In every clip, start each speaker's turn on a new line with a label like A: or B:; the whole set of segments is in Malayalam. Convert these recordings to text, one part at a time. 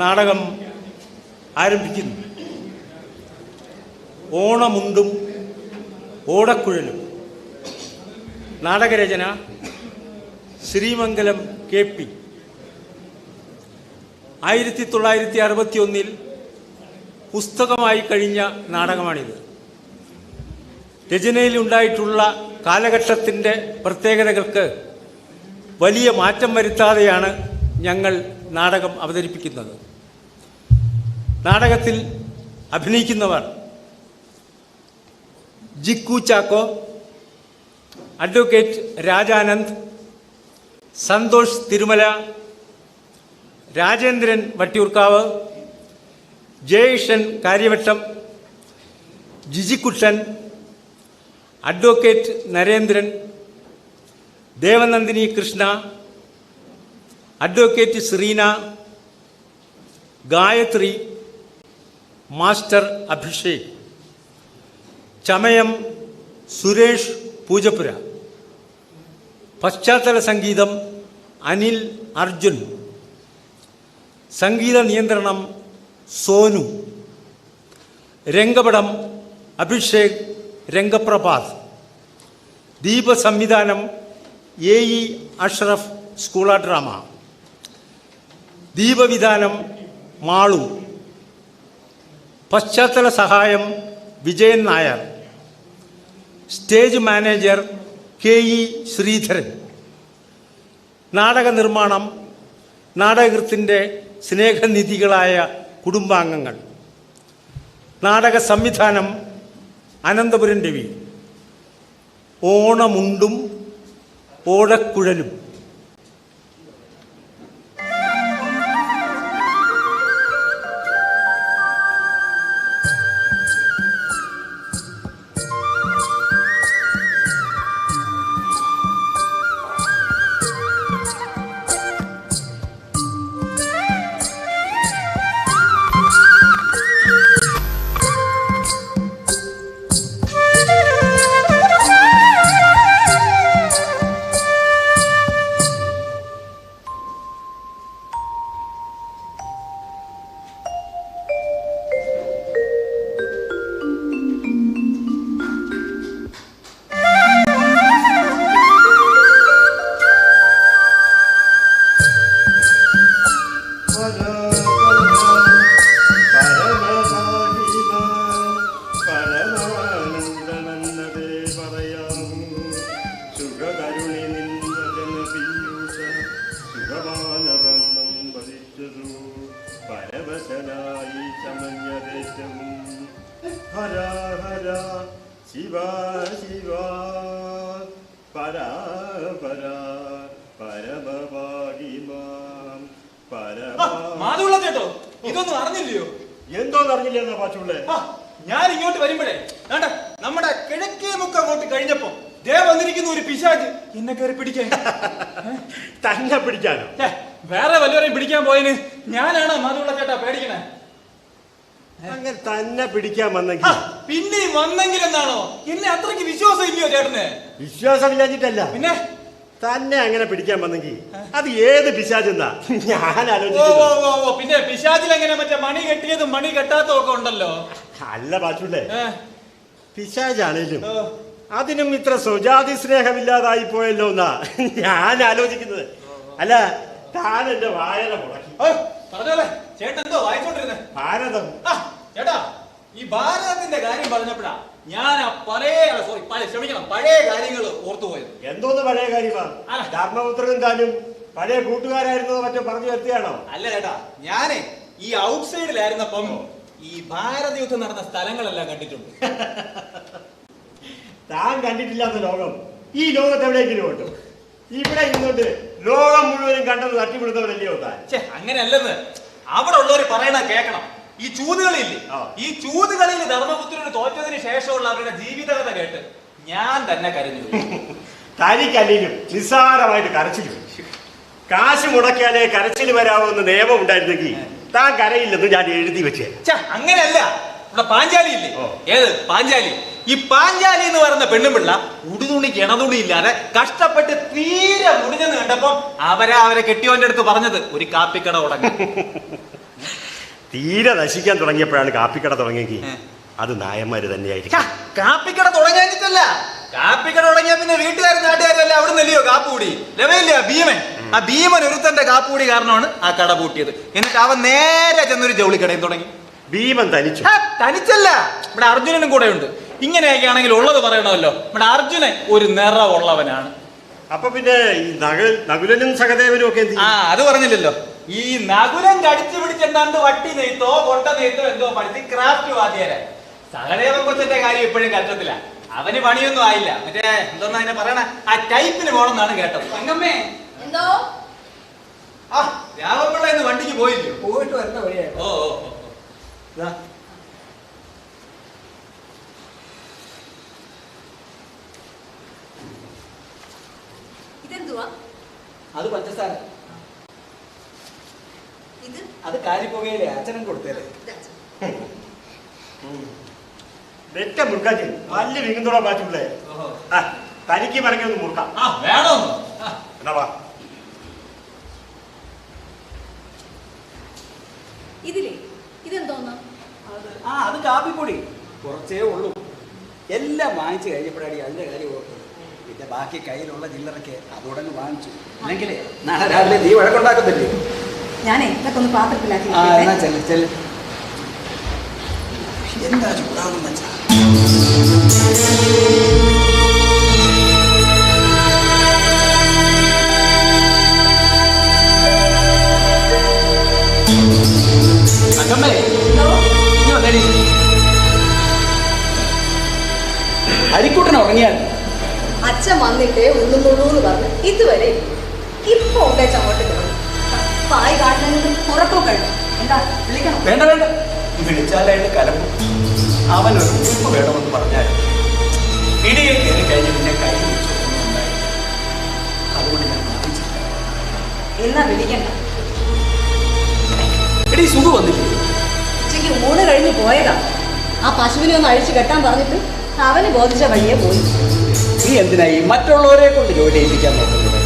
A: നാടകം ആരംഭിക്കുന്നു. ഓണമുണ്ടും ഓടക്കുഴലും. നാടകരചന ശ്രീമംഗലം KP. 1961 പുസ്തകമായി കഴിഞ്ഞ നാടകമാണിത്. രചനയിലുണ്ടായിട്ടുള്ള കാലഘട്ടത്തിൻ്റെ പ്രത്യേകതകൾക്ക് വലിയ മാറ്റം വരുത്താതെയാണ് ഞങ്ങൾ നാടകം അവതരിപ്പിക്കുന്നത്. നാടകത്തിൽ അഭിനയിക്കുന്നവർ Jikku Chacko, advocate Rajanand, Santhosh Thirumala, Rajendran Vattiyoorkavu, Jayeshan Kariavattom, Jijikuttan, advocate Narendran, Devanandini Krishna, advocate Sreena, Gayathri, master Abhishek. ചമയം സുരേഷ് പൂജപ്പുര. പശ്ചാത്തല സംഗീതം അനിൽ അർജുൻ. സംഗീത നിയന്ത്രണം സോനു. രംഗപടം അഭിഷേക് രംഗപ്രഭാത്. ദീപസംവിധാനം AE Ashraf school of drama. ദീപവിധാനം മാളു. പശ്ചാത്തല സഹായം Vijayan Nair. Stage manager KE Sreedharan. നാടക നിർമ്മാണം നാടകകൃത്തിൻ്റെ സ്നേഹനിധികളായ കുടുംബാംഗങ്ങൾ. നാടക സംവിധാനം അനന്തപുരം രവി. ഓണമുണ്ടും ഓടക്കുഴലും.
B: ഇതൊന്നും അറിഞ്ഞില്ലയോ?
C: എന്തോന്ന് അറിഞ്ഞില്ലെന്നാ പാച്ചുള്ളേ?
B: ഞാൻ ഇങ്ങോട്ട് വരുമ്പോഴേ നമ്മുടെ കിഴക്കേ മുക്കം അങ്ങോട്ട് കഴിഞ്ഞപ്പോ ദേ വന്നിരിക്കുന്ന ഒരു പിശാച് എന്നെ കയറി പിടിക്കാൻ.
C: തന്നെ പിടിക്കാനോ?
B: വേറെ വല്ലവരെയും പിടിക്കാൻ പോയതിന് ഞാനാണോ മാധുള്ള ചേട്ടാ പേടിക്കണേ?
C: അങ്ങനെ തന്നെ പിടിക്കാൻ വന്നെങ്കിൽ
B: പിന്നെ വന്നെങ്കിൽ എന്നാണോ? എന്നെ അത്രയ്ക്ക് വിശ്വാസം ഇല്ലയോ ചേട്ടന്?
C: വിശ്വാസമില്ലാഞ്ഞിട്ടല്ല,
B: പിന്നെ
C: തന്നെ അങ്ങനെ പിടിക്കാൻ വന്നെങ്കിൽ അത് ഏത് പിശാചെന്നാ ഞാൻ
B: ആലോചിച്ചു. പിന്നെ പിശാചിൽ എങ്ങനെ മറ്റേ മണി കെട്ടിയതും മണി കെട്ടാത്തതും ഒക്കെ ഉണ്ടല്ലോ.
C: അല്ല പാച്ചുള്ളേ, പിശാചാണേലും അതിനും ഇത്ര സ്വജാതി സ്നേഹമില്ലാതായി പോയല്ലോ എന്നാ ഞാൻ ആലോചിക്കുന്നത്. അല്ല, താൻ എന്റെ വായന മുടക്കി.
B: പറഞ്ഞോളെ ചേട്ടൻ എന്തോ വായിച്ചോണ്ടിരുന്നേ?
C: ഭാരതം.
B: ചേട്ടാ, ഈ ഭാരതത്തിന്റെ കാര്യം പറഞ്ഞപ്പോഴാ ഞാൻ പഴയ കാര്യങ്ങൾ ഓർത്തുപോയത്.
C: എന്തോന്ന് പഴയ കാര്യമാ? ധർമ്മപുത്രനും താനും പഴയ കൂട്ടുകാരായിരുന്നോ മറ്റോ പറഞ്ഞു വരുത്തിയാണോ?
B: അല്ല ചേട്ടാ, ഞാനേ ഈ ഔട്ട് സൈഡിലായിരുന്നപ്പം ഈ ഭാരത യുദ്ധം നടന്ന സ്ഥലങ്ങളെല്ലാം കണ്ടിട്ടുണ്ട്.
C: താൻ കണ്ടിട്ടില്ലാത്ത ലോകം ഈ ലോകത്ത് എവിടേക്കിലും ഓട്ടും. ഇവിടെ ഇങ്ങോട്ട് ലോകം മുഴുവനും കണ്ടത് തട്ടിവിടുന്നവരല്ലയോ താൻ?
B: അങ്ങനെയല്ലെന്ന് അവിടെ ഉള്ളവർ പറയണ കേൾക്കണം. ഈ ചൂതുകളില്ലേ, ഈ ചൂതുകളിൽ ധർമ്മപുത്രന് തോറ്റതിന് ശേഷമുള്ള അവരുടെ ജീവിതകഥ കേട്ട് ഞാൻ തന്നെ കരഞ്ഞു.
C: തനിക്കല്ലേലും നിസ്സാരമായിട്ട് കരച്ചിൽ. കാശ് മുടക്കിയാലേ കരച്ചിൽ വരാവുന്ന നിയമം ഉണ്ടായിരുന്നെങ്കിൽ താൻ കരയില്ലെന്ന് ഞാൻ എഴുതി വെച്ചേ.
B: അങ്ങനെയല്ല, ഇവിടെ പാഞ്ചാലി ഇല്ലേ? ഏത് പാഞ്ചാലി? ഈ പാഞ്ചാലി എന്ന് പറയുന്ന പെണ്ണുപിള്ള ഉടുതുണി കിണതുണി ഇല്ലാതെ കഷ്ടപ്പെട്ട് തീരെ മുടിഞ്ഞെന്ന് കണ്ടപ്പോ അവരെ കെട്ടിയോന്റെ അടുത്ത് പറഞ്ഞത് ഒരു കാപ്പിക്കട തുടങ്ങി.
C: തീരെ നശിക്കാൻ തുടങ്ങിയപ്പോഴാണ് കാപ്പിക്കട തുടങ്ങിയെങ്കിൽ അത് നായന്മാര് തന്നെയായിരിക്കും.
B: കാപ്പിക്കട തുടങ്ങിയിട്ടല്ല, കാപ്പിക്കട തുടങ്ങിയ പിന്നെ വീട്ടുകാരും നാട്ടുകാരും എല്ലാം അവിടെ നില്ലയോ കാപ്പുകൂടി ലവയില്ല ഭീമൻ. ആ ഭീമൻ ഒരുത്തന്റെ കാപ്പുകൂടി കാരണമാണ് ആ കട പൂട്ടിയത്. എന്നിട്ട് അവൻ നേരെ ചെന്നൊരു ജൗളിക്കടയും തുടങ്ങി.
C: ഭീമൻ തനിച്ചു?
B: തനിച്ചല്ല, ഇവിടെ അർജുനനും കൂടെ ഉണ്ട്. ഇങ്ങനെയൊക്കെ ആണെങ്കിൽ ഉള്ളത് പറയണമല്ലോ, നമ്മുടെ അർജുനൻ ഒരു നിറമുള്ളവനാണ്.
C: അപ്പൊ പിന്നെ ഈ നകുലനും സഹദേവനും ഒക്കെ
B: അത് പറഞ്ഞില്ലല്ലോ. ഈ നകുലൻ കടിച്ചു പിടിച്ചെന്താണ്ട് വട്ടി നെയ്ത്തോ കൊട്ട നെയ്ത്തോ എന്തോ പഠിച്ച് ക്രാഫ്റ്റ് വാദ്യാരെ. സഹദേവൻ കൊച്ചന്റെ കാര്യം ഇപ്പോഴും കഷ്ടത്തില്ല. അവന് പണിയൊന്നും ആയില്ല. മറ്റേ എന്തോന്നാ അതിനെ പറയണ ആ ടൈപ്പിന് പോണെന്നാണ് കേട്ടത്. തങ്കമ്മേ
D: എന്തോ
B: രാമപിള്ള ഇന്ന് വണ്ടിക്ക് പോയില്ലോ?
D: പോയിട്ട് വരുന്ന വഴിയാ.
B: ഓ ഓ ഓ
D: ഇതെന്തുവാ?
B: അത് പഞ്ചസാര.
D: ഇത്
B: അത് കാരിപ്പുകയിലെ അച്ഛനും കൊടുത്തേരെ.
C: വെറ്റ മുറുക്കാൻ വലിയ വിങ്ങുന്നോടാ മാറ്റുള്ളേ. തനിക്ക് മടങ്ങി മുറുക്കാം.
B: വേണോ?
C: എന്നാ വാ.
D: ഇതിലേ ഇതെന്തോന്നാ?
E: അത് കാപ്പിപ്പൊടി കുറച്ചേ ഉള്ളൂ. എല്ലാം വാങ്ങിച്ചു കഴിഞ്ഞപ്പോഴാണ് അതിൻ്റെ കാര്യം ഓർത്തത്. പിന്നെ ബാക്കി കയ്യിലുള്ള ചില്ലറൊക്കെ അതോടങ്ങ് വാങ്ങിച്ചു. അല്ലെങ്കിൽ നാളെ രാവിലെ നീ വഴക്കുണ്ടാക്കത്തില്ലേ?
D: ഞാനേ ഇതൊക്കെ ഒന്ന് പാത്രത്തിലാക്കി.
E: എന്നാ ചെല്ല്. എന്താ ചൂടാകുന്ന വെച്ചാ അരിക്കൂട്ടൻ ഉറങ്ങിയാൽ
D: അച്ഛൻ വന്നിട്ടേ ഉള്ളുന്നുള്ളൂന്ന് പറഞ്ഞു ഇതുവരെ. ഇപ്പൊ ഉണ്ടേ ചങ്ങോട്ട് പായ് കാട്ടുന്നതിന് ഉറക്കം കഴിഞ്ഞു. എന്താ വിളിക്കണം?
E: വേണ്ട വിളിച്ചാലായിട്ട് കലമ്പും. അവനൊരു ഉപ്പ് വേണമെന്ന് പറഞ്ഞാൽ ഇടിയെ കയറി കഴിഞ്ഞ് പിന്നെ കൈ വെച്ചൊന്നും ഉണ്ടായി. അതുകൊണ്ട് ഞാൻ വാങ്ങിച്ചില്ല.
D: എന്നാ വിളിക്കണ്ട.
E: എടീ സുഖം വന്നില്ലേ?
D: ഉച്ചയ്ക്ക് ഊണ് കഴിഞ്ഞ് പോയതാ. ആ പശുവിനെ ഒന്ന് അഴിച്ചു കെട്ടാൻ പറഞ്ഞിട്ട് അവന് ബോധിച്ച വഴിയെ പോയി.
E: നീ എന്തിനായി മറ്റുള്ളവരെ കൊണ്ട് ജോലി ചെയ്യിപ്പിക്കാൻ നോക്കുന്നത്?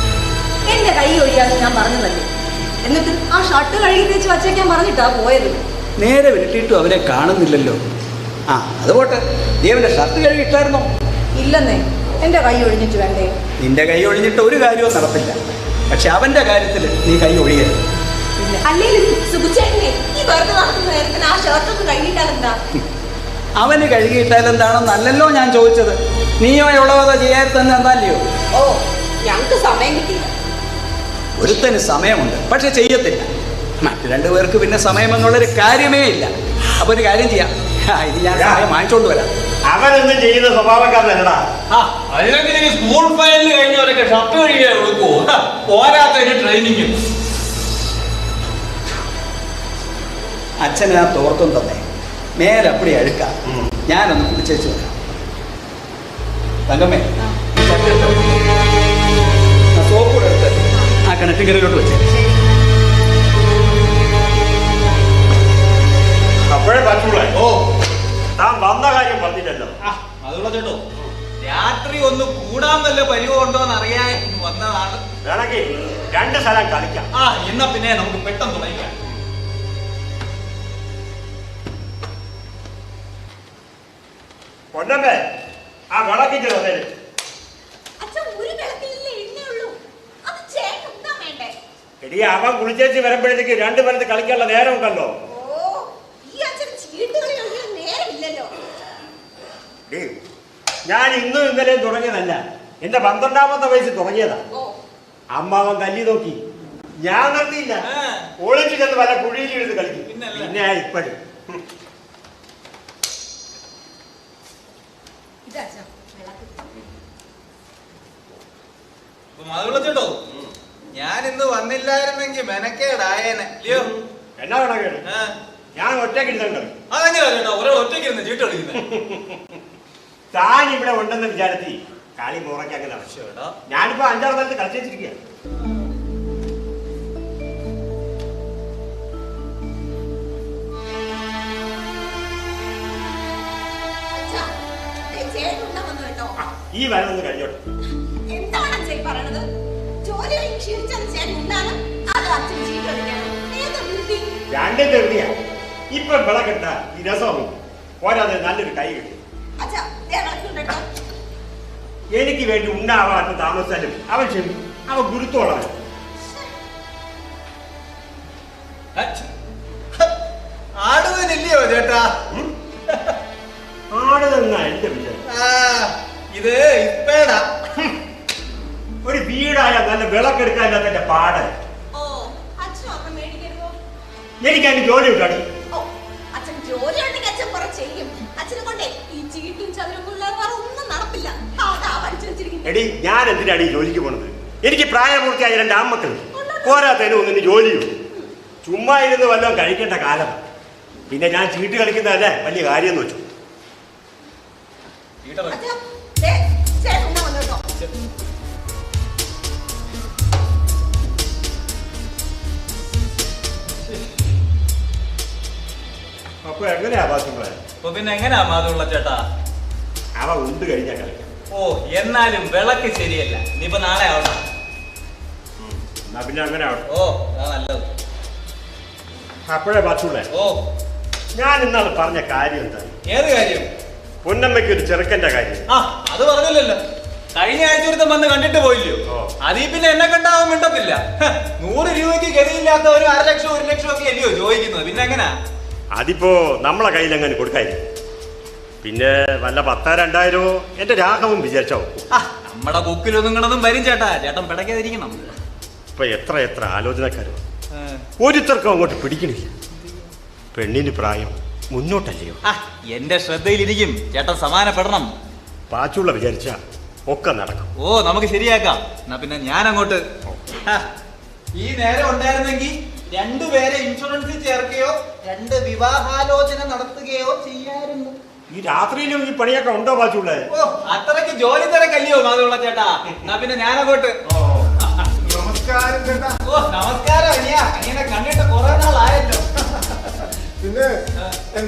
D: എന്റെ കൈ ഒഴിയാന്ന് ഞാൻ പറഞ്ഞതല്ലേ. എന്നിട്ട് ആ ഷർട്ട് കഴുകി തേച്ച് വച്ചേക്കാൻ പറഞ്ഞിട്ടാ പോയത്.
E: നേരെ വിരട്ടിയിട്ടും അവരെ കാണുന്നില്ലല്ലോ. അതുപോട്ടെ, നീ അവന്റെ ഷർട്ട് കഴുകിയിട്ടായിരുന്നോ?
D: ഇല്ലെന്നേ, എന്റെ കൈ ഒഴിഞ്ഞിട്ട് വേണ്ടേ?
E: നിന്റെ കൈ ഒഴിഞ്ഞിട്ട് ഒരു കാര്യവും നടപ്പില്ല. പക്ഷെ അവന്റെ കാര്യത്തിൽ നീ കൈ ഒഴിയരുത്.
D: അല്ലേലും സുഖിച്ചേട്ടനെ ഈ വെറുതെ നടക്കുന്ന നേരത്തിന് ആ ഷർട്ടൊക്കെ കഴുകിയിട്ടാലെന്താ?
E: അവന് കഴുകിയിട്ടാലെന്താണെന്നല്ലല്ലോ ഞാൻ ചോദിച്ചത്. നീയോ എവളവത ചെയ്യാതെ തന്നെ എന്താല്ലയോ?
D: ഓ, ഞങ്ങക്ക് സമയം കിട്ടിയില്ല.
E: ഒരുത്തന് സമയമുണ്ട്, പക്ഷെ ചെയ്യത്തില്ല. മറ്റു രണ്ടുപേർക്ക് പിന്നെ സമയം എന്നുള്ളൊരു കാര്യമേ ഇല്ല. അപ്പൊ ഒരു കാര്യം ചെയ്യാം, ഇത് ഞാൻ സമയം വാങ്ങിച്ചോണ്ട് വരാം.
C: അവനൊന്നും ചെയ്യുന്ന സ്വഭാവക്കാരനല്ലടാ.
B: അതിനൊക്കെ ഈ സ്കൂൾ ഫയലിൽ കഴിഞ്ഞവരൊക്കെ ഷർട്ട് കഴുകിയാൽ കൊടുക്കുവോ? പോരാത്ത ഒരു ട്രെയിനിങ്.
E: അച്ഛന് ആ തോർത്തും തന്നെ മേലപ്പടി അഴുക്കാം. ഞാനൊന്ന് കുടിച്ചേച്ചു വരാം. തങ്കമ്മേ, സോപ്പ് കൂടെ എടുത്ത് ആ കിണറ്റിക്കരയിലോട്ട് വെച്ചേ.
C: അപ്പോഴേ പറ്റുള്ളേ.
B: ഓ,
C: താൻ വന്ന കാര്യം പറഞ്ഞില്ലല്ലോ.
B: അതുള്ള ചേട്ടോ, രാത്രി ഒന്ന് കൂടാൻ വല്ല പരിവം ഉണ്ടോന്ന് അറിയാൻ വന്നതാണ്.
C: വേണമെങ്കിൽ 2 സ്ഥലം കളിക്കാം.
B: എന്നാ പിന്നെ നമുക്ക് പെട്ടെന്ന് തുടങ്ങിക്കാം.
C: കൊണ്ടേ ആ വിളക്കിച്ച് വന്നേര്. എടി, അവൻ കുളിച്ചേച്ച് വരുമ്പോഴത്തേക്ക് 2 പേരത്ത് കളിക്കാനുള്ള നേരം ഉണ്ടല്ലോ. ഞാൻ ഇന്നും ഇന്നലെയും തുടങ്ങിയതല്ല, എന്റെ 12ാമത്തെ വയസ്സിൽ തുടങ്ങിയതാ. അമ്മാവൻ തല്ലി നോക്കി, ഞാൻ നിർത്തിയില്ല. ഒളിച്ചു ചെന്ന് പല കുഴിയിൽ എഴുതി കളിക്കും. പിന്നെ ഇപ്പോഴും
B: ചേട്ടോ, ഞാൻ ഇന്ന് വന്നില്ലായിരുന്നെങ്കിൽ മെനക്കേടായേനെ.
C: എന്നാ വേണം കേട്ടു, ഞാൻ ഒറ്റയ്ക്ക് ഇരുന്നുണ്ട്.
B: അതെങ്ങനെയാ ചേട്ടാ ഒരാൾ ഒറ്റയ്ക്ക് ഇരുന്ന് ചീട്ട് കളിക്കുന്നത്?
C: താൻ ഇവിടെ ഉണ്ടെന്ന് വിചാരിച്ച് കളി മുറയ്ക്ക് അങ്ങനെ ആവശ്യമുണ്ടോ? ഞാനിപ്പോ 5-6 സ്ഥലത്ത് കളിച്ചിരിക്കുക. ഈ വരവൊന്ന് കഴിഞ്ഞോട്ടെ.
D: എന്താണ് അച്ഛൻ പറയണത്? ജോലി ക്ഷീണിച്ചാൽ ചേട്ടൻ ഉണ്ടാകും. അത് അച്ഛൻ ചീട്ട് കളിക്കാണ്. ഏതാ ബുദ്ധി?
C: 2 തെറിയാ. ഇപ്പൊ വിളക്കെട്ട ഈ രസവും പോരാതെ നല്ലൊരു കൈ കിട്ടി.
D: അച്ഛാ, ദേ വിളക്കുണ്ടെട്ടോ.
C: എനിക്ക് വേണ്ടി ഉണ്ടാവാത്ത താമസിച്ചാലും അവൻ ക്ഷമി, അവൻ ഗുരുത്തോളാണ്.
B: ആടുവനില്ലയോ ചേട്ടാ?
C: ആടുതെന്നാ എന്റെ വിചാരം.
B: ഇത് ഇപ്പേടാ.
C: ഒരു വീടായ നല്ല വിളക്കെടുക്കാനില്ലാത്ത എന്റെ പാട്.
D: ഓ, അച്ഛനും അമ്മ മേടിക്കരുതോ?
C: എനിക്ക് അതിന് ജോലി ഉണ്ടാടി.
D: ഓ, അച്ഛൻ ജോലി ഉണ്ടെങ്കിൽ അച്ഛൻ കുറെ ചെയ്യും. അച്ഛനെ കൊണ്ടേ ഈ ചീട്ടും ചതുരം പിള്ളേർ ഒന്നും നടപ്പില്ല. അതാ പഠിച്ചു വെച്ചിരിക്കുന്നത്.
C: എടി, ഞാൻ എന്തിനാണ് ഈ ജോലിക്ക് പോണത്? എനിക്ക് പ്രായപൂർത്തിയായ 2 ആൺമക്കൾ. പോരാത്തതിന് ഒന്നിന് ജോലിയും. ചുമ്മാ ഇരുന്ന് വല്ലതും കഴിക്കേണ്ട കാലം. പിന്നെ ഞാൻ ചീട്ട് കളിക്കുന്നതല്ലേ വലിയ കാര്യം എന്ന് വെച്ചു.
D: അച്ഛാ, ദേ ചേട്ടൻ ഉണ്ണാൻ വന്നു കേട്ടോ.
C: അപ്പൊ എങ്ങനെയാ ബാസുകളെ?
B: അപ്പൊ പിന്നെ എങ്ങനെയാ മാധവുള്ള ചേട്ടാ?
C: അവ ഉണ്ട് കഴിഞ്ഞാൽ കളിക്കാം.
B: ഓ, എന്നാലും വിളക്ക് ശരിയല്ല. ഇനിയിപ്പോ നാളെ ആവണം.
C: എന്നാ പിന്നെ അങ്ങനെ ആവട്ടെ.
B: ഓ, അതാ നല്ലത്.
C: അപ്പോഴേ ബാസുകളെ,
B: ഓ,
C: ഞാൻ ഇന്നാണ് പറഞ്ഞ കാര്യം എന്താ?
B: ഏത് കാര്യം?
C: പൊന്നമ്മയ്ക്ക് ഒരു ചെറുക്കന്റെ കാര്യം.
B: ആ, അത് പറഞ്ഞില്ലല്ലോ. കഴിഞ്ഞ ആഴ്ച ഒരുത്തം വന്ന് കണ്ടിട്ട് പോയില്ലയോ?
C: ഓ.
B: അതീ പിന്നെ എന്നെ കണ്ടാവും മിണ്ടത്തില്ല. 100 രൂപയ്ക്ക് ഗതിയില്ലാത്ത ഒരു 1/2 ലക്ഷം 1 ലക്ഷം ഒക്കെ അല്ലയോ ചോദിക്കുന്നത്? പിന്നെ എങ്ങനാ?
C: അതിപ്പോ നമ്മളെ കയ്യിലെങ്ങനെ കൊടുക്കായിരിക്കും. പിന്നെ വല്ല 10,000-2,000 എന്റെ രാഘവൻ വിചാരിച്ചോ?
B: നമ്മുടെ ബുക്കിലൊന്നും കിടന്നും വരും ചേട്ടാ. ചേട്ടൻ പിടയ്ക്കാതിരിക്കണം.
C: ഇപ്പൊ എത്ര ആലോചനക്കാരോ ഒരുത്തർക്കും അങ്ങോട്ട് പിടിക്കണില്ല. പെണ്ണിന് പ്രായം മുന്നോട്ടല്ലയോ?
B: എന്റെ ശ്രദ്ധയിലിരിക്കും. ചേട്ടൻ സമാനപ്പെടണം.
C: പാച്ചുള്ള വിചാരിച്ച ഒക്കെ നടക്കും.
B: ഓ, നമുക്ക് ശരിയാക്കാം. എന്നാ പിന്നെ ഞാൻ അങ്ങോട്ട്. ഈ നേരം ഉണ്ടായിരുന്നെങ്കിൽ 2 പേരെ ഇൻഷുറൻസിൽ ചേർക്കുകയോ 2 വിവാഹാലോചന നടത്തുകയോ ചെയ്യാറുണ്ട്.
C: ഈ രാത്രിയിലും ഈ പണിയൊക്കെ ഉണ്ടോ പാച്ചുള്ള?
B: ഓ, അത്രയ്ക്ക് ജോലി തിരക്കല്ലയോ മാധവുള്ള ചേട്ടാ? എന്നാ പിന്നെ ഞാൻ അങ്ങോട്ട്.
F: നമസ്കാരം ചേട്ടാ.
B: ഓ, നമസ്കാരം അനിയ. അനിയനെ കണ്ടിട്ട് കുറെ നാളായല്ലോ.
F: പിന്നെ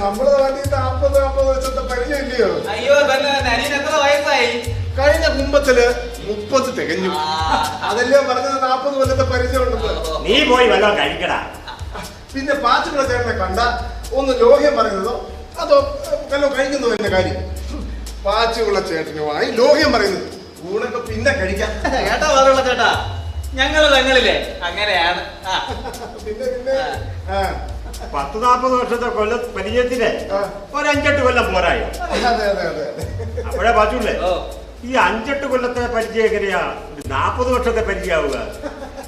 F: നമ്മള് നാട്ടിൽ 40 വർഷത്തെ പരിചയമില്ലയോ?
B: അയ്യോ, തന്നെ അനിയൻ എത്ര വയസ്സായി?
F: കഴിഞ്ഞ കുംഭത്തില് 30 തികഞ്ഞു. അതല്ലേ പറഞ്ഞത് 40 കൊല്ലത്തെ പരിചയം ഉണ്ടെന്ന്.
C: നീ പോയി വല്ലതും കഴിക്കടാ.
F: പിന്നെ പാച്ചുള്ള ചേട്ടനെ കണ്ട ഒന്ന് ലോഹ്യം പറയുന്നതോ അതോ വല്ലതും കഴിക്കുന്നതോ എന്ന കാര്യം. പാച്ചുള്ള ചേട്ടനുമായി ലോഹ്യം പറയുന്നത് ഊണൊക്കെ പിന്നെ കഴിക്കാം.
B: കേട്ടോ മാധവുള്ള ചേട്ടാ? ഞങ്ങളിലെ അങ്ങനെയാണ്.
F: പിന്നെ പിന്നെ
C: 10-40 വർഷത്തെ പരിചയത്തിലെ ഒരു 5-8 കൊല്ലം പോരായോ?
F: അതെ അതെ അതെ അതെ.
C: അപ്പോഴേ പാച്ചുള്ളേ,
B: ഓ,
C: ഈ 5-8 കൊല്ലത്തെ പരിചയം എങ്ങനെയാ 40 വർഷത്തെ പരിചയമാവുക?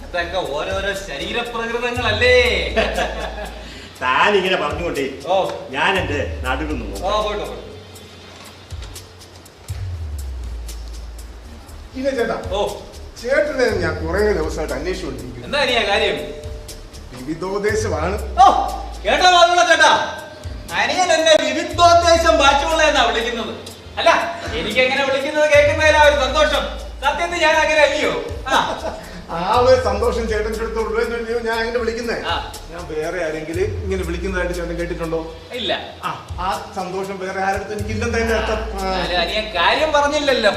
B: ഇതൊക്കെ ഓരോരോ ശരീരപ്രകൃതങ്ങളല്ലേ.
C: താൻ ഇങ്ങനെ പറഞ്ഞുകൊണ്ടേ
B: ഓ,
C: ഞാൻ എന്റെ നാട്ടിൽ നിന്ന്
B: ഓ,
C: പോകും.
B: പോയിട്ടോ.
F: പിന്നെ ചേട്ടാ,
B: ഓ,
F: ചേട്ടനെ ഞാൻ കുറെ ദിവസമായിട്ട് അന്വേഷിച്ചുകൊണ്ടിരിക്കുന്നു.
B: എന്താ അനിയാ കാര്യം?
F: വിവിധോദ്ദേശമാണ്.
B: ഓ, കേട്ടോ മാധവുള്ള ചേട്ടാ? അനിയൻ എന്നെ വിവിധോദ്ദേശം ബാച്ചുള്ള എന്നാ വിളിക്കുന്നത്. അല്ല, എനിക്ക് എങ്ങനെ വിളിക്കുന്നത് കേൾക്കുന്നതിലാ ഒരു സന്തോഷം. സത്യത്തിൽ ഞാൻ അങ്ങനെ അല്ലയോ?
F: ആ ഒരു സന്തോഷം ചേട്ടൻ്റെ അടുത്തുള്ളൂ ഞാൻ അങ്ങനെ വിളിക്കുന്നേ.
B: ആ.
F: ഞാൻ വേറെ ആരെങ്കിലും ഇങ്ങനെ വിളിക്കുന്നതായിട്ട് ചേട്ടൻ കേട്ടിട്ടുണ്ടോ?
B: ഇല്ല.
F: ആ സന്തോഷം വേറെ ആരുടെ എനിക്കില്ലെന്ന് അതിന്റെ അർത്ഥം.
B: എന്നാലും അനിയൻ കാര്യം പറഞ്ഞില്ലല്ലോ.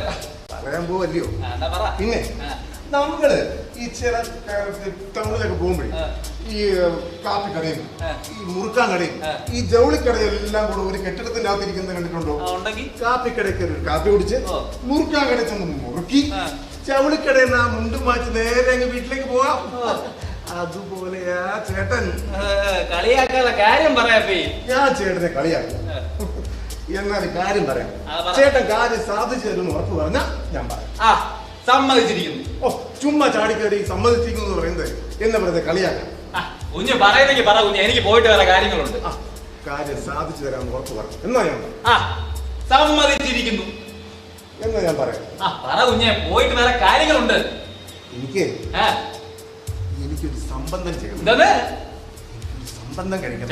F: പറയാൻ പോവല്ലയോ?
B: എന്നാ പറ.
F: പിന്നെ നമ്മള് ഈ ചില ടൗണിലൊക്കെ പോകുമ്പോഴേ ഈ കാപ്പി കടയും ഈ മുറുക്കാൻ കടയും ഈ ജൗളിക്കടയും എല്ലാം കൂടെ ഒരു കെട്ടിടത്തിനകത്ത് ഇരിക്കുന്നത് കണ്ടിട്ടുണ്ടോ?
B: ഉണ്ടെങ്കിൽ
F: കാപ്പിക്കടയ്ക്ക് ഒരു കാപ്പി കുടിച്ച് മുറുക്കാൻ കട ചെന്ന് മുറുക്കി ജൗളിക്കടയിൽ നിന്ന് ആ മുണ്ടും മാറ്റി നേരെ അങ്ങ് വീട്ടിലേക്ക് പോവാം. അതുപോലെയാ ചേട്ടൻ.
B: കളിയാക്കാനുള്ള കാര്യം പറയാപ്പേ.
F: ഞാൻ ചേട്ടനെ കളിയാക്കും. എന്നാൽ കാര്യം പറയാം. ചേട്ടൻ കാര്യം സാധിച്ചു തരുമെന്ന് ഉറപ്പ് പറഞ്ഞാ ഞാൻ പറയാം.
B: സമ്മതിച്ചിരിക്കുന്നു.
F: ഓ, ചുമ്മാ ചാടിക്കറി സമ്മതിച്ചിരിക്കുന്നു എന്ന് പറയുന്നത് എന്നെ വെറുതെ കളിയാക്കാം.
B: കുഞ്ഞ് പറയുന്നെങ്കിൽ പറ കുഞ്ഞ്, എനിക്ക് പോയിട്ട് വേറെ കാര്യങ്ങളുണ്ട്.
F: കാര്യം സാധിച്ചു തരാമെന്ന് ഉറപ്പ് പറഞ്ഞു എന്നാ ഞാൻ
B: സമ്മതിച്ചിരിക്കുന്നു
F: എന്നാ ഞാൻ പറയാം.
B: പറ കുഞ്ഞെ, പോയിട്ട് വേറെ കാര്യങ്ങളുണ്ട്.
F: എനിക്കൊരു സംബന്ധം ചെയ്യണം.
B: എന്താ?
F: സംബന്ധം കഴിക്കണം.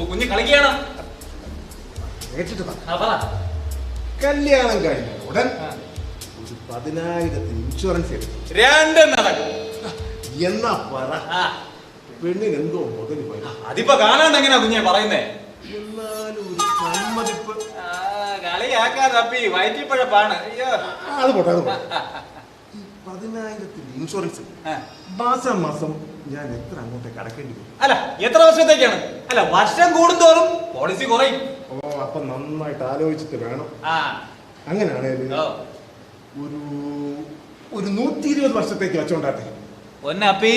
B: കുഞ്ഞ് കളിക്കുകയാണ്.
F: കേട്ടിട്ട്
B: പറ.
F: കല്യാണം കഴിഞ്ഞ ഉടൻ ഒരു 10,000 ഇൻഷുറൻസ് എടുക്കും.
B: രണ്ടും നടക്കും.
F: എന്നാ പറ, പെണ്ണിന് എന്തോ മുതല് പോയി.
B: അതിപ്പോ കാണാണ്ട് എങ്ങനെയാ കുഞ്ഞെ പറയുന്നേ?
F: എന്നാലും ഒരു സമ്മതിപ്പ്.
B: കളിയാക്കാ തപ്പി വയറ്റിപ്പഴപ്പാണ്. അയ്യോ,
F: അത് പോട്ടെ. ഈ 10,000 ഇൻഷുറൻസ് മാസം മാസം ഞാൻ എത്ര അങ്ങോട്ടേക്ക് അടക്കേണ്ടി വരും?
B: അല്ല എത്ര വർഷത്തേക്കാണ്? അല്ല വർഷം കൂടുന്തോറും പോളിസി കുറയും.
F: ഓ അപ്പൊ നന്നായിട്ട് ആലോചിച്ചിട്ട് വേണം.
B: ആ
F: അങ്ങനെയാണെങ്കിൽ
B: ഓ
F: ഒരു 120 വർഷത്തേക്ക് വെച്ചോണ്ടാട്ടെ.
B: ഒന്നപ്പി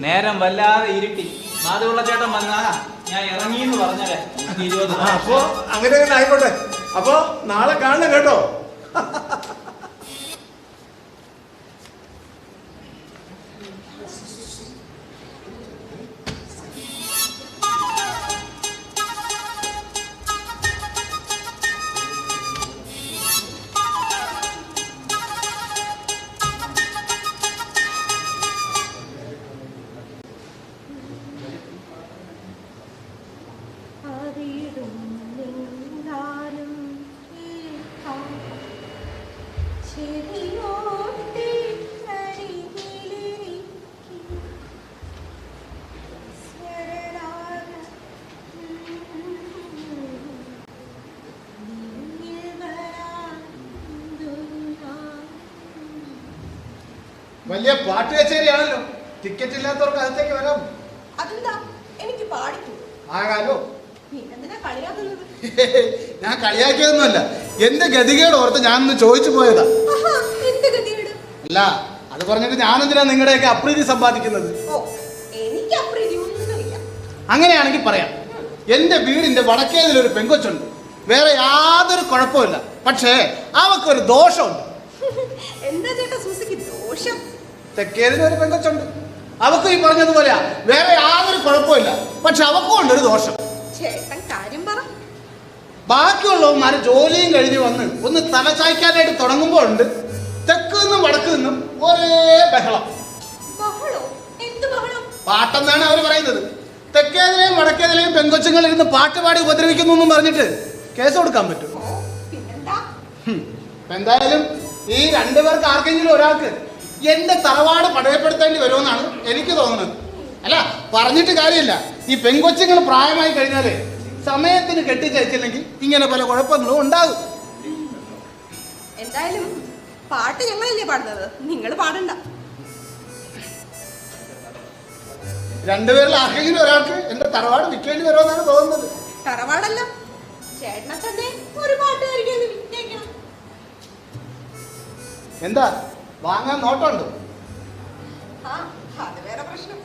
B: നേരം വല്ലാതെ ഇരുട്ടി. മാധവുള്ള ചേട്ടൻ വന്നാ ഞാൻ ഇറങ്ങിന്ന് പറഞ്ഞല്ലേ. 120
F: അപ്പൊ അങ്ങനെ തന്നെ ആയിക്കോട്ടെ. അപ്പൊ നാളെ കാണണം കേട്ടോ.
G: വലിയ പാട്ട് കച്ചേരിയാണല്ലോ. ടിക്കറ്റ് ഇല്ലാത്തവർക്ക് അകത്തേക്ക് വരാം.
D: അതെന്താ എനിക്ക് പാടിക്കൂ?
G: ആകാലോ.
D: പിന്നെന്തിനാ കളിയാക്കുന്നത്?
G: ഞാൻ കളിയാക്കിയതൊന്നുമല്ല, എന്റെ ഗതികേട് ഓർത്ത് ഞാനൊന്ന് ചോദിച്ചു പോയതാ.
D: എന്ത് ഗതികേട്?
G: അല്ല അത് പറഞ്ഞിട്ട് ഞാനെന്തിനാ നിങ്ങളുടെയൊക്കെ അപ്രീതി സമ്പാദിക്കുന്നത്?
D: ഓ എനിക്ക് അപ്രീതി ഒന്നുമില്ല.
G: അങ്ങനെയാണെങ്കിൽ പറയാം. എന്റെ വീടിന്റെ വടക്കേതിലൊരു പെങ്കൊച്ചുണ്ട്. വേറെ യാതൊരു കുഴപ്പമില്ല. പക്ഷേ അവക്കൊരു ദോഷമുണ്ട്.
D: എന്താ ചേട്ടാ സൂസിക്ക് ദോഷം?
G: തെക്കേതിലൊരു പെങ്കൊച്ചുണ്ട്. അവക്കും ഈ പറഞ്ഞതുപോലെയാ. വേറെ യാതൊരു കുഴപ്പമില്ല. പക്ഷെ അവക്കും ഉണ്ട് ഒരു ദോഷം.
D: ചേട്ടൻ കാര്യം പറ.
G: ബാക്കിയുള്ളവന്മാര് ജോലിയും കഴിഞ്ഞ് വന്ന് ഒന്ന് തലചായ്ക്കാനായിട്ട് തുടങ്ങുമ്പോൾ ഉണ്ട് തെക്ക് നിന്നും വടക്ക് നിന്നും ഒരേ ബഹളം.
D: ബഹളോ? എന്ത് ബഹളം?
G: പാട്ടെന്നാണ് അവർ പറയുന്നത്. തെക്കേതിലെയും വടക്കേതിലെയും പെങ്കൊച്ചുങ്ങൾ ഇരുന്ന് പാട്ടുപാടി ഉപദ്രവിക്കുന്നു എന്നും പറഞ്ഞിട്ട് കേസ് കൊടുക്കാൻ പറ്റും.
D: പിന്നെന്താ?
G: എന്തായാലും ഈ രണ്ടുപേർക്ക് ആർക്കെങ്കിലും ഒരാൾക്ക് എന്റെ തറവാട് പടയപ്പെടുത്തേണ്ടി വരുമെന്നാണ് എനിക്ക് തോന്നുന്നത്. അല്ല പറഞ്ഞിട്ട് കാര്യമില്ല. ഈ പെങ്കൊച്ചുങ്ങൾ പ്രായമായി കഴിഞ്ഞാലേ സമയത്തിന് കെട്ടിച്ചയച്ചില്ലെങ്കിൽ ഇങ്ങനെ പല കുഴപ്പങ്ങളും ഉണ്ടാകും.
D: എന്തായാലും പാട്ട് ഞങ്ങളല്ലേ പാടുന്നത്, നിങ്ങൾ പാടണ്ട.
G: രണ്ടുപേരിൽ ആർക്കെങ്കിലും ഒരാൾക്ക് എന്റെ തറവാട് വിൽക്കേണ്ടി വരുമെന്നാണ് തോന്നുന്നത്.
D: തറവാടല്ല, ചേട്ടനെ തന്നെ ഒരു പാട്ടുകാരിക്ക് വിറ്റേക്കണം.
G: എന്താ വാങ്ങാൻ നോട്ടമുണ്ടോ?
D: ആ അത് വേറെ പ്രശ്നം.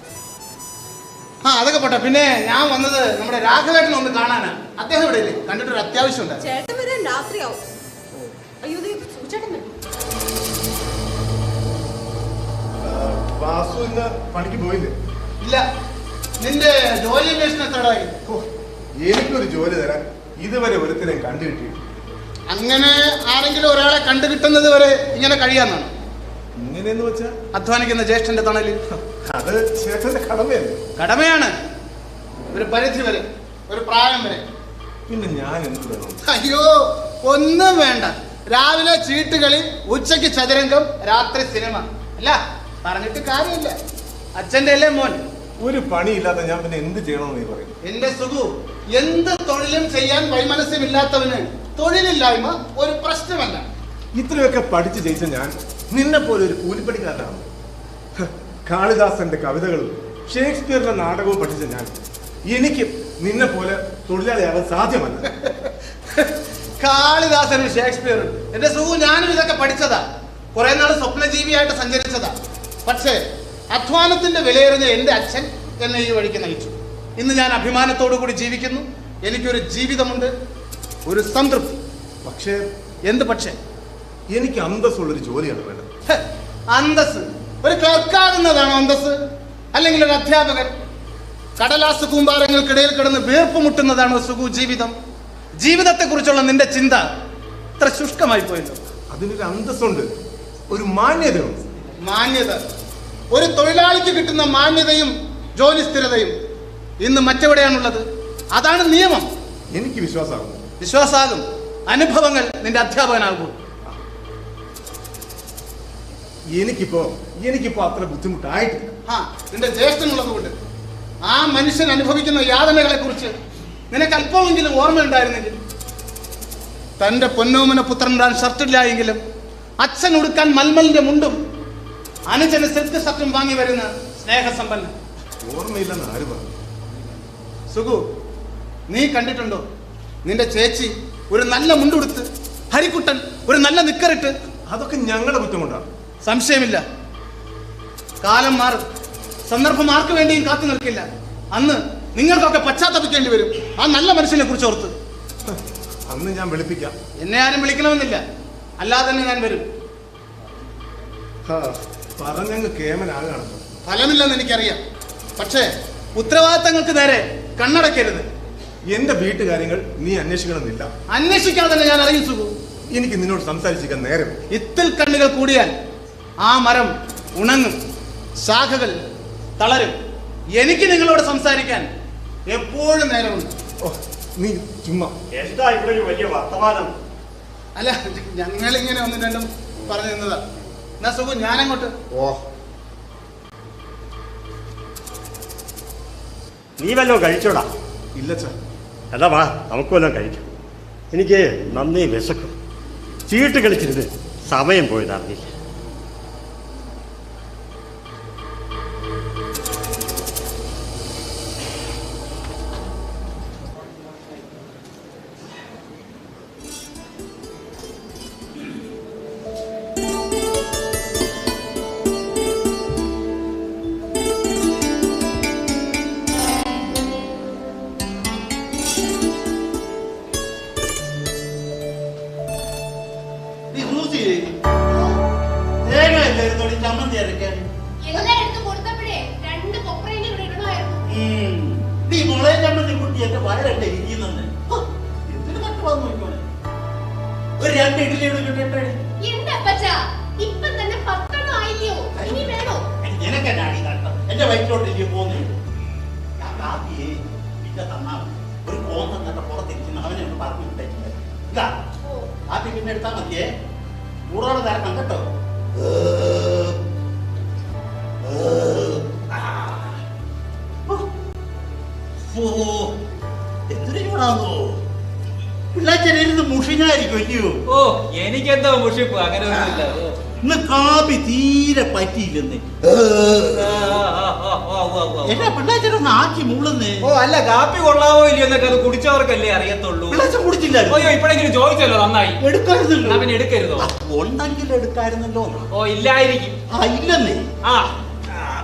G: അതൊക്കെ പോട്ടെ. പിന്നെ ഞാൻ വന്നത് നമ്മുടെ രാഘവേട്ടനെ ഒന്ന് കാണാനാ. അദ്ദേഹം ഇവിടെ ഇല്ലേ? കണ്ടിട്ടൊരു അത്യാവശ്യം ഉണ്ട്.
D: ചേട്ടൻ വരാൻ രാത്രിയാവും. അയ്യോ സൂചേട്ടൻ വരും.
F: വാസു ഇന്ന് പണിക്ക് പോയില്ലേ?
G: ഇല്ല. നിന്റെ ജോലി അന്വേഷണം എത്രടായി?
F: എനിക്കൊരു ജോലി തരാൻ ഇതുവരെ ഒരുത്തിനെ കണ്ടുകിട്ടി.
G: അങ്ങനെ ആരെങ്കിലും ഒരാളെ കണ്ടുകിട്ടുന്നത് വരെ ഇങ്ങനെ കഴിയാന്നാണ്?
F: ഇങ്ങനെയെന്ന് വെച്ചാ
G: അധ്വാനിക്കുന്ന ജ്യേഷ്ഠന്റെ തണലിൽ.
F: അത് ചേട്ടന്റെ കടമയല്ലേ?
G: കടമയാണ് ഒരു പരിധി വരെ, ഒരു പ്രായം വരെ.
F: പിന്നെ ഞാൻ എന്ത് വേണം?
G: അയ്യോ ഒന്നും വേണ്ട. രാവിലെ ചീട്ടുകളി, ഉച്ചയ്ക്ക് ചതുരംഗം, രാത്രി സിനിമ. അല്ല പറഞ്ഞിട്ട് കാര്യമില്ല. അച്ഛന്റെ അല്ലേ മോൻ?
F: ഒരു പണിയില്ലാത്ത ഞാൻ പിന്നെ എന്ത് ചെയ്യണമെന്ന് നീ പറയും?
G: എന്റെ സുഖു, എന്ത് തൊഴിലും ചെയ്യാൻ വൈമനസ്യമില്ലാത്തവന് തൊഴിലില്ലായ്മ ഒരു പ്രശ്നമല്ല.
F: ഇത്രയൊക്കെ പഠിച്ച് ജയിച്ച ഞാൻ നിന്നെ പോലെ ഒരു കൂലിപ്പണിക്കാരനാണ്. കാളിദാസന്റെ കവിതകളും ഷേക്സ്പിയറിന്റെ നാടകവും പഠിച്ച ഞാൻ എനിക്ക് നിന്നെ പോലെ തൊഴിലാളിയാകാൻ സാധ്യമല്ല.
G: കാളിദാസനും ഷേക്സ്പിയറും എന്റെ സുഖു ഞാനും ഇതൊക്കെ പഠിച്ചതാ. കുറെ നാൾ സ്വപ്നജീവിയായിട്ട് സഞ്ചരിച്ചതാ. പക്ഷേ അധ്വാനത്തിന്റെ വിലയേറിഞ്ഞ എന്റെ അച്ഛൻ എന്നെ ഈ വഴിക്ക് നയിച്ചു. ഇന്ന് ഞാൻ അഭിമാനത്തോടു കൂടി ജീവിക്കുന്നു. എനിക്കൊരു ജീവിതമുണ്ട്, ഒരു സംതൃപ്തി.
F: പക്ഷേ
G: എന്ത് പക്ഷേ?
F: എനിക്ക് അന്തസ്സുള്ളൊരു ജോലിയാണ് വേണ്ടത്.
G: അന്തസ്? ഒരു ക്ലർക്കാകുന്നതാണോ അന്തസ്? അല്ലെങ്കിൽ ഒരു അധ്യാപകൻ? കടലാസ് കൂമ്പാരങ്ങൾക്കിടയിൽ കിടന്ന് വീർപ്പ് മുട്ടുന്നതാണോ സുഖു ജീവിതം? ജീവിതത്തെ കുറിച്ചുള്ള നിന്റെ ചിന്ത ഇത്ര ശുഷ്കമായി പോയല്ലോ.
F: അതിനൊരു അന്തസ്സുണ്ട്, ഒരു മാന്യതയുണ്ട്.
G: മാന്യത? ഒരു തൊഴിലാളിക്ക് കിട്ടുന്ന മാന്യതയും ജോലി സ്ഥിരതയും ഇന്ന് മറ്റെവിടെയാണുള്ളത്? അതാണ് നിയമം.
F: എനിക്ക് വിശ്വാസമാകുന്നു.
G: വിശ്വാസാകും. അനുഭവങ്ങൾ നിന്റെ അധ്യാപകനാകും.
F: എനിക്കിപ്പോ അത്ര ബുദ്ധിമുട്ടായിട്ടില്ല.
G: നിന്റെ ജ്യേഷ്ഠനുള്ളത് കൊണ്ട് ആ മനുഷ്യൻ അനുഭവിക്കുന്ന യാതനകളെ കുറിച്ച് നിനക്ക് അല്പമെങ്കിലും ഓർമ്മയുണ്ടായിരുന്നെങ്കിൽ. തന്റെ പൊന്നോമന പുത്രൻ താൻ ഷർട്ടില്ല എങ്കിലും അച്ഛൻ ഉടുക്കാൻ മൽമലിന്റെ മുണ്ടും അനുജന് സിൽക്ക് ഷർട്ടും വാങ്ങി വരുന്ന സ്നേഹസമ്പന്നൻ.
F: ഓർമ്മയില്ലെന്ന് ആര് പറഞ്ഞു?
G: സുഖു, നീ കണ്ടിട്ടുണ്ടോ നിന്റെ ചേച്ചി ഒരു നല്ല മുണ്ടുടുത്ത്, ഹരിക്കുട്ടൻ ഒരു നല്ല നിക്കറിട്ട്?
F: അതൊക്കെ ഞങ്ങളുടെ കുറ്റം കൊണ്ടാണ്.
G: സംശയമില്ല. കാലം മാറും, സന്ദർഭം ആർക്ക് വേണ്ടിയും കാത്തു നിൽക്കില്ല. അന്ന് നിങ്ങൾക്കൊക്കെ പശ്ചാത്തപിക്കേണ്ടി വരും ആ നല്ല മനുഷ്യനെ കുറിച്ച് ഓർത്ത്.
F: അന്ന് ഞാൻ വിളിപ്പിക്കാം.
G: എന്നെ ആരും വിളിക്കണമെന്നില്ല, അല്ലാതെ തന്നെ ഞാൻ വരും.
F: പറഞ്ഞങ്ങ് കേമനാകാണ്.
G: ഫലമില്ലെന്ന് എനിക്കറിയാം, പക്ഷേ ഉത്തരവാദിത്തങ്ങൾക്ക് നേരെ കണ്ണടക്കരുത്.
F: എന്റെ വീട്ടുകാര്യങ്ങൾ നീ അന്വേഷിക്കണമെന്നില്ല.
G: അന്വേഷിക്കാതെ തന്നെ ഞാൻ അറിയിച്ചു.
F: എനിക്ക് നിന്നോട് സംസാരിച്ചിരിക്കാൻ നേരം.
G: ഇത്തിൽ കണ്ണുകൾ കൂടിയാൽ ആ മരം ഉണങ്ങും, ശാഖകൾ തളരും. എനിക്ക് നിങ്ങളോട് സംസാരിക്കാൻ എപ്പോഴും നേരമുണ്ട്.
F: ഓ, നീ ചുമ്മാ.
C: എന്താ ഇവിടെ ഒരു വലിയ വർത്തമാനം?
G: അല്ല, ഞങ്ങളിങ്ങനെ ഒന്നും രണ്ടും പറഞ്ഞു നിന്നതാ. എന്നാ സുഖം, ഞാനങ്ങോട്ട്.
C: ഓ, നീ വല്ലതും കഴിച്ചോടാ?
F: ഇല്ല ചാ.
C: എന്നാ വാ, നമുക്ക് വല്ലതും കഴിക്കാം. എനിക്ക് നന്നേ വിശക്കും. ചീട്ട് കളിച്ചിരുന്ന് സമയം പോയതറിഞ്ഞില്ല.
H: എല്ലായിടത്തും കൊടുത്തപ്പോഴേ 2 കൊപ്രയിൽ ഇവിടെ ഇടണമായിരുന്നു.
I: നീ മുളയെ ചമ്മന്തി കുട്ടി എന്റെ വയറല്ലേ ഇരിക്കുന്നെ. എന്തിനു കട്ട് വന്നു നോക്കോളെ. ഒരു 2 ഇഡ്ഡലി എടുക്കട്ടെ.
H: എന്റെ അപ്പച്ചാ, ഇപ്പം തന്നെ 10 ആയില്ലയോ? ഇനി വേണോ?
I: നിനക്കെന്നാണ് കണ്ടത്? എന്റെ വയറ്റിലോട്ടില്ലേ പോകുന്നേ. ഞാൻ കാപ്പിയെ പിന്നെ തന്നാ ഒരു കോന്തം കണ്ട പുറത്തിരിക്കുന്ന അവനെ ഒന്ന് പറഞ്ഞു വിട്ടേക്കില്ല. ഇതാ കാപ്പി പിന്നെ എടുത്താൽ മതിയേ. കൂടോടെ തരണം കേട്ടോ. എന്തൊരു ചൂടാന്നോ. പിള്ളേച്ചനിരുന്ന് മുഷിഞ്ഞായിരിക്കും അല്ലയോ?
B: ഓ, എനിക്കെന്തോ മുഷിപ്പ്, അങ്ങനെ ഒന്നുമില്ല.
I: ഇന്ന് കാപ്പി തീരെ പറ്റിയില്ലെന്ന്. എന്നെ പിള്ളേച്ചനൊന്ന് ആക്കി മൂളുന്നേ.
B: ഓ, അല്ല, കാപ്പി കൊള്ളാവോ ഇല്ലയോ എന്നൊക്കെ അത് കുടിച്ചവർക്കല്ലേ അറിയത്തുള്ളൂ.
I: പിള്ളേച്ചൻ കുടിച്ചില്ല.
B: അയ്യോ, ഇപ്പഴെങ്കിലും ചോദിച്ചല്ലോ, നന്നായി.
I: എടുക്കായിരുന്നല്ലോ.
B: അവൻ എടുക്കരുതോ?
I: ഉണ്ടെങ്കിൽ എടുക്കായിരുന്നല്ലോ.
B: ഓ, ഇല്ലായിരിക്കും.
I: ഇല്ലെന്നേ.
B: ആ,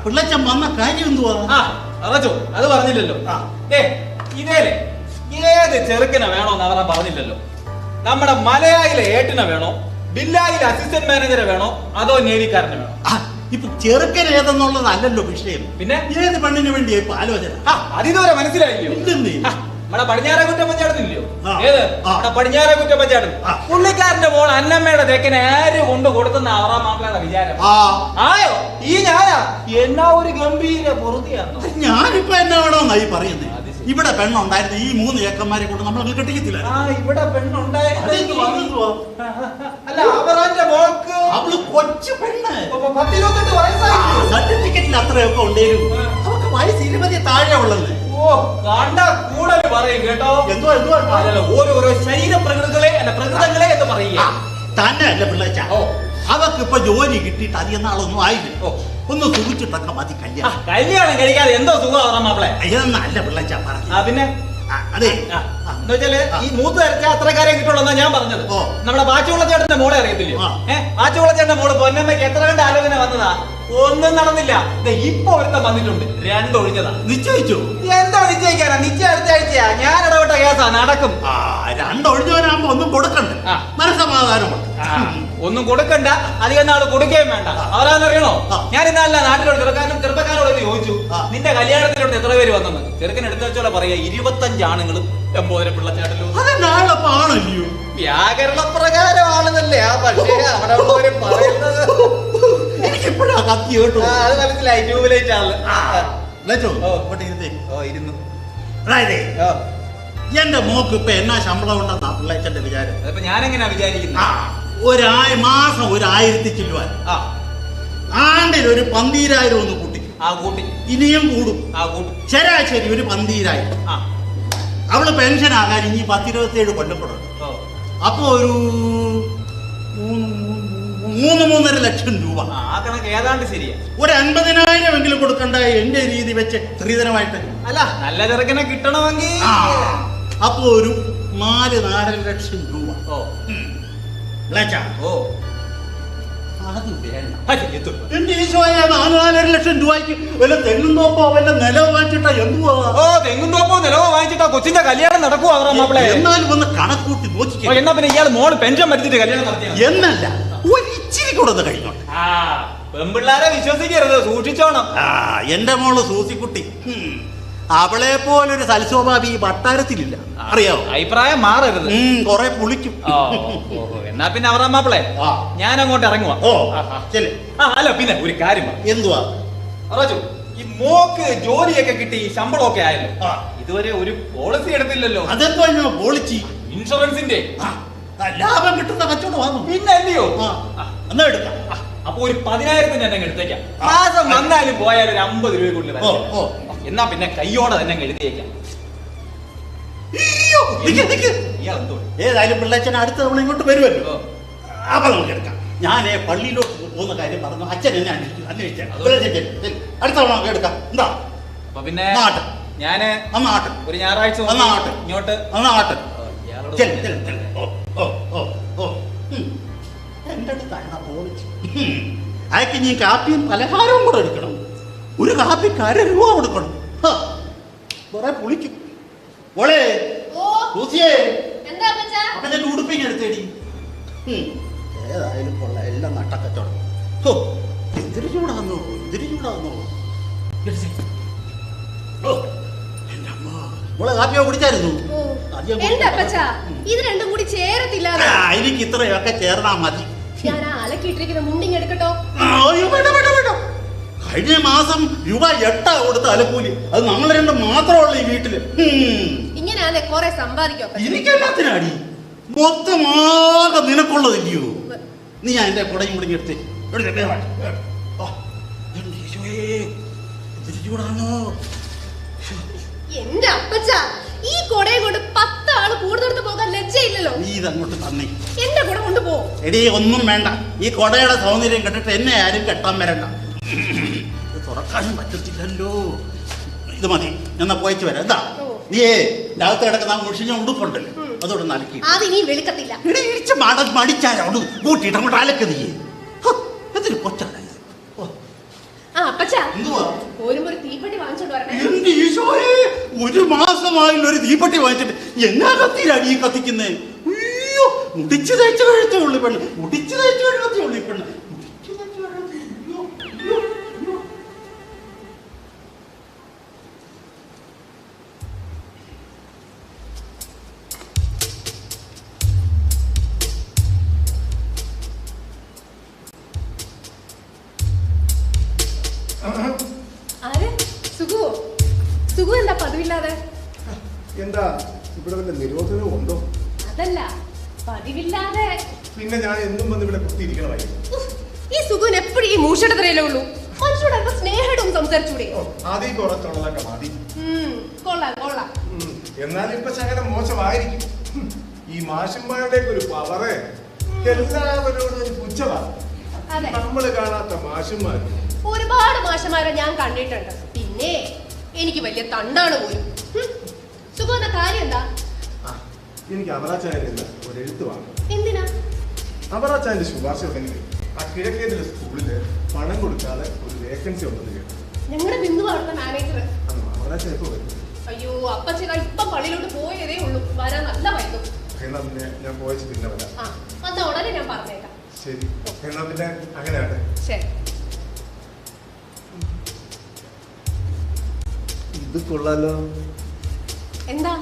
I: പിള്ളേച്ചൻ വന്ന കാര്യം എന്തുവാ?
B: അറിച്ചോ, അത് പറഞ്ഞില്ലല്ലോ. ഇതേലെ ഏത് ചെറുക്കനെ വേണോന്ന് അവൻ പറഞ്ഞില്ലല്ലോ. നമ്മുടെ മലയാളിലെ ഏട്ടിനെ വേണോ, ബില്ലായിലെ അസിസ്റ്റന്റ് മാനേജറെ വേണോ, അതോ നേവിക്കാരനെ വേണോ?
I: ഇപ്പൊ ചെറുക്കൻ ഏതെന്നുള്ളതല്ലല്ലോ വിഷയം.
B: പിന്നെ
I: ഏത് പെണ്ണിന് വേണ്ടിയാ ഇപ്പൊ ആലോചന?
B: അതിതുവരെ മനസ്സിലായില്ലോ.
I: ഇല്ലെന്നേ.
B: നമ്മുടെ പടിഞ്ഞാറേക്കുറ്റ പഞ്ചായത്തില്ലയോ? ഏത്? നമ്മുടെ പടിഞ്ഞാറേക്കുറ്റ പഞ്ചായത്ത്. പുള്ളിക്കാരന്റെ മോൾ അന്നമ്മയുടെ തെക്കനെ ആര് കൊണ്ട് കൊടുക്കുന്ന അവറാ മാപ്പിളയുടെ വിചാരം ആയോ? ഈ ഞാനാ എന്നാ ഒരു ഗംഭീര പൊറുതിയാണോ?
I: ഞാനിപ്പോ എന്നാ വേണോന്നായി പറയുന്നേ. ഇവിടെ പെണ്ണുണ്ടായിരുന്നു, ഈ 3 ഏക്കന്മാരെ കൊണ്ട് നമ്മളൊക്കെ കെട്ടിക്കത്തില്ല.
B: ഇവിടെ പെണ്ണുണ്ടായിരുന്നു. അല്ല, അവറാന്റെ മോൾക്ക്
I: അവള് കൊച്ചു പെണ്ണ്.
B: 18 വയസ്സായി.
I: സർട്ടിഫിക്കറ്റിൽ അത്രയൊക്കെ ഉണ്ടായിരുന്നു. അവർക്ക് വയസ്സ് 20 താഴെ ഉള്ളത്.
B: ഓ, കണ്ട കൂടുതൽ പറയും കേട്ടോ.
I: എന്തോ എന്തോ
B: ഓരോരോ ശരീര പ്രകൃതങ്ങളെ പ്രകൃതങ്ങളെ എന്ന് പറയുക
I: തന്നെ അല്ല പിള്ളേച്ച. അവർക്ക് ഇപ്പൊ ജോലി കിട്ടിയിട്ട് അധികം നാളൊന്നും ആയില്ല. ഒന്ന് സുഖിച്ചിട്ടൊക്കെ മതി കല്യാണം.
B: കല്യാണം കഴിക്കാതെ എന്തോ സുഖം മാപ്പിളെ.
I: അയ്യൊന്നല്ല പിള്ളേച്ച പറഞ്ഞു.
B: പിന്നെ
I: അതെ,
B: എന്താ വെച്ചാല് ഈ മൂത്ത് വരച്ച അത്രക്കാരെ കിട്ടുള്ളൂ ഞാൻ പറഞ്ഞത്. നമ്മുടെ പാച്ചുവെള്ളച്ചേട്ടന്റെ മോളെ അറിയത്തില്ലയോ? പാച്ചുവെള്ളച്ചേട്ടന്റെ മോള് പൊന്നമ്മയ്ക്ക് എത്ര കണ്ട് ആലോചന വന്നതാ, ഒന്നും നടന്നില്ല. ഇപ്പൊ ഒരുത്തം വന്നിട്ടുണ്ട്, 2 ഒഴിഞ്ഞതാ.
I: നിശ്ചയിച്ചു?
B: എന്താ നിശ്ചയിക്കാനാ? നിശ്ചയം അടുത്ത ആഴ്ചയാ. ഞാൻ ഇടപെട്ട കേസാ, നടക്കും.
I: 2 ഒഴിഞ്ഞവനാകുമ്പോ ഒന്നും കൊടുക്കണ്ട, മനസ്സമാധാനമുണ്ട്.
B: ഒന്നും കൊടുക്കണ്ട, അധികം നാള് കൊടുക്കുകയും വേണ്ട. അവരാന്നറിയണോ, ഞാൻ ഇന്നല്ല നാട്ടിലോട് ചെറുപ്പക്കാരോട് ചോദിച്ചു, നിന്റെ കല്യാണത്തിലോട്ട് എത്ര പേര് വന്നെന്ന്. ചെറുക്കൻ എടുത്തു വെച്ചോളെ പറയാ, 25 ആണുങ്ങളും 80 പിള്ളച്ചാട്ടല്ലോ.
I: അതെന്നാളപ്പാണല്ലോ,
B: വ്യാകരണ പ്രകാരമാണെന്നല്ലേ. പക്ഷേ അവിടെ ഉള്ളവര് പറയുന്നത്
I: എനിക്കിപ്പോഴാ കത്തി കേട്ടോ.
B: അത് മനസ്സിലായി, ട്യൂബ്ലൈറ്റ് ആണല്ലോ. ഇരുന്നു.
I: അതായത് എന്റെ മോക്ക് ഇപ്പൊ എന്നാ ശമ്പളം ഉണ്ടെന്നാ പിള്ളേച്ചന്റെ വിചാരം?
B: അതിപ്പോ ഞാനെങ്ങനെയാ വിചാരിക്കുന്നത്?
I: മാസം 1000 ചില്ലുവാൻ, ആണ്ടിൽ ഒരു 12,000 ഒന്ന് കൂട്ടി.
B: കൂട്ടി
I: ഇനിയും കൂടും. ശരാശരി ഒരു 12,000. അവള് പെൻഷൻ ആകാൻ ഇനി 10-27 കൊല്ലപ്പെടും. അപ്പൊ ഒരു 3-3.5 ലക്ഷം രൂപ.
B: ആ കണക്ക് ഏതാണ്ട് ശരിയാ.
I: ഒരു 50,000 എങ്കിലും കൊടുക്കണ്ട എന്റെ രീതി വെച്ച് സ്ത്രീധനമായിട്ട്.
B: അല്ല, നല്ല ചെറുക്കനെ കിട്ടണമെങ്കിൽ
I: അപ്പൊ ഒരു 4 ലക്ഷം രൂപ.
B: ഓ
I: ഇളയച്ചാ,
B: ഓ
I: അത് വേണ്ട.
B: എത്തും.
I: എന്റെ ഈശോയെ, 4 ലക്ഷം രൂപയ്ക്ക് വല്ല തെങ്ങും തോപ്പോ വല്ല നിലവ് വാങ്ങിച്ചിട്ടാ എന്തുവാ?
B: ഓ, തെങ്ങും തോപ്പോ നിലവോ വാങ്ങിച്ചിട്ടാ കൊച്ചിന്റെ കല്യാണം നടക്കുവാ മാപ്പിളെ.
I: എന്നാലും ഒന്ന് കണക്കൂട്ടി നോക്കിക്കോ.
B: എന്നാ പിന്നെ ഇയാൾ മോള് പെൻഷൻ വരുത്തിട്ട് കല്യാണം നടത്തിയ
I: എന്നല്ല, ഒരു ഇച്ചിരി കൂടെ കഴിഞ്ഞോട്ടെ.
B: പെമ്പിള്ളാരെ വിശ്വസിക്കരുത്, സൂക്ഷിച്ചോണം.
I: എന്റെ മോള് സൂസിക്കുട്ടി, അവളെ പോലൊരു സൽസ്വഭാവി ഈ വട്ടാരത്തിലില്ല, അറിയാവോ?
B: അഭിപ്രായം മാറരുത്,
I: കൊറേ പുളിക്കും.
B: എന്നാ പിന്നെ അവറാ മാപ്പിളെ ഞാൻ അങ്ങോട്ട് ഇറങ്ങുവാ.
I: ഓ ശരി.
B: അല്ല പിന്നെ ഒരു കാര്യം
I: എന്തുവാ
B: റജു, ഈ മോക്ക് ജോലിയൊക്കെ കിട്ടി ശമ്പളമൊക്കെ ആയല്ലോ, ഇതുവരെ ഒരു പോളിസി എടുത്തില്ലല്ലോ.
I: അതെന്തോ പോളിസി?
B: ഇൻഷുറൻസിന്റെ
I: ലാഭം കിട്ടുന്ന കച്ചവടം വന്നു.
B: പിന്നെ അല്ലയോ,
I: എന്നാ എടുക്കാം.
B: അപ്പൊ ഒരു 10,000 തന്നെ എടുത്തേക്കാം. മാസം വന്നാലും പോയാലും ഒരു 50 രൂപ കൂടുതൽ. എന്നാ പിന്നെ കയ്യോടെ തന്നെ എഴുതിയേക്കാം.
I: ഏതായാലും പിള്ളേച്ചൻ അടുത്ത തവണ ഇങ്ങോട്ട് വരുമല്ലോ, അപ്പൊ നമുക്ക് എടുക്കാം. ഞാൻ പള്ളിയിലോട്ട് പോകുന്ന കാര്യം പറഞ്ഞു, അച്ഛൻ എന്നെ അന്വേഷിച്ചു. അടുത്ത തവണ നമുക്ക് എടുക്കാം. എന്താ?
B: അപ്പൊ പിന്നെ
I: നാട്ട്
B: ഞാന്
I: നാട്ട്
B: ഒരു ഞായറാഴ്ച
I: നാട്ട്
B: ഇങ്ങോട്ട്
I: നാട്ട് എന്റെ അടുത്താണ് പോളിച്ച്. അയക്ക് നീ കാപ്പിയും പലഹാരവും കൂടെ എടുക്കണം. ഒരു കാപ്പിക്ക് 1/2 രൂപ കൊടുക്കണം. കുറെ പുളിക്കും. മോളെ അപ്പന്റെ ഉടുപ്പിങ് എടുത്തേടി. ഏതായാലും കൊള്ള എല്ലാം നട്ടക്കച്ചവടം. എന്തൊരു ചൂടാന്നോ, എന്തൊരു ചൂടാന്നോ. മോളെ കാപ്പിയോ കുടിച്ചായിരുന്നു?
H: ഇത് രണ്ടും കൂടി ചേരത്തില്ല.
I: എനിക്ക് ഇത്രയൊക്കെ ചേർന്നാ മതി.
H: ഞാൻ അലക്കിയിട്ടിരിക്കുന്ന മുണ്ടിങ് എടുക്കട്ടോ?
I: കഴിഞ്ഞ മാസം രൂപ 8 കൊടുത്ത അലക്കൂലി. അത് നമ്മൾ രണ്ടും മാത്രമുള്ള ഈ വീട്ടില്.
H: ഇങ്ങനെയാണെ കൊറേ സമ്പാദിക്കോ.
I: എനിക്കെല്ലാത്തിനാടി മൊത്തമാകെ നിനക്കുള്ളതില്ലയോ? നീ ഞാൻ എന്റെ കുടയും കൂടി എടുത്തേ.
H: എന്റെ അപ്പച്ച, ഈ കൊടയും കൊണ്ട് 10 ആള് കൂടുതൽ പോകാൻ ലജ്ജയില്ലല്ലോ.
I: നീ ഇതങ്ങോട്ട് തന്നെ.
H: എന്റെ കൂടെ കൊണ്ടുപോ.
I: എടീ, ഒന്നും വേണ്ട. ഈ കൊടയുടെ സൗന്ദര്യം കണ്ടിട്ട് എന്നെ ആരും കെട്ടാൻ വരണ്ട. തുറക്കാനും പറ്റത്തില്ലല്ലോ. ഇത് മതി, എന്നാ പോയിച്ചു വരാം. എന്താ നീയേ രാഗത്ത് കിടക്കുന്ന മുഷിഞ്ഞ ഉടുപ്പുണ്ടല്ലോ, അതോടെ നലക്കി.
H: അത് നീ വെളുക്കത്തില്ല.
I: മടിച്ചാലോട് കൂട്ടിയിട്ട് അങ്ങോട്ട് അലക്ക്. നീ എന്തൊരു കൊച്ചാണ്.
H: ഒരു തീപ്പെട്ടി വാങ്ങിച്ചോണ്ട് വരണേ.
I: എന്റെ ഈശോയെ, 1 മാസമായില്ല ഒരു തീപ്പെട്ടി വാങ്ങിച്ചിട്ട് എന്നാ കത്തിയിലാണ് ഈ കത്തിക്കുന്നേ? അയ്യോ, മുടിച്ചു തേച്ച് കഴിച്ചേ ഉള്ളു പെണ്ണ്, മുടിച്ചു തേച്ച് കഴിച്ചേ ഉള്ളു ഈ പെണ്ണ്.
H: എന്താ പതിവില്ലാതെ?
F: എന്താ ഇവിടെ വല്ല നിരോധനവും ഉണ്ടോ?
H: അതല്ല, പതിവില്ലാതെ.
F: പിന്നെ ഞാൻ എന്നും വന്ന് ഇവിടെ കുത്തിയിരിക്കണമായിരുന്നു.
H: ഈ സുഖുവിന് എപ്പോഴും ഈ മൂഷടത്തരയിലേ ഉള്ളൂ. മനുഷ്യരുടെ അല്പം സ്നേഹവും സംസാരിച്ചൂടെ?
F: ആദ്യം കുറച്ചുള്ളതൊക്കെ മതി.
H: കൊള്ളാം കൊള്ളാം.
F: എന്നാലും ഇപ്പൊ ശകലം മോശമായിരിക്കും. ഈ മാഷന്മാരുടെ ഒരു പവറ് എല്ലാവരോടും ഒരു പുച്ഛമാണ്. നമ്മള് കാണാത്ത മാഷന്മാർ
H: ഒരുപാട് മാഷന്മാരെ ഞാൻ കണ്ടിട്ടുണ്ട്. പിന്നെ എനിക്ക് വലിയ തണ്ടാണ് പോലും. സുഖം കാര്യം എന്താ?
F: എനിക്ക് അവറാച്ചായനില്ല ഒരു എഴുത്ത് വാങ്ങും.
H: എന്തിനാ?
F: അവറാച്ചായന്റെ ശുപാർശ ഉണ്ടെങ്കിൽ ആ കിഴക്കേതിലെ സ്കൂളില് പണം കൊടുക്കാതെ ഒരു വേക്കൻസി ഉണ്ടെന്ന് കേട്ടു.
H: ഞങ്ങളുടെ ബിന്ദു അവിടുത്തെ മാനേജർ.
F: അവറാച്ചായ എപ്പോ വരും?
H: അയ്യോ, അപ്പച്ചന ഇപ്പം പള്ളിയിലോട്ട് പോയതേ ഉള്ളൂ. വരാൻ നല്ല വൈകും.
F: എന്നാ പിന്നെ ഞാൻ പോയച്ച് പിന്നെ വരാം.
H: എന്നാ ഉടനെ ഞാൻ പറഞ്ഞേക്കാം.
F: ശരി, എന്നാ പിന്നെ അങ്ങനെ ആട്ടെ.
H: ശരി.
F: ഇത് കൊള്ളാലോ.
H: എന്താ,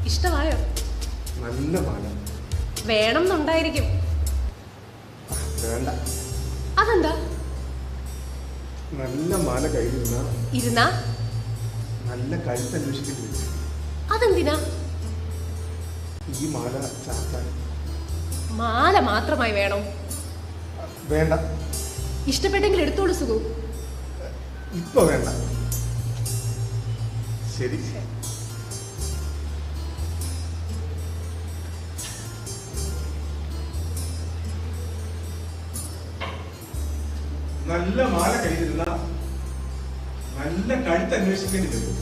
H: ഇഷ്ടമായോ?
F: നല്ല മാല
H: വേണം എന്നുണ്ടായിരിക്കും.
F: വേണ്ട.
H: അതെന്താ?
F: നല്ല മാല കയ്യിലിരുന്നാ നല്ല കഴുത്ത് അന്വേഷിക്കേണ്ടി വരും.
H: അതെന്തിനാ?
F: ഈ മാല ചാത്താൻ.
H: മാല മാത്രമായി വേണോ?
F: വേണ്ട.
H: ഇഷ്ടപ്പെട്ടെങ്കിൽ എടുത്തോളൂ സുഖു.
F: ഇപ്പൊ വേണ്ട. ശരി. നല്ല മാല കയ്യിലിരുന്ന നല്ല കഴുത്ത് അന്വേഷിക്കേണ്ടി വരും.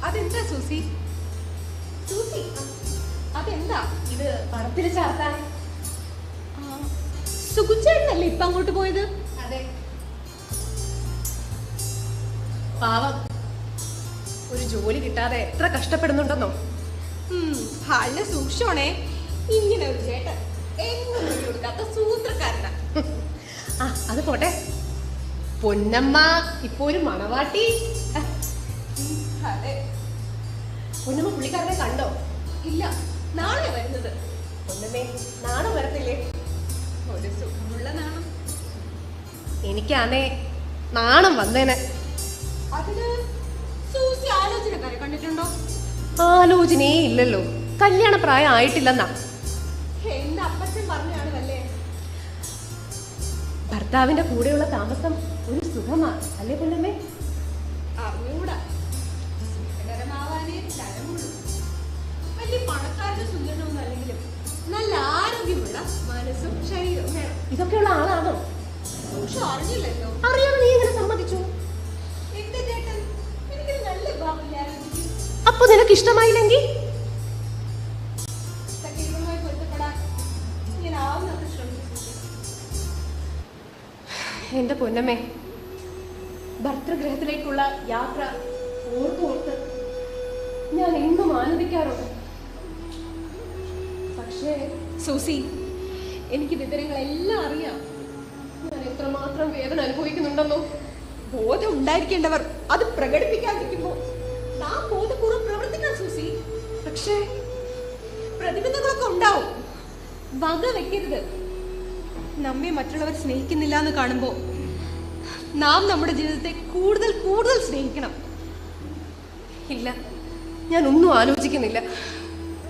H: അതെന്താ സൂസി? സൂസി അതെന്താ ഇത് പണത്തിൽ ചാർത്താൻ? സുഖുച്ചേട്ടനല്ലേ ഇപ്പൊ അങ്ങോട്ട് പോയത്? അതെ. പാവം ഒരു ജോലി കിട്ടാതെ എത്ര കഷ്ടപ്പെടുന്നുണ്ടെന്നോ.
D: നല്ല സൂക്ഷിച്ചോണേ, ഇങ്ങനെ ഒരു ചേട്ടൻ എങ്ങും കൊടുക്കാത്ത സൂത്രക്കാരനാ.
H: ആ അത് പോട്ടെ, പൊന്നമ്മ ഇപ്പൊ ഒരു മണവാട്ടി.
D: അതെ.
H: പൊന്നമ്മ പുള്ളിക്കാരനെ കണ്ടോ?
D: ഇല്ല, നാളെ വരുന്നത്.
H: പൊന്നമ്മേ നാണം വരത്തില്ലേ?
D: ഒരു സുഖമുള്ള നാണം.
H: എനിക്കാണേ നാണം വന്നേനെ.
D: അതിന് സൂസി ആലോചനക്കാരെ കണ്ടിട്ടുണ്ടോ?
H: ആലോചനയേ ഇല്ലല്ലോ, കല്യാണ പ്രായം ആയിട്ടില്ലെന്നാ.
D: എന്റെ അപ്പച്ചൻ പറഞ്ഞാണ് വല്ലേ.
H: ഭർത്താവിന്റെ കൂടെയുള്ള താമസം ഒരു സുഖമാ അല്ലേ പൊന്നമ്മേ?
D: അറിഞ്ഞൂടാ, സുഖകരമാവാനേ തരമുള്ളൂ. വലിയ പണക്കാരുടെ സുന്ദരനൊന്നും അല്ലെങ്കിലും നല്ല ആരോഗ്യമുള്ള മനസ്സും ശരീരവും വേണം.
H: ഇതൊക്കെയുള്ള ആളാണോ?
D: സൂക്ഷം അറിഞ്ഞില്ലല്ലോ.
H: അറിയാതെ നീ എങ്ങനെ സമ്മതിച്ചു?
D: എന്റെ ചേട്ടൻ എനിക്ക് നല്ല ഭാവമില്ലായിരുന്നു.
H: അപ്പൊ നിനക്ക് ഇഷ്ടമായില്ലെങ്കിൽ
D: സഖീകളുമായി പൊരുത്തപ്പെടാൻ ഞാൻ ആവുന്നത്ര ശ്രമിച്ചു.
H: എന്റെ പൊന്നമ്മേ, ഭർത്തൃഗ്രഹത്തിലേക്കുള്ള യാത്ര ഓർത്തോർത്ത് ഞാൻ എന്നും ആനന്ദിക്കാറുണ്ട്. പക്ഷേ
D: സൂസി, എനിക്ക് വിവരങ്ങളെല്ലാം അറിയാം.
H: ഞാൻ എത്രമാത്രം വേദന അനുഭവിക്കുന്നുണ്ടെന്നോ.
D: ബോധം ഉണ്ടായിരിക്കേണ്ടവർ അത് പ്രകടിപ്പിക്കാതിരിക്കുമ്പോൾ നാം ബോധപൂർവ്വം പ്രവർത്തിക്കാൻ സൂസി.
H: പക്ഷേ
D: പ്രതിബന്ധങ്ങളൊക്കെ ഉണ്ടാവും, വക വെക്കരുത്. നമ്മെ മറ്റുള്ളവർ സ്നേഹിക്കുന്നില്ല എന്ന് കാണുമ്പോൾ നാം നമ്മുടെ ജീവിതത്തെ കൂടുതൽ കൂടുതൽ സ്നേഹിക്കണം.
H: ഇല്ല, ഞാൻ ഒന്നും ആലോചിക്കുന്നില്ല.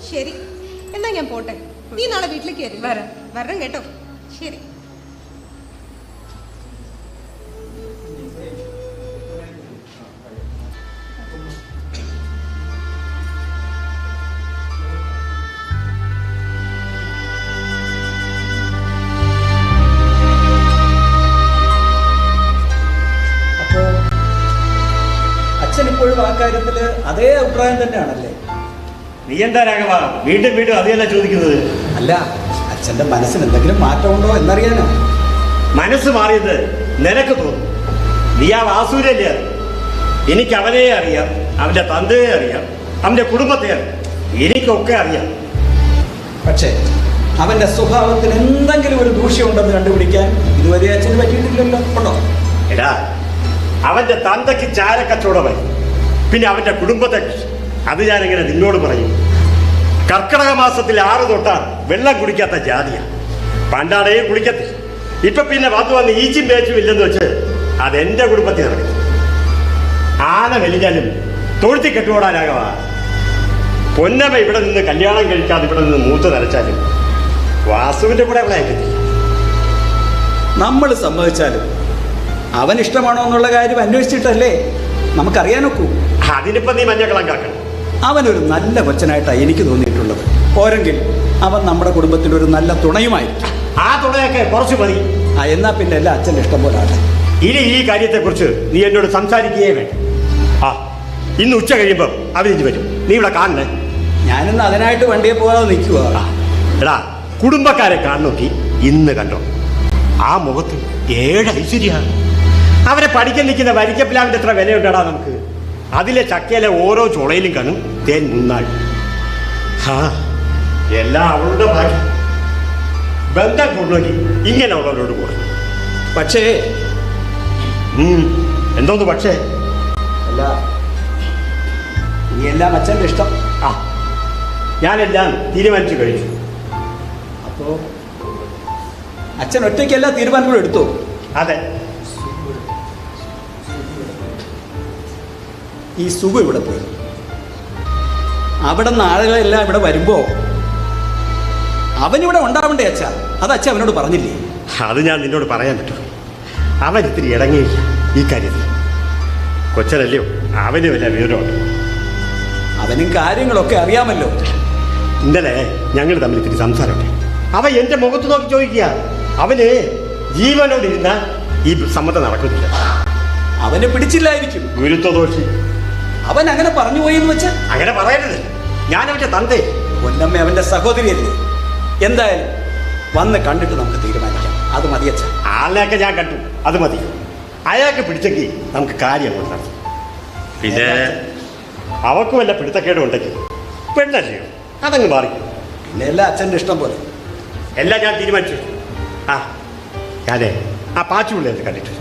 D: ശരി, എന്നാ ഞാൻ പോട്ടെ. നീ നാളെ വീട്ടിലേക്ക് വരണം കേട്ടോ. ശരി.
E: അച്ഛൻ ഇപ്പോഴും ആ കാര്യത്തില് അതേ അഭിപ്രായം തന്നെയാണല്ലേ?
C: നീ എന്താ രാഘവ വീണ്ടും വീണ്ടും അത് തന്നെ ചോദിക്കുന്നത്?
E: അല്ല, അച്ഛന്റെ മനസ്സിന് എന്തെങ്കിലും മാറ്റമുണ്ടോ എന്നറിയാനോ?
C: മനസ്സ് മാറിയത് നിനക്ക് തോന്നും. നീ ആ വാസൂരല്ലേ? എനിക്ക് അവനെ അറിയാം, അവന്റെ തന്തയെ അറിയാം, അവന്റെ കുടുംബത്തെ അറിയാം, എനിക്കൊക്കെ അറിയാം.
E: പക്ഷേ അവന്റെ സ്വഭാവത്തിന് എന്തെങ്കിലും ഒരു ദൂഷ്യമുണ്ടെന്ന് കണ്ടുപിടിക്കാൻ ഇതുവരെ അച്ഛന് പറ്റിയിട്ടില്ലല്ലോ. ഉണ്ടോ?
C: എടാ, അവന്റെ തന്തയ്ക്ക് ചാരക്കച്ചവടമായി, പിന്നെ അവന്റെ കുടുംബത്തെ അത് ഞാനെങ്ങനെ നിന്നോട് പറയും? കർക്കിടക മാസത്തിൽ 6 തൊട്ടാ വെള്ളം കുടിക്കാത്ത ജാതിയാ. പണ്ടാണേയും കുടിക്കത്തില്ല. ഇപ്പൊ പിന്നെ വന്ന് ഈച്ചും പേച്ചും ഇല്ലെന്ന് വെച്ച് അതെന്റെ കുടുംബത്തിൽ നടക്കും. ആന മെലിഞ്ഞാലും തൊഴുത്തി കെട്ടുപോടാനാകവ. പൊന്നമ്മ ഇവിടെ നിന്ന് കല്യാണം കഴിക്കാതെ ഇവിടെ നിന്ന് മൂത്ത് നരച്ചാലും വാസുവിന്റെ കൂടെ അവിടെ അയക്കത്തില്ല.
E: നമ്മൾ സമ്മതിച്ചാലും അവൻ ഇഷ്ടമാണോ എന്നുള്ള കാര്യം അന്വേഷിച്ചിട്ടല്ലേ നമുക്കറിയാനൊക്കൂ.
C: അതിനിപ്പോ നീ മഞ്ഞക്കളം കാക്കണം.
E: അവനൊരു നല്ല കൊച്ചനായിട്ടാണ് എനിക്ക് തോന്നിയിട്ടുള്ളത്. പോരെങ്കിൽ അവൻ നമ്മുടെ കുടുംബത്തിലൊരു നല്ല തുണയുമായിരിക്കും.
C: ആ തുണയൊക്കെ കുറച്ച് മതി.
E: എന്നാ പിന്നെ എല്ലാം അച്ഛൻ്റെ ഇഷ്ടം പോലെ ആട്ടെ.
C: ഇനി ഈ കാര്യത്തെക്കുറിച്ച് നീ എന്നോട് സംസാരിക്കുകയേ വേണ്ട. ഇന്ന് ഉച്ച കഴിയുമ്പോൾ അവരിഞ്ഞ് വരും. നീ ഇവിടെ കാണണേ.
E: ഞാനിന്ന് അതിനായിട്ട് വണ്ടിയെ പോകാതെ നിൽക്കുക.
C: എടാ, കുടുംബക്കാരെ കാണുന്നോക്കി ഇന്ന് കണ്ടോ? ആ മുഖത്ത് 7 ഐശ്വര്യാണ്. അവരെ പഠിക്കാൻ നിൽക്കുന്ന വരിക്കപ്പിലാവിൻ്റെ എത്ര വിലയുണ്ടടാ നമുക്ക്. അതിലെ ചക്കയിലെ ഓരോ ചുളയിലും കാണും തേൻ മുന്നാൾ. എല്ലാം അവളുടെ ഭാഗ്യം. ബന്ധം കൊണ്ടുപോയി ഇങ്ങനെ ഉള്ളവരോട് കൂടെ.
E: പക്ഷേ
C: എന്തോന്ന് പക്ഷേ?
E: അല്ല, ഇനി എല്ലാം അച്ഛൻ്റെ ഇഷ്ടം.
C: ഞാനെല്ലാം തീരുമാനിച്ചു കഴിഞ്ഞു.
E: അപ്പോ അച്ഛൻ ഒറ്റയ്ക്കെല്ലാ തീരുമാനങ്ങളും എടുത്തോ?
C: അതെ.
E: ഈ സുഖം ഇവിടെ പോയി. അവിടെ നിന്ന് ആളുകളെല്ലാം ഇവിടെ വരുമ്പോ അവനിവിടെ ഉണ്ടാവണ്ടേ അച്ഛ? അത് അച്ഛൻ അവനോട് പറഞ്ഞില്ലേ?
C: അത് ഞാൻ നിന്നോട് പറയാൻ പറ്റും. അവൻ ഇത്തിരി ഇടങ്ങിയില്ല ഈ കാര്യത്തിൽ. കൊച്ചനല്ലയോ, അവന് വല്ല വിവരമുണ്ട്.
E: അവനും കാര്യങ്ങളൊക്കെ അറിയാമല്ലോ.
C: ഇന്നലെ ഞങ്ങൾ തമ്മിൽ ഇത്തിരി സംസാരമുണ്ട്. അവൻ എന്റെ മുഖത്ത് നോക്കി ചോദിക്കുക. അവന് ജീവനോടിരുന്ന ഈ സമ്മതം നടക്കുന്നില്ല.
E: അവനെ പിടിച്ചില്ലായിരിക്കും.
C: ഗുരുത്വദോഷി.
E: അവൻ അങ്ങനെ പറഞ്ഞു പോയി എന്ന് വെച്ച്
C: അങ്ങനെ പറയരുത്. ഞാൻ അവന്റെ തന്തേ.
E: പൊന്നമ്മ അവന്റെ സഹോദരിയല്ലേ. എന്തായാലും വന്ന് കണ്ടിട്ട് നമുക്ക് തീരുമാനിക്കാം. അത് മതി അച്ഛൻ.
C: ആളിനെയൊക്കെ ഞാൻ കണ്ടു, അത് മതി. അയാൾക്ക് പിടിച്ചെങ്കിൽ നമുക്ക് കാര്യം നടത്താം. പിന്നെ അവർക്ക് വല്ല പിടുത്തക്കേടും ഉണ്ടെങ്കിൽ പെണ്ണല്ലയോ, അതങ്ങ് മാറിക്കും.
E: പിന്നെ എല്ലാം അച്ഛൻ്റെ ഇഷ്ടം പോലെ.
C: എല്ലാം ഞാൻ തീരുമാനിച്ചു. ഞാനേ ആ പാച്ചുപിള്ളേരെ കണ്ടിട്ട്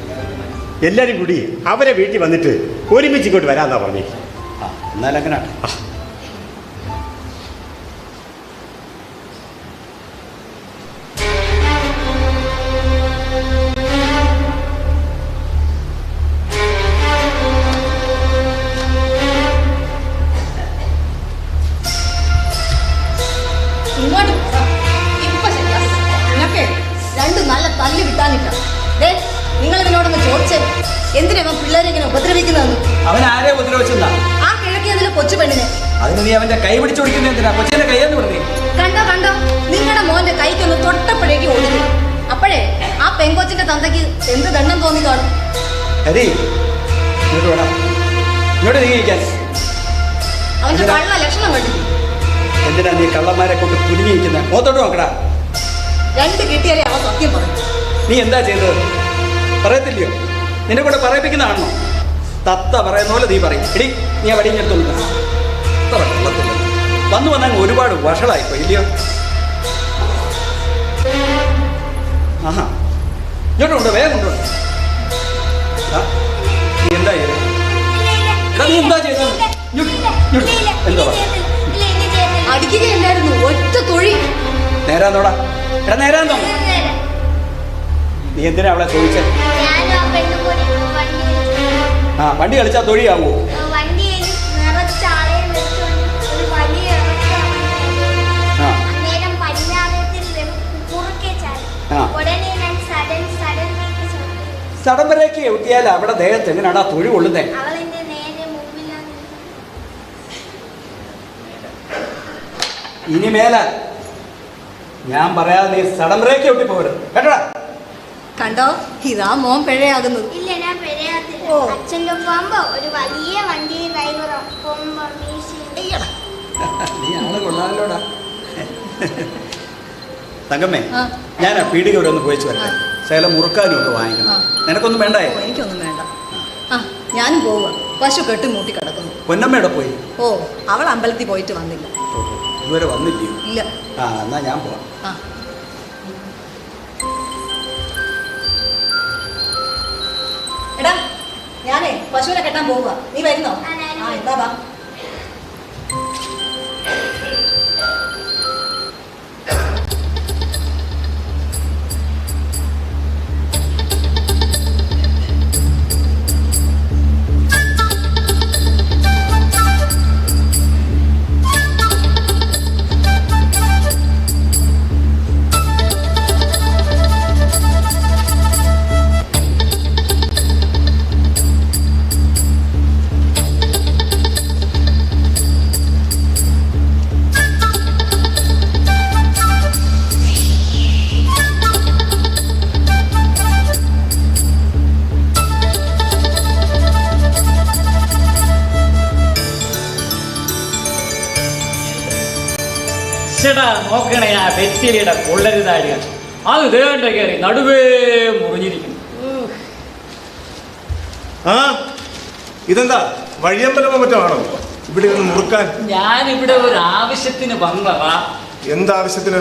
C: എല്ലാവരും കൂടി അവരെ വീട്ടിൽ വന്നിട്ട് ഒരുമിച്ച് ഇങ്ങോട്ട് വരാമെന്നാ പറഞ്ഞേ.
E: എന്നാൽ അങ്ങനെ
D: ഇങ്ങോട്ട് ഇപ്പൊ ശരിയാ. നിങ്ങക്ക് രണ്ടും നല്ല തല്ലി വിട്ടാനില്ല. നിങ്ങൾ ഇവനോടൊന്ന് ചോദിച്ചേ, എന്തിനാ അവൻ പിള്ളേരെ ഇങ്ങനെ ഉപദ്രവിക്കുന്നതെന്ന്?
E: അവൻ ആരെ ഉപദ്രവിച്ചെന്നാ?
D: ആ കിഴക്കിയതിലെ കൊച്ചു പെണ്ണിനെ.
E: അതിന് നീ അവന്റെ കൈ പിടിച്ചു കൊടുക്കുന്ന എന്തിനാ? കൊച്ചിന്റെ കൈയെന്ന് പറഞ്ഞു.
D: കണ്ടോ കണ്ടോ, നിങ്ങളുടെ മോന്റെ കൈക്കൊന്ന് തൊട്ടപ്പോഴേക്ക് ഒഴുകി. അപ്പോഴേ ആ പെങ്കൊച്ചിന്റെ തന്തയ്ക്ക് എന്ത് ദണ്ണം തോന്നി കാണും.
E: അതെ, ഇങ്ങോട്ട് വേണം, ഇങ്ങോട്ട് നീങ്ങിക്കാൻ.
D: അവന്റെ കള്ള ലക്ഷണം കണ്ടു.
E: എന്തിനാ നീ കള്ളന്മാരെ കൊണ്ട് കുനിഞ്ഞിരിക്കുന്ന? മോത്തോട്ട് നോക്കടാ.
D: രണ്ട് കിട്ടിയാലേ അവൻ സത്യം പറയും.
E: നീ എന്താ ചെയ്തത്? പറയത്തില്ലയോ? നിന്നെ കൂടെ പറയിപ്പിക്കുന്നതാണോ? തത്ത പറയുന്ന പോലെ നീ പറയും. എടി, നീ ആ വടിഞ്ഞെടുത്തോളൂ. അത്ര വെള്ളത്തില്ല. വന്നു വന്നാൽ ഒരുപാട് വഷളായിപ്പോ ഇല്ലയോ? ആഹാ, ഇങ്ങോട്ട് കൊണ്ടോ, വേഗം കൊണ്ടോ. നീ എന്താ ചെയ്തത്? നീ എന്താ ചെയ്തത്? എന്താ
D: അടിക്കുകയല്ലായിരുന്നു, ഒറ്റ തൊഴി.
E: നേരാന്നോടാ. എടാ നേരാന്നോ? നീ എന്തിനാ അവളെ ചോദിച്ചേ? ആ, വണ്ടി കളിച്ചാ തൊഴിയാവോ? സടംബരേക്ക് എത്തിയാൽ അവിടെ ദേഹത്ത് എങ്ങനെയാടാ തൊഴി കൊള്ളുന്നേ? ഇനി മേല ഞാൻ പറയാതെ നീ സടംബരേക്ക് ഒട്ടി പോകരുത് കേട്ടോടാ.
D: കണ്ടോ, ഇതാ മോൻ പിഴയാകുന്നത്.
J: ഇല്ല, ഞാൻ പിഴയാത്തില്ല. അച്ഛൻ്റെ പോകുമ്പോ ഒരു വലിയ വണ്ടി ഡ്രൈവറോ പോകുമ്പോ
E: നീ ആള് കൊള്ളാമല്ലോടാ. തങ്കമ്മേ, ഞാൻ ആ പീടിക വരെ ഒന്ന് പോയിച്ചു വരട്ടെ. ശകലം മുറുക്കാനും ഒക്കെ വാങ്ങിക്കണം. നിനക്കൊന്നും വേണ്ടായോ?
D: എനിക്കൊന്നും വേണ്ട. ഞാനും പോവുക. പശു കെട്ടി മൂട്ടി കിടക്കുന്നു.
E: പൊന്നമ്മയുടെ പോയി.
D: ഓ, അവൾ അമ്പലത്തിൽ പോയിട്ട് വന്നില്ല.
E: ഇതുവരെ വന്നില്ലയോ?
D: ഇല്ല.
E: ആ, എന്നാ ഞാൻ പോവാം.
D: എടാ, ഞാനേ പശുവിനെ കെട്ടാൻ പോവുക. നീ വരുന്നോ? എന്താ വാ.
K: നോക്കണേ, ആ വെറ്റിലിയുടെ കൊള്ളരുതാഴികൾ അത് ദേണ്ട കയറി നടുവേ മുറിഞ്ഞിരിക്കുന്നു.
F: ആ, ഇതെന്താ വഴിയമ്പലമോ മറ്റോ ആണോ ഇവിടെ ഒന്ന് മുറുക്കാൻ?
K: ഞാനിവിടെ ഒരു ആവശ്യത്തിന് വന്നതാ.
F: എന്താവശ്യത്തിന്?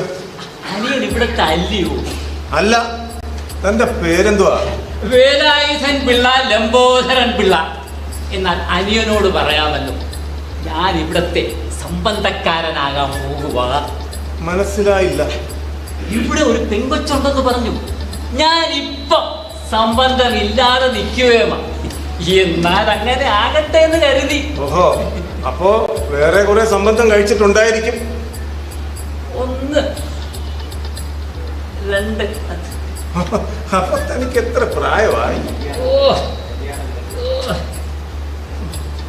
K: അനിയൻ ഇവിടെ തല്ലിയോ?
F: അല്ല, തന്റെ പേരെന്തുവാ?
K: വേലായുധൻ പിള്ള, ലംബോദരൻ പിള്ള. എന്നാൽ അനിയനോട് പറയാമല്ലോ, ഞാൻ ഇവിടത്തെ സംബന്ധക്കാരനാകാൻ പോകുക.
F: മനസ്സിലായില്ല.
K: ഇവിടെ ഒരു പെങ്കൊച്ചുണ്ടെന്ന് പറഞ്ഞു. ഞാനിപ്പം സംബന്ധമില്ലാതെ നിൽക്കുകയുമാ. എന്നാൽ അങ്ങനെ ആകട്ടെ എന്ന് കരുതി.
F: ഓഹോ, അപ്പോ വേറെ കുറെ സംബന്ധം കഴിച്ചിട്ടുണ്ടായിരിക്കും.
K: 1 2
F: അപ്പൊ തനിക്ക് എത്ര പ്രായമായി?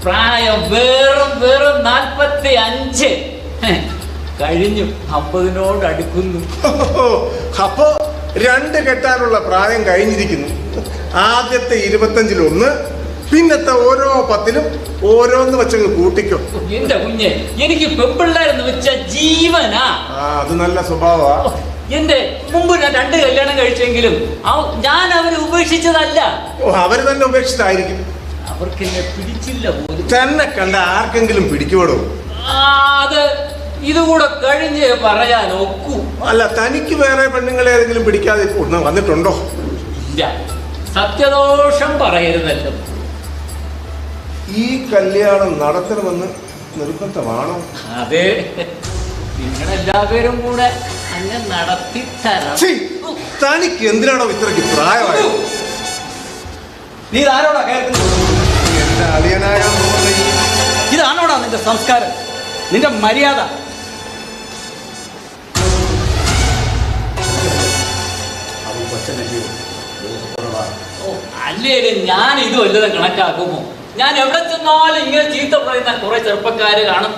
K: പ്രായം വെറും 45. കഴിഞ്ഞു, 50 അടുക്കുന്നു.
F: അപ്പോ 2 കെട്ടാനുള്ള പ്രായം കഴിഞ്ഞിരിക്കുന്നു. ആദ്യത്തെ 25-1, പിന്നത്തെ ഓരോ 10-ലും ഓരോന്ന് വെച്ചങ്ങ് കൂട്ടിക്കോ.
K: എന്റെ കുഞ്ഞെ, എനിക്ക് പെമ്പിള്ളേരെന്ന് വെച്ച ജീവനാ.
F: അത് നല്ല സ്വഭാവമാ.
K: എന്റെ മുമ്പ് ഞാൻ 2 കല്യാണം കഴിച്ചെങ്കിലും ഞാൻ അവരെ ഉപേക്ഷിച്ചതല്ല.
F: അവര് തന്നെ ഉപേക്ഷിച്ചായിരിക്കും.
K: അവർക്ക് എന്നെ പിടിച്ചില്ല പോലും.
F: തന്നെ കണ്ട ആർക്കെങ്കിലും പിടിക്കുവോടോ?
K: അത് ഇതുകൂടെ കഴിഞ്ഞ് പറയാൻ ഒക്കൂ.
F: അല്ല, തനിക്ക് വേറെ പെണ്ണുങ്ങളെ ഏതെങ്കിലും പിടിക്കാതെ വന്നിട്ടുണ്ടോ?
K: ഇല്ല, സത്യദോഷം പറയരുതല്ലോ.
F: ഈ കല്യാണം നടത്തണമെന്ന് നിർബന്ധമാണോ?
K: അതെ, നിങ്ങളെല്ലാവരും കൂടെ അങ്ങ് നടത്തിത്തരാം.
F: തനിക്ക് എന്തിനാണോ ഇത്രയ്ക്ക് പ്രായമായോ?
E: നീ ഇതാരോടാ കേൾക്കുന്നത്?
F: എന്റെ അളിയനാകാൻ പോകുന്ന
E: ഇതാണോടാ നിന്റെ സംസ്കാരം, നിന്റെ മര്യാദ?
K: അല്ലേലും ഞാൻ ഇത് വല്ലതും കണക്കാക്കുമോ? ഞാൻ എവിടെ ചെന്നാലും ഇങ്ങനെ ചീത്ത പറയുന്ന കുറെ ചെറുപ്പക്കാര് കാണും.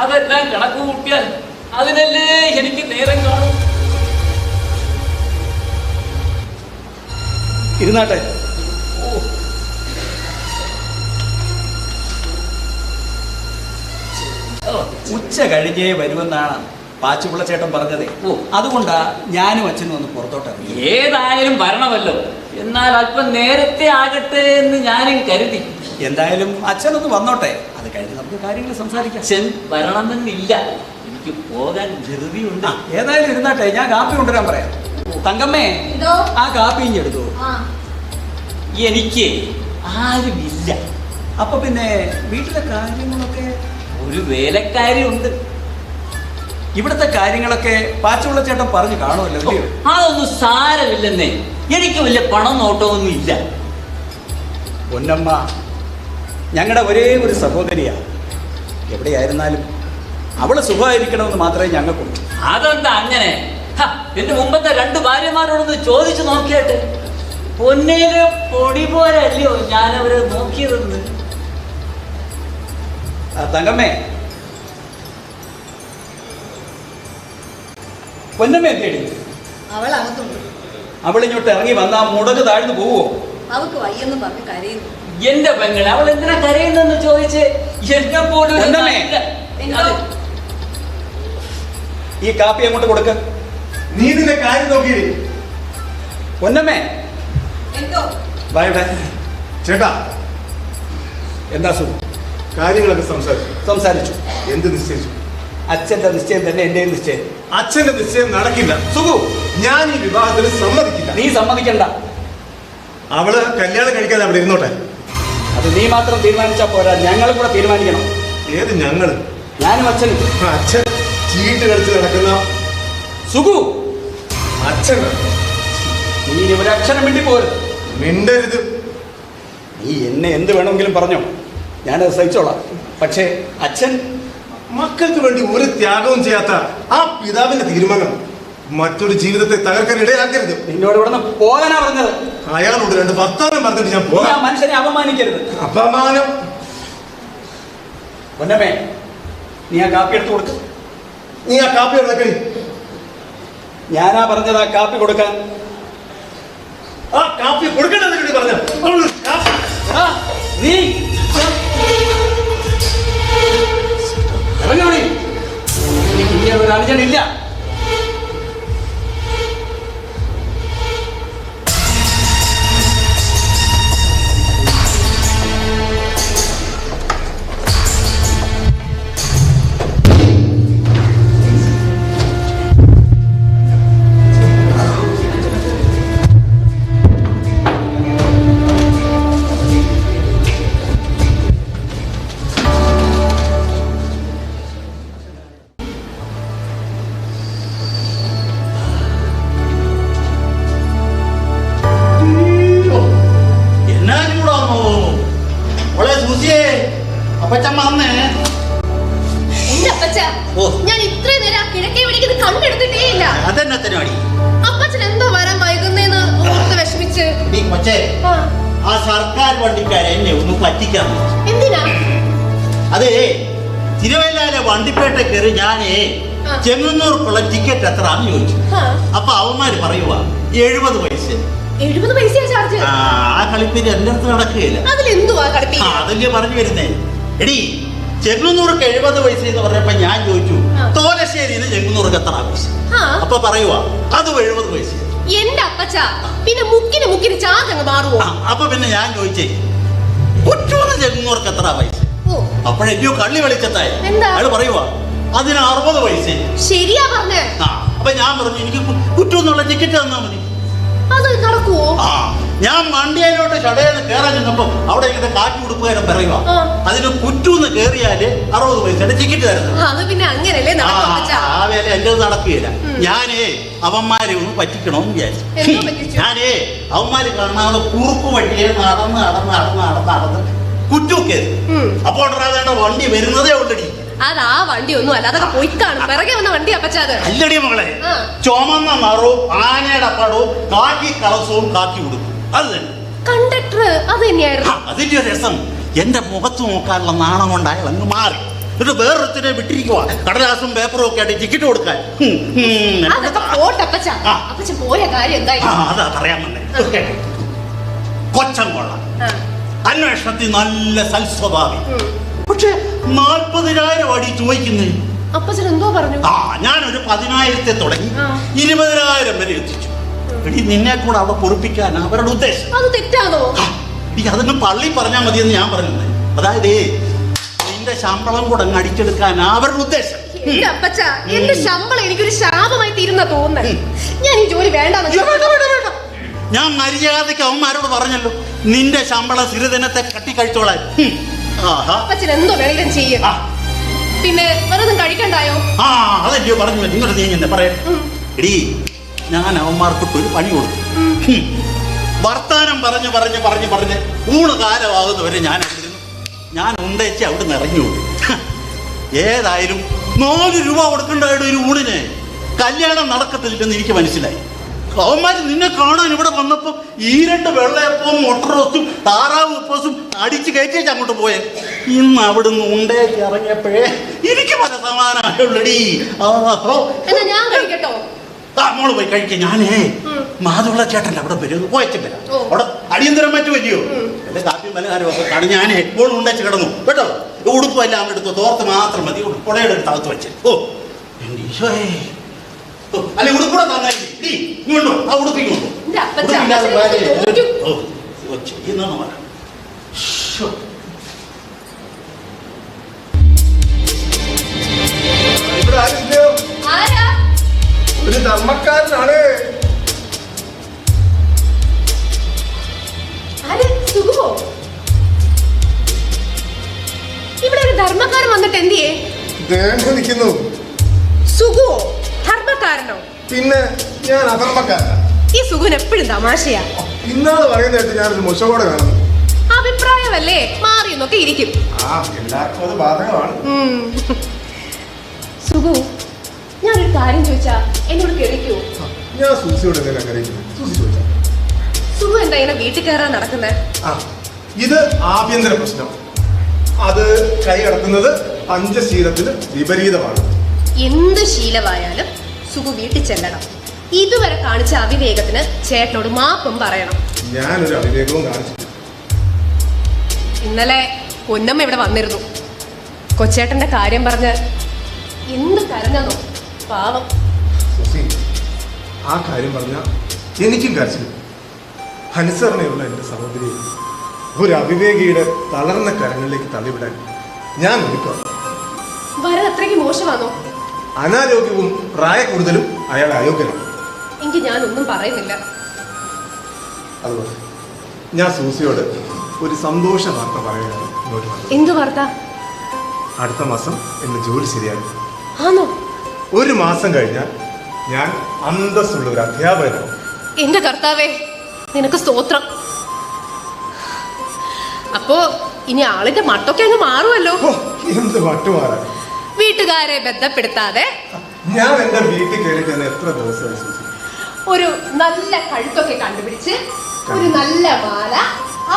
K: അതെല്ലാം കണക്ക് കൂട്ടിയാൽ അതിനല്ലേ എനിക്ക് നേരം കാണും.
E: ഇരുന്നാട്ടെ. ഉച്ച കഴിഞ്ഞേ വരുമെന്നാണ് പാച്ചുപിള്ള ചേട്ടൻ പറഞ്ഞതേ. അതുകൊണ്ടാ ഞാനും അച്ഛനും ഒന്ന് പുറത്തോട്ടിറങ്ങി.
K: ഏതായാലും വരണമല്ലോ, എന്നാൽ അല്പം നേരത്തെ ആകട്ടെ എന്ന് ഞാനും കരുതി.
E: എന്തായാലും അച്ഛനൊന്ന് വന്നോട്ടെ, അത് കഴിഞ്ഞ് നമുക്ക് കാര്യങ്ങൾ സംസാരിക്കാം.
K: അച്ഛൻ വരണമെന്നില്ല, എനിക്ക് പോകാൻ ധൃതിയുണ്ട്.
E: ഏതായാലും ഇരുന്നാട്ടെ, ഞാൻ കാപ്പി കൊണ്ടുവരാൻ പറയാം. തങ്കമ്മേ, ആ കാപ്പി ഇഞ്ഞെടുത്തു.
K: എനിക്ക് ആരുമില്ല.
E: അപ്പൊ പിന്നെ വീട്ടിലെ കാര്യങ്ങളൊക്കെ?
K: ഒരു വേലക്കാരി ഉണ്ട്.
E: ഇവിടുത്തെ കാര്യങ്ങളൊക്കെ പാച്ചുള്ള ചേട്ടൻ പറഞ്ഞു കാണുമല്ലോ.
K: അതൊന്നും സാരമില്ലെന്നേ, എനിക്ക് വലിയ പണം നോട്ടമൊന്നും ഇല്ല.
E: പൊന്നമ്മ ഞങ്ങളുടെ ഒരേ ഒരു സഹോദരിയാ. എവിടെയായിരുന്നാലും അവള് സുഖമായിരിക്കണമെന്ന് മാത്രമേ ഞങ്ങൾക്കുള്ളൂ.
K: അതെന്താ അങ്ങനെ? എന്റെ മുമ്പത്തെ 2 ഭാര്യമാരോടൊന്ന് ചോദിച്ചു നോക്കിയാട്ടെ. പൊന്നേല് പൊടി പോരല്ലയോ ഞാൻ അവരെ നോക്കിയതെന്ന്.
E: തങ്കമ്മേ, പൊന്നമ്മ എത്തിയടി.
D: അവൾ അകത്തുണ്ട്.
E: അവളിങ്ങോട്ട് ഇറങ്ങി വന്നാ മുടക്ക് താഴ്ന്നു പോവോ?
D: അവൾക്ക് വയ്യെന്ന് പറഞ്ഞ് കരയുന്നു.
K: എന്റെ പെങ്ങളെ അവൾ എന്തിനാ കരയുന്നെന്ന് ചോദിച്ച് എന്നെ പോലും
E: ഈ കാപ്പി അങ്ങോട്ട് കൊടുക്ക.
F: നീ ഇതിന്റെ കാര്യം നോക്കി.
E: പൊന്നമ്മേ, വായുടെ
F: ചേട്ടാ,
E: എന്താ സുഖം?
F: കാര്യങ്ങളൊക്കെ
E: സംസാരിച്ചു.
F: എന്ത് നിശ്ചയിച്ചു?
E: അച്ഛന്റെ നിശ്ചയം തന്നെ എന്റെ നിശ്ചയം.
F: അച്ഛന്റെ നിശ്ചയം നടക്കില്ല സുഖു. ഞാൻ ഈ വിവാഹത്തിന് സമ്മതിക്കില്ല.
E: നീ സമ്മതിക്കണ്ട.
F: അവള് കല്യാണം കഴിക്കാതെ അവിടെ ഇരുന്നോട്ടെ.
E: അത് നീ മാത്രം തീരുമാനിച്ചാ പോരാ, ഞങ്ങളും കൂടെ തീരുമാനിക്കണം.
F: ഏത് ഞങ്ങള്?
E: ഞാനും അച്ഛനും.
F: അച്ഛൻ ചീട്ട് കളിച്ച് നടക്കുന്ന
E: സുഖു.
F: അച്ഛൻ
E: നീ ഒരു അക്ഷരം വേണ്ടി പോരുത്.
F: മിണ്ടരുത്.
E: നീ എന്നെ എന്ത് വേണമെങ്കിലും പറഞ്ഞോ, ഞാനത് സഹിച്ചോളാം. പക്ഷേ അച്ഛൻ
F: മക്കൾക്ക് വേണ്ടി ഒരു ത്യാഗവും ചെയ്യാത്ത ആ പിതാവിന്റെ തീരുമാനം മറ്റൊരു ജീവിതത്തെ തകർക്കാൻ ഇടയാക്കരുത്.
E: നിന്നോട് ഇവിടെ നിന്ന് പോകാനാ പറഞ്ഞത്.
F: അയാളോട് 2 വർത്താനം പറഞ്ഞിട്ട് ഞാൻ പോകാം.
E: മനുഷ്യനെ അപമാനിക്കരുത്.
F: അപമാനം?
E: പൊന്നമ്മേ, നീ ആ കാപ്പി എടുത്ത് കൊടുക്ക.
F: നീ ആ കാപ്പി എടുക്കണി.
E: ഞാനാ പറഞ്ഞത് ആ കാപ്പി കൊടുക്കാൻ.
F: ആ കാപ്പി കൊടുക്കണമെന്ന് പറഞ്ഞ
E: നീ ഇറങ്ങി. എനിക്ക് ഒരു അനുജനില്ല.
H: ഞാൻ ഇത്രയും നേരം ആ കിഴക്കേ വിളിക്കുന്നത് കണ്ടെടുത്തിട്ടേ ഇല്ല.
I: അതെന്നത്തിനാടി
H: അപ്പച്ചൻ എന്താ വരാൻ വൈകുന്നേന്ന് ഓർത്ത് വിഷമിച്ച്.
I: നീ കൊച്ചേ, ആ സർക്കാർ വണ്ടിക്കാരെ എന്നെ ഒന്ന് പറ്റിക്കാൻ.
H: എന്തിനാ?
I: അതേ, തിരുവല്ലാലെ വണ്ടിപ്പേട്ട കയറി ഞാനേ ചെങ്ങന്നൂർക്കുള്ള ടിക്കറ്റ് എത്രയാണെന്ന് ചോദിച്ചു.
H: ആ.
I: അപ്പൊ അവന്മാര് പറയുക 70 പൈസ.
H: 70 പൈസയാ ചാർജ്?
I: ആ കളിപ്പീര് എന്റെ അടുത്ത് നടക്കുകയില്ല.
H: അതിലെന്തുവാ കളിപ്പീര്?
I: അതല്ലേ പറഞ്ഞു വരുന്നേ. എടി ചെങ്ങന്നൂർക്ക് 70 പൈസ എന്ന് പറഞ്ഞപ്പോ ഞാൻ ചോദിച്ചു തോലശ്ശേരിന്ന് ചെങ്ങന്നൂർക്ക് എത്ര പൈസ? അപ്പൊ പറയുക അത് 70 പൈസ.
H: എന്റെ അപ്പച്ച പിന്നെ മുക്കിന് ചാർജ് അങ്ങ് മാറുവോ?
I: അപ്പൊ പിന്നെ ഞാൻ ചോദിച്ചേ കുറ്റൂന്ന് ചെങ്ങന്നൂർക്ക് എത്ര പൈസ? അപ്പോഴെല്ലോ കള്ളി വെളിച്ചത്തായി. അയാൾ പറയുക അതിന് 60 പൈസ.
H: ശരിയാ പറഞ്ഞേ.
I: അപ്പൊ ഞാൻ പറഞ്ഞു എനിക്ക് കുറ്റൂന്നുള്ള ടിക്കറ്റ് തന്നാ മതി.
H: അത് നടക്കുവോ?
I: ഞാൻ മണ്ടിയയിലോട്ട് ചടയെന്ന് കയറാൻ ചെന്നപ്പോ അവിടെ ഇങ്ങനെ കാറ്റ് കൊടുക്കുകയും പറയുക അതിന് കുറ്റൂന്ന് കയറിയാല് 60 പൈസയുടെ ടിക്കറ്റ് തരുന്നത്.
H: അത് പിന്നെ അങ്ങനല്ലേ
I: ആ വേല എന്റെ നടക്കുകയില്ല. ഞാനേ അവന്മാരെ ഒന്ന് പറ്റിക്കണമെന്ന് വിചാരിച്ചു. ഞാനേ അവന്മാര് കാണാതെ കുറുപ്പ് വഴിയെ നടന്ന് കുറ്റു കയറി. അപ്പോൾ വണ്ടി വരുന്നതേ ഉള്ളടി.
H: അതാ വണ്ടി ഒന്നും അല്ല, അതൊക്കെ പോയി കാണും. പിറകെ വന്ന വണ്ടി അപ്പച്ചാത്
I: അല്ലടി മകളെ. ചുമന്ന നിറവും ആനയുടെ പടവും കാക്കി കളസവും കാക്കി കൊടുക്കും. അത് തന്നെ
H: കണ്ടക്ടർ അത് തന്നെയായിരുന്നു.
I: അതിന്റെ രസം എന്റെ മുഖത്ത് നോക്കാനുള്ള നാണം കൊണ്ട് അയാൾ അങ്ങ് മാറി. എന്നിട്ട് വേറൊരുത്തിനെ വിട്ടിരിക്കുവാ കടലാസും പേപ്പറും ഒക്കെ ആയിട്ട് ടിക്കറ്റ് കൊടുക്കാൻ.
H: അതൊക്കെ പോട്ടപ്പച്ച. അപ്പച്ച പോയ കാര്യം എന്തായി?
I: അതാ പറയാൻ വന്നേ. കൊച്ചം കൊള്ളാം, അന്വേഷണത്തിൽ നല്ല സൽസ്വഭാവി. പക്ഷെ 40,000 അടി ചോദിക്കുന്നേ.
H: അപ്പച്ചൻ എന്തോ പറഞ്ഞു?
I: ഞാനൊരു 10,000 തുടങ്ങി 20,000 വരെ എത്തിച്ചു. എടി നിന്നെ കൂടെ അവിടെ പൊറിപ്പിക്കാൻ അവരുടെ ഉദ്ദേശം.
H: അത് തെറ്റാണോ?
I: അതൊന്നും പള്ളി പറഞ്ഞാൽ മതിയെന്ന് ഞാൻ പറഞ്ഞത്. അതായത് നിന്റെ ശമ്പളം കൂടെ അങ്ങ് അടിച്ചെടുക്കാൻ അവരുടെ ഉദ്ദേശം.
H: എന്റെ അപ്പച്ച എന്റെ ശമ്പളം എനിക്കൊരു ശാപമായി തീരുന്ന തോന്നുന്നത്. ഞാൻ ഈ ജോലി വേണ്ടെന്ന്.
I: ഞാൻ മര്യാദയ്ക്ക് അവന്മാരോട് പറഞ്ഞല്ലോ നിന്റെ ശമ്പള സിരിദിനത്തെ കട്ടിക്കഴിച്ചോളാൻ.
H: അപ്പച്ചൻ എന്തോ വേണമെങ്കിലും ചെയ്യും. പിന്നെ വെറുതെ കഴിക്കണ്ടായോ?
I: അതല്ലയോ പറഞ്ഞു. നിങ്ങളുടെ നീ എന്നെ പറയട്ടെ. എടീ ഞാൻ അവന്മാർക്കൊട്ടൊരു പണി കൊടുത്തു. വർത്താനം പറഞ്ഞ് ഊണ് കാലമാകുന്നവരെ ഞാൻ ഉണ്ടേച്ച് അവിടെ നിന്ന് ഇറങ്ങി ഓടി. ഏതായാലും 4 രൂപ കൊടുക്കേണ്ടതായിട്ട് ഒരു ഊണിന് കല്യാണം നടക്കത്തില്ലെന്ന് എനിക്ക് മനസ്സിലായി. അവന്മാര് നിന്നെ കാണാൻ ഇവിടെ വന്നപ്പോ ഈ 2 വെള്ളയപ്പവും മുട്ട റോസ്റ്റും താറാവ് ഉപ്പസും അടിച്ച് കയറ്റേച്ച് അങ്ങോട്ട് പോയെ. ഇന്ന് അവിടുന്ന് ഉണ്ടേക്ക് ഇറങ്ങിയപ്പോഴേ എനിക്ക് പല സമാനമായുള്ളടി.
H: ഞാൻ കഴിക്കട്ടോ?
I: മോള് പോയി കഴിക്ക. ഞാനേ മാതുള്ള ചേട്ടൻ്റെ അവിടെ വരും പോയച്ചും വരാം. അവിടെ അടിയന്തരം മറ്റു വരികയോ എന്റെ കാപ്പിയും പലഹാരം ഒക്കെ കാണും. ഞാനേ എപ്പോഴും ഉണ്ടച്ച് കിടന്നു കേട്ടോ. ഉടുപ്പ് എല്ലാം എടുത്തു, തോർത്ത് മാത്രം മതി. പുടയുടെ എടുത്ത് അകത്ത് വെച്ച്. എന്റെ ഈശോയെ, അല്ലെ ഉടുക്കൂടെ തന്നെ ഇങ്ങോട്ടോ. ആ ഉടുപ്പിക്കൊണ്ടു ചെയ്യുന്ന
F: ഒരു ധർമ്മക്കാരനാണ്.
H: ഇവിടെ ഒരു ധർമ്മക്കാരൻ വന്നിട്ട് എന്തിയേ?
F: നിൽക്കുന്നു.
H: സുഖുവോ? ധർമ്മക്കാരനോ?
F: പിന്നെ ഞാൻ അധർമ്മക്കാരനാ.
H: ഈ സുഖുൻ എപ്പോഴും തമാശയാ.
F: ഇന്നാള് പറയുന്നതായിട്ട് ഞാനൊരു മുഷകോടെ കാണുന്നു.
H: അഭിപ്രായമല്ലേ മാറിയെന്നൊക്കെ ഇരിക്കും.
F: എല്ലാവർക്കും അത് ബാധകമാണ്.
H: സുഖു, ഞാനൊരു കാര്യം ചോദിച്ചാ എന്നോട് കേൾക്കൂ?
F: ഞാൻ സൂസിയോട് എന്തെങ്കിലും കരയിക്കുന്നു. സൂസി ചോദിച്ചാ
H: സുഖു എന്താ ഇങ്ങനെ വീട്ടിൽ കയറാൻ നടക്കുന്നത്?
F: ഇത് ആഭ്യന്തര പ്രശ്നം. അത് കൈകടത്തുന്നത് പഞ്ചശീലത്തിന് വിപരീതമാണ്.
H: എന്ത് ശീലമായാലും സുഖു വീട്ടിൽ ചെല്ലണം. ഇതുവരെ കാണിച്ച അവിവേകത്തിന് ചേട്ടനോട് മാപ്പും പറയണം.
F: ഞാനൊരു അവിവേകവും കാണിച്ചില്ല.
H: ഇന്നലെ പൊന്നമ്മ ഇവിടെ വന്നിരുന്നു. കൊച്ചേട്ടന്റെ കാര്യം പറഞ്ഞ് എന്ത് കരഞ്ഞോ പാവം.
F: ആ കാര്യം പറഞ്ഞ എനിക്കും കരച്ചില്ല. അനുസരണയുള്ള എൻ്റെ സഹോദരിയെ ഒരു അവിവേകിയുടെ തളർന്ന കരങ്ങളിലേക്ക് തള്ളിവിടാൻ ഞാൻ ഒരുക്കാം.
H: വരൻ അത്രയ്ക്ക് മോശമാണോ?
F: അനാരോഗ്യവും പ്രായ കൂടുതലും അയാൾ അയോഗ്യനാണ്.
H: എങ്കിൽ ഞാനൊന്നും പറയുന്നില്ല.
F: അതുപോലെ ഞാൻ സൂസിയോട് ഒരു സന്തോഷ വാർത്ത പറയുകയാണ് ഇങ്ങോട്ട് വന്നത്.
H: എന്ത് വാർത്ത?
F: അടുത്ത മാസം എന്റെ ജോലി ശരിയാകും.
H: ആണോ?
F: 1 മാസം കഴിഞ്ഞാൽ ഞാൻ അന്തസ്സുള്ള ഒരു അധ്യാപകനാണ്.
H: എന്റെ കർത്താവേ, നിനക്ക് സ്തോത്രം. അപ്പോ ഇനി ആളിന്റെ മട്ടൊക്കെ അങ്ങ് മാറുമല്ലോ.
F: എന്ത് മട്ടുമാറാൻ?
H: വീട്ടുകാരെ ബന്ധപ്പെടുത്താതെ
F: ഞാൻ എന്റെ വീട്ടിൽ കയറി തന്നെ എത്ര ദിവസമായി.
H: ഒരു നല്ല കഴുത്തൊക്കെ കണ്ടുപിടിച്ച് ഒരു നല്ല മാല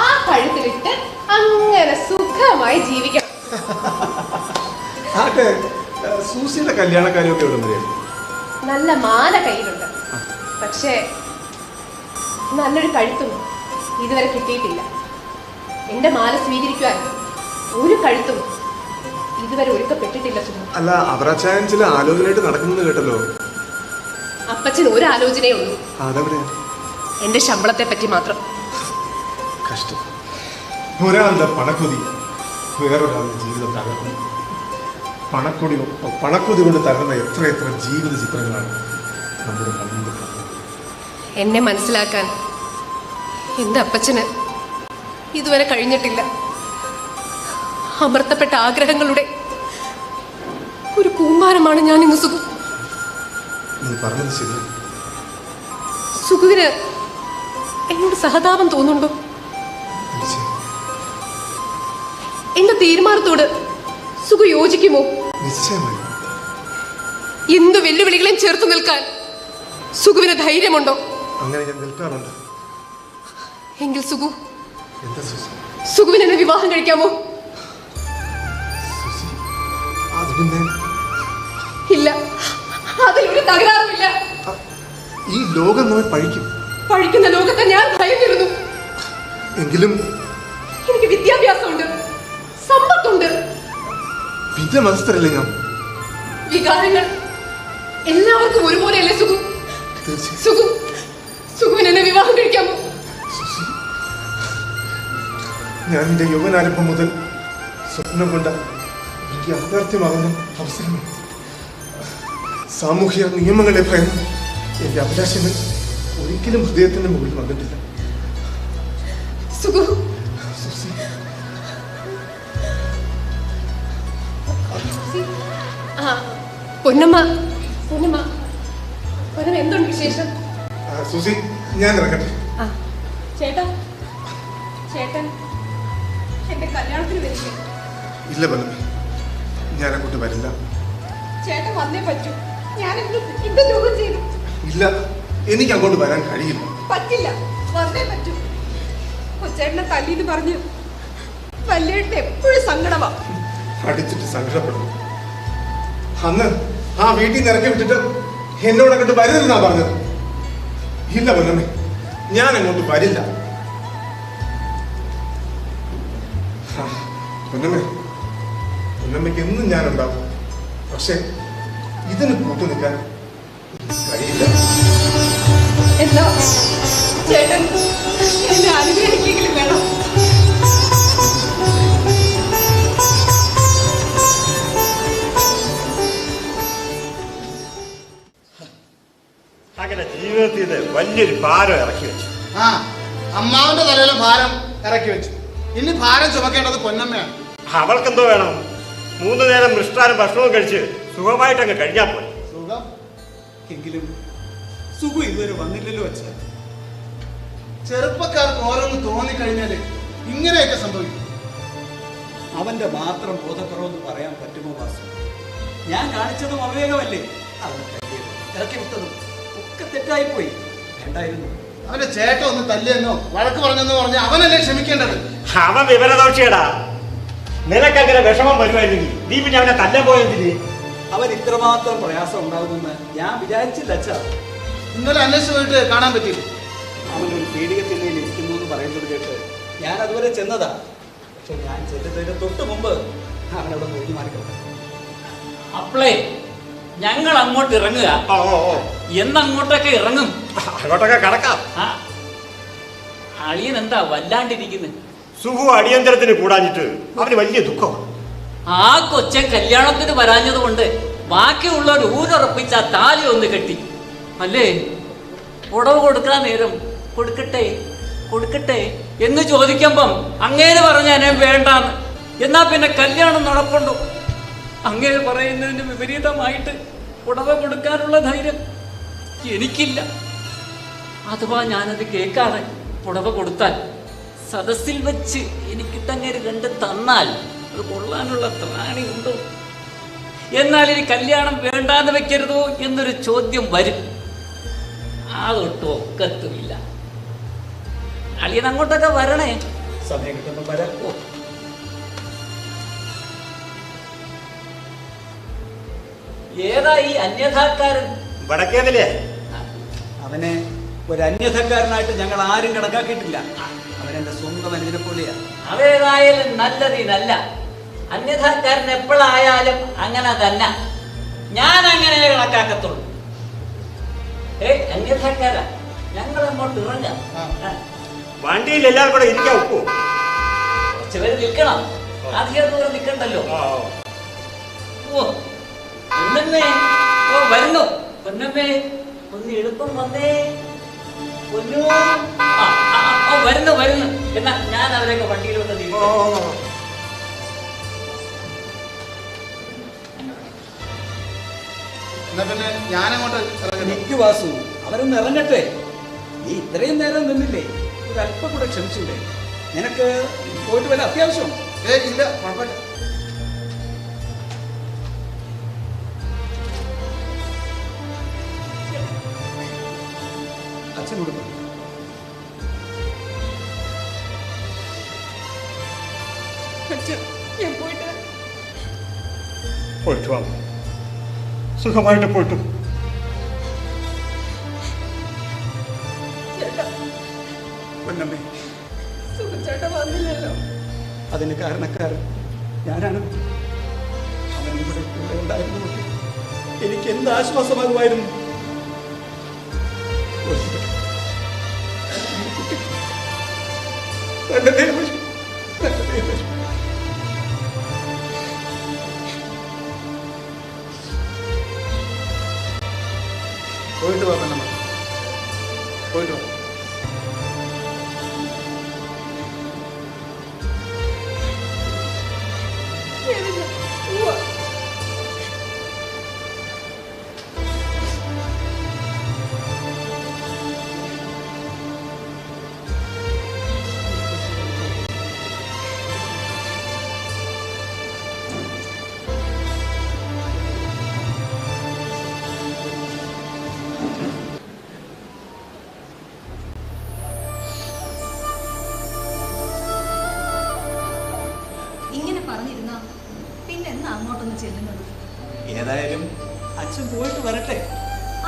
H: ആ കഴുത്തിലിട്ട് അങ്ങനെ സുഖമായി ജീവിക്കണം.
F: സൂസിയുടെ കല്യാണക്കാരിയൊക്കെ എവിടെ വരെയാണ്?
H: നല്ല മാല കയ്യിലുണ്ട്, പക്ഷേ നല്ലൊരു കഴുത്തും ഇതുവരെ കിട്ടിയിട്ടില്ല. എന്റെ മാല സ്വീകരിക്കുവാൻ ഒരു കഴുത്തും ഇതുവരെ ഒരുക്കപ്പെട്ടിട്ടില്ല സുഖ.
F: അല്ല, അവറാച്ചായൻ ചില ആലോചനയായിട്ട് നടക്കുന്നത് കേട്ടല്ലോ.
H: അപ്പച്ചന് ഒരു ആലോചനയേ ഉള്ളൂ,
F: അതെവിടെയാ?
H: എന്റെ ശമ്പളത്തെ പറ്റി മാത്രം.
F: കഷ്ടം. ഒരാളുടെ പണക്കൊതി വേറൊരാളുടെ ജീവിതം തകർന്നു. പണക്കൊതി കൊണ്ട് തകർന്ന എത്ര ജീവിത ചിത്രങ്ങളാണ് നമ്മുടെ കണ്ണിൽ കാണുന്നത്.
H: എന്നെ മനസ്സിലാക്കാൻ എന്റെ അപ്പച്ചന് ഇതുവരെ കഴിഞ്ഞിട്ടില്ല. അമർത്തപ്പെട്ട ആഗ്രഹങ്ങളുടെ ഒരു കൂമ്പാരമാണ് ഞാൻ ഇന്ന് സുഖു.
F: നീ പറഞ്ഞത് ശരി.
H: സുഖുവിന് എന്നോട് സഹതാപം തോന്നുന്നുണ്ടോ? എന്റെ തീരുമാനത്തോട് സുഖു യോജിക്കുമോ?
F: നിശ്ചയമായി.
H: എന്ത് വെല്ലുവിളികളെയും ചേർത്ത് നിൽക്കാൻ സുഖുവിന് ധൈര്യമുണ്ടോ?
F: അങ്ങനെ ഞാൻ നിൽക്കാറുണ്ട്.
H: എങ്കിൽ സുഖു,
F: എന്താ സുസി?
H: സുഖുവിന് എന്നെ വിവാഹം കഴിക്കാമോ?
F: സുസി, അത് പിന്നെ
H: ഇല്ല, അതിലൊരു തകരാറുമില്ല.
F: ഈ ലോകം നമ്മെ പഴിക്കും.
H: പഴിക്കുന്ന ലോകത്തെ ഞാൻ ഭയന്നിരുന്നു.
F: എങ്കിലും
H: എനിക്ക് വിദ്യാഭ്യാസമുണ്ട്, സമ്പത്തുണ്ട്.
F: വിദ്യാഭ്യാസത്തിലല്ലേ ഞാൻ?
H: വികാരങ്ങൾ എല്ലാവർക്കും ഒരുപോലെയല്ലേ സുഖു? സുഖു, സുഖുവിന് എന്നെ വിവാഹം കഴിക്കാമോ?
F: ഞാൻ എൻ്റെ യൗവനാരംഭം മുതൽ സ്വപ്നം കൊണ്ട യാഥാർത്ഥ്യമാകുന്ന അവസരം, സാമൂഹ്യ നിയമങ്ങളെ ഭയന്ന് എൻ്റെ അഭിലാഷങ്ങൾ ഒരിക്കലും ഹൃദയത്തിന്റെ മുകളിൽ വന്നിട്ടില്ല.
H: സുഖു, പൊന്നമ്മ, പൊന്നമ്മ, പൊന്നമ്മ എന്തുണ്ട് വിശേഷം?
F: സുസി, ഞാൻ ഇറങ്ങട്ടെ.
H: ചേട്ടാ, ചേട്ടൻ എന്റെ കല്യാണത്തിന് വരില്ല?
F: ഇല്ല പൊന്നമ്മ, ഞാൻ അങ്ങോട്ട് വരില്ല.
H: ചേട്ടൻ വന്നേ പറ്റൂ. ഞാൻ ഇത് ദ്രോഹം ചെയ്തു.
F: ഇല്ല, എനിക്ക് അങ്ങോട്ട് വരാൻ കഴിയില്ല.
H: പറ്റില്ല, വന്നേ പറ്റൂ. കൊച്ചേട്ടനെ തല്ലിന്ന് പറഞ്ഞ് വല്യേട്ടന് എപ്പോഴും സങ്കടമാ.
F: അടിച്ചിട്ട് സങ്കടപ്പെടുന്നു. അന്ന് ആ വീട്ടിൽ നിന്ന് ഇറക്കി വിട്ടിട്ട് എന്നോട് അങ്ങോട്ട് വരുന്നെന്നാ പറഞ്ഞത്. ഇല്ല പൊന്നമ്മേ, ഞാൻ അങ്ങോട്ട് വരില്ല. പൊന്നമ്മയ്ക്ക് എന്നും ഞാനുണ്ടാവും. പക്ഷെ ഇതിന് കൂട്ടു നിൽക്കാൻ കഴിയില്ല.
H: എന്താ ചേട്ടൻ എന്നെ അനുഗ്രഹിക്കെങ്കിലും വേണം.
C: അങ്ങനെ ജീവിതത്തിൽ വലിയൊരു ഭാരം ഇറക്കി വെച്ചു.
G: അമ്മാവന്റെ തലയിലെ ഭാരം ഇറക്കി വെച്ചു. ഇനി ഭാരം ചുമക്കേണ്ടത് പൊന്നമ്മയാണ്.
C: അവൾക്കെന്തോ വേണം? 3 നേരം മൃഷ്ടാനും ഭക്ഷണവും കഴിച്ച് സുഖമായിട്ട് അങ്ങ് കഴിഞ്ഞാൽ പോയി.
E: സുഖം എങ്കിലും സുഖം ഇതുവരെ വന്നില്ലല്ലോ അച്ഛ. ചെറുപ്പക്കാർക്ക് ഓരോന്ന് തോന്നിക്കഴിഞ്ഞാല് ഇങ്ങനെയൊക്കെ സംഭവിക്കും. അവന്റെ മാത്രം ബോധക്കുറവെന്ന് പറയാൻ പറ്റുമോ വാസു? ഞാൻ കാണിച്ചതും അവിവേകമല്ലേ? അവനെ ഇറക്കി വിട്ടതും ഒക്കെ തെറ്റായിപ്പോയി. വേണ്ടായിരുന്നു.
G: അവന്റെ ചേട്ടൻ ഒന്ന് തല്ലിയെന്നോ വഴക്ക് പറഞ്ഞെന്നോ പറഞ്ഞ് അവനല്ലേ ക്ഷമിക്കേണ്ടത്.
C: അവൻ വിവരദോഷിയടാ. നിനക്കങ്ങനെ വിഷമം വരുമായിരുന്നെങ്കിൽ നീ പിന്നെ അവനെ തല്ലാൻ പോയെന്തിന്?
E: അവൻ ഇത്രമാത്രം പ്രയാസം ഉണ്ടാകുമെന്ന് ഞാൻ വിചാരിച്ചില്ല അച്ഛാ.
G: ഇന്നലെ അന്വേഷിച്ച് പോയിട്ട് കാണാൻ പറ്റിയില്ല.
E: അവനൊരു പീഡികത്തിന്മേൽ ഇരിക്കുന്നു എന്ന് പറയുന്നത് കേട്ട് ഞാൻ അതുവരെ ചെന്നതാ. പക്ഷെ ഞാൻ ചെല്ലുന്നതിന് തൊട്ട് മുമ്പ് അവനവിടെ നോക്കി മാറിക്കൊണ്ട്
K: അപ്പളേ ഞങ്ങൾ അങ്ങോട്ട് ഇറങ്ങുക. എന്നങ്ങോട്ടൊക്കെ ഇറങ്ങും?
C: അങ്ങോട്ടൊക്കെ കടക്കാം.
K: അളിയൻ എന്താ വല്ലാണ്ടിരിക്കുന്നത്?
C: സുഖു അടിയന്തരത്തിന് കൂടാഞ്ഞിട്ട് അവന് വലിയ ദുഃഖമാണ്.
K: ആ കൊച്ചൻ കല്യാണത്തിന് വരാഞ്ഞത് കൊണ്ട് ബാക്കിയുള്ളവർ ഊരുറപ്പിച്ച താലി ഒന്ന് കെട്ടി അല്ലേ? ഉടവ് കൊടുക്കാൻ നേരം കൊടുക്കട്ടെ കൊടുക്കട്ടെ എന്ന് ചോദിക്കുമ്പം അങ്ങേര് പറഞ്ഞാൽ വേണ്ടാന്ന്. എന്നാ പിന്നെ കല്യാണം നടപ്പുണ്ടോ? അങ്ങേര് പറയുന്നതിന് വിപരീതമായിട്ട് ഉടവ് കൊടുക്കാനുള്ള ധൈര്യം എനിക്കില്ല. അഥവാ ഞാനത് കേൾക്കാതെ പുടവ കൊടുത്താൽ സദസ്സിൽ വെച്ച് എനിക്ക് തന്നെ കണ്ട് തന്നാൽ അത് കൊള്ളാനുള്ള ത്രാണി ഉണ്ടോ? എന്നാൽ ഇനി കല്യാണം വേണ്ടാന്ന് വെക്കരുതോ എന്നൊരു ചോദ്യം വരും. അതൊട്ടും ഒക്കത്തുമില്ല. അളിയൻ അങ്ങോട്ടൊക്കെ വരണേ.
E: സമയം കിട്ടുമ്പോൾ വരാം.
K: ഏതാ ഈ അന്യഥാക്കാരൻ?
C: വടക്കേതില്ലേ?
E: അവനെ ഒരു അന്യഥക്കാരനായിട്ട് ഞങ്ങൾ ആരും കണക്കാക്കിയിട്ടില്ല. അവനെന്റെ സ്വന്തം അനുജനെ പോലെയാ.
K: അതേതായാലും നല്ലതിനല്ല. അന്യഥാക്കാരൻ എപ്പോഴായാലും അങ്ങനെ തന്നെ. ഞാൻ അങ്ങനെ കണക്കാക്കത്തുള്ളൂ. അന്യഥാക്കാരാ, ഞങ്ങൾ അങ്ങോട്ട് ഇറങ്ങാം.
C: വണ്ടിയിൽ എല്ലാവരും കൂടെ ഇരിക്കാൻ ഒക്കുവോ?
K: കുറച്ച് പേര് നിൽക്കണം. അധികം ദൂരം നിൽക്കണ്ടല്ലോ. ഓ പൊന്നമ്മേ, ഓ വരുന്നു. പൊന്നമ്മേ ഒന്ന് എളുപ്പം വന്നേ. പൊന്നു വരുന്നു വരുന്നു. എന്നാ ഞാൻ അവരെയൊക്കെ വണ്ടിയിലോട്ട്
G: എന്നാ പിന്നെ ഞാനങ്ങോട്ട്
E: നിക്ക് വാസു, അവരൊന്ന് ഇറങ്ങട്ടെ. നീ ഇത്രയും നേരം നിന്നില്ലേ, ഒരു അല്പം കൂടെ ക്ഷമിച്ചൂടെ? നിനക്ക് പോയിട്ട് വല്ല അത്യാവശ്യം?
G: ഇല്ല, കുഴപ്പമില്ല.
E: അച്ഛനോട്
C: പോയിട്ട് വാ, സുഖമായിട്ട് പോയിട്ടു.
E: പൊന്നമ്മേ, അതിന് കാരണക്കാരൻ ഞാനാണ്. അവൻ ഇവിടെ കൂടെ ഉണ്ടായിരുന്നു, എനിക്ക് എന്ത് ആശ്വാസമാകുമായിരുന്നു.
G: പോയിട്ട് വാ പെണ്ണമ്മ, പോയിട്ട് വാ.
D: ഇങ്ങനെ പറഞ്ഞിരുന്ന പിന്നെ എന്നാ അങ്ങോട്ടൊന്ന് ചെല്ലുന്നത്?
E: ഏതായാലും അച്ഛൻ പോയിട്ട് വരട്ടെ.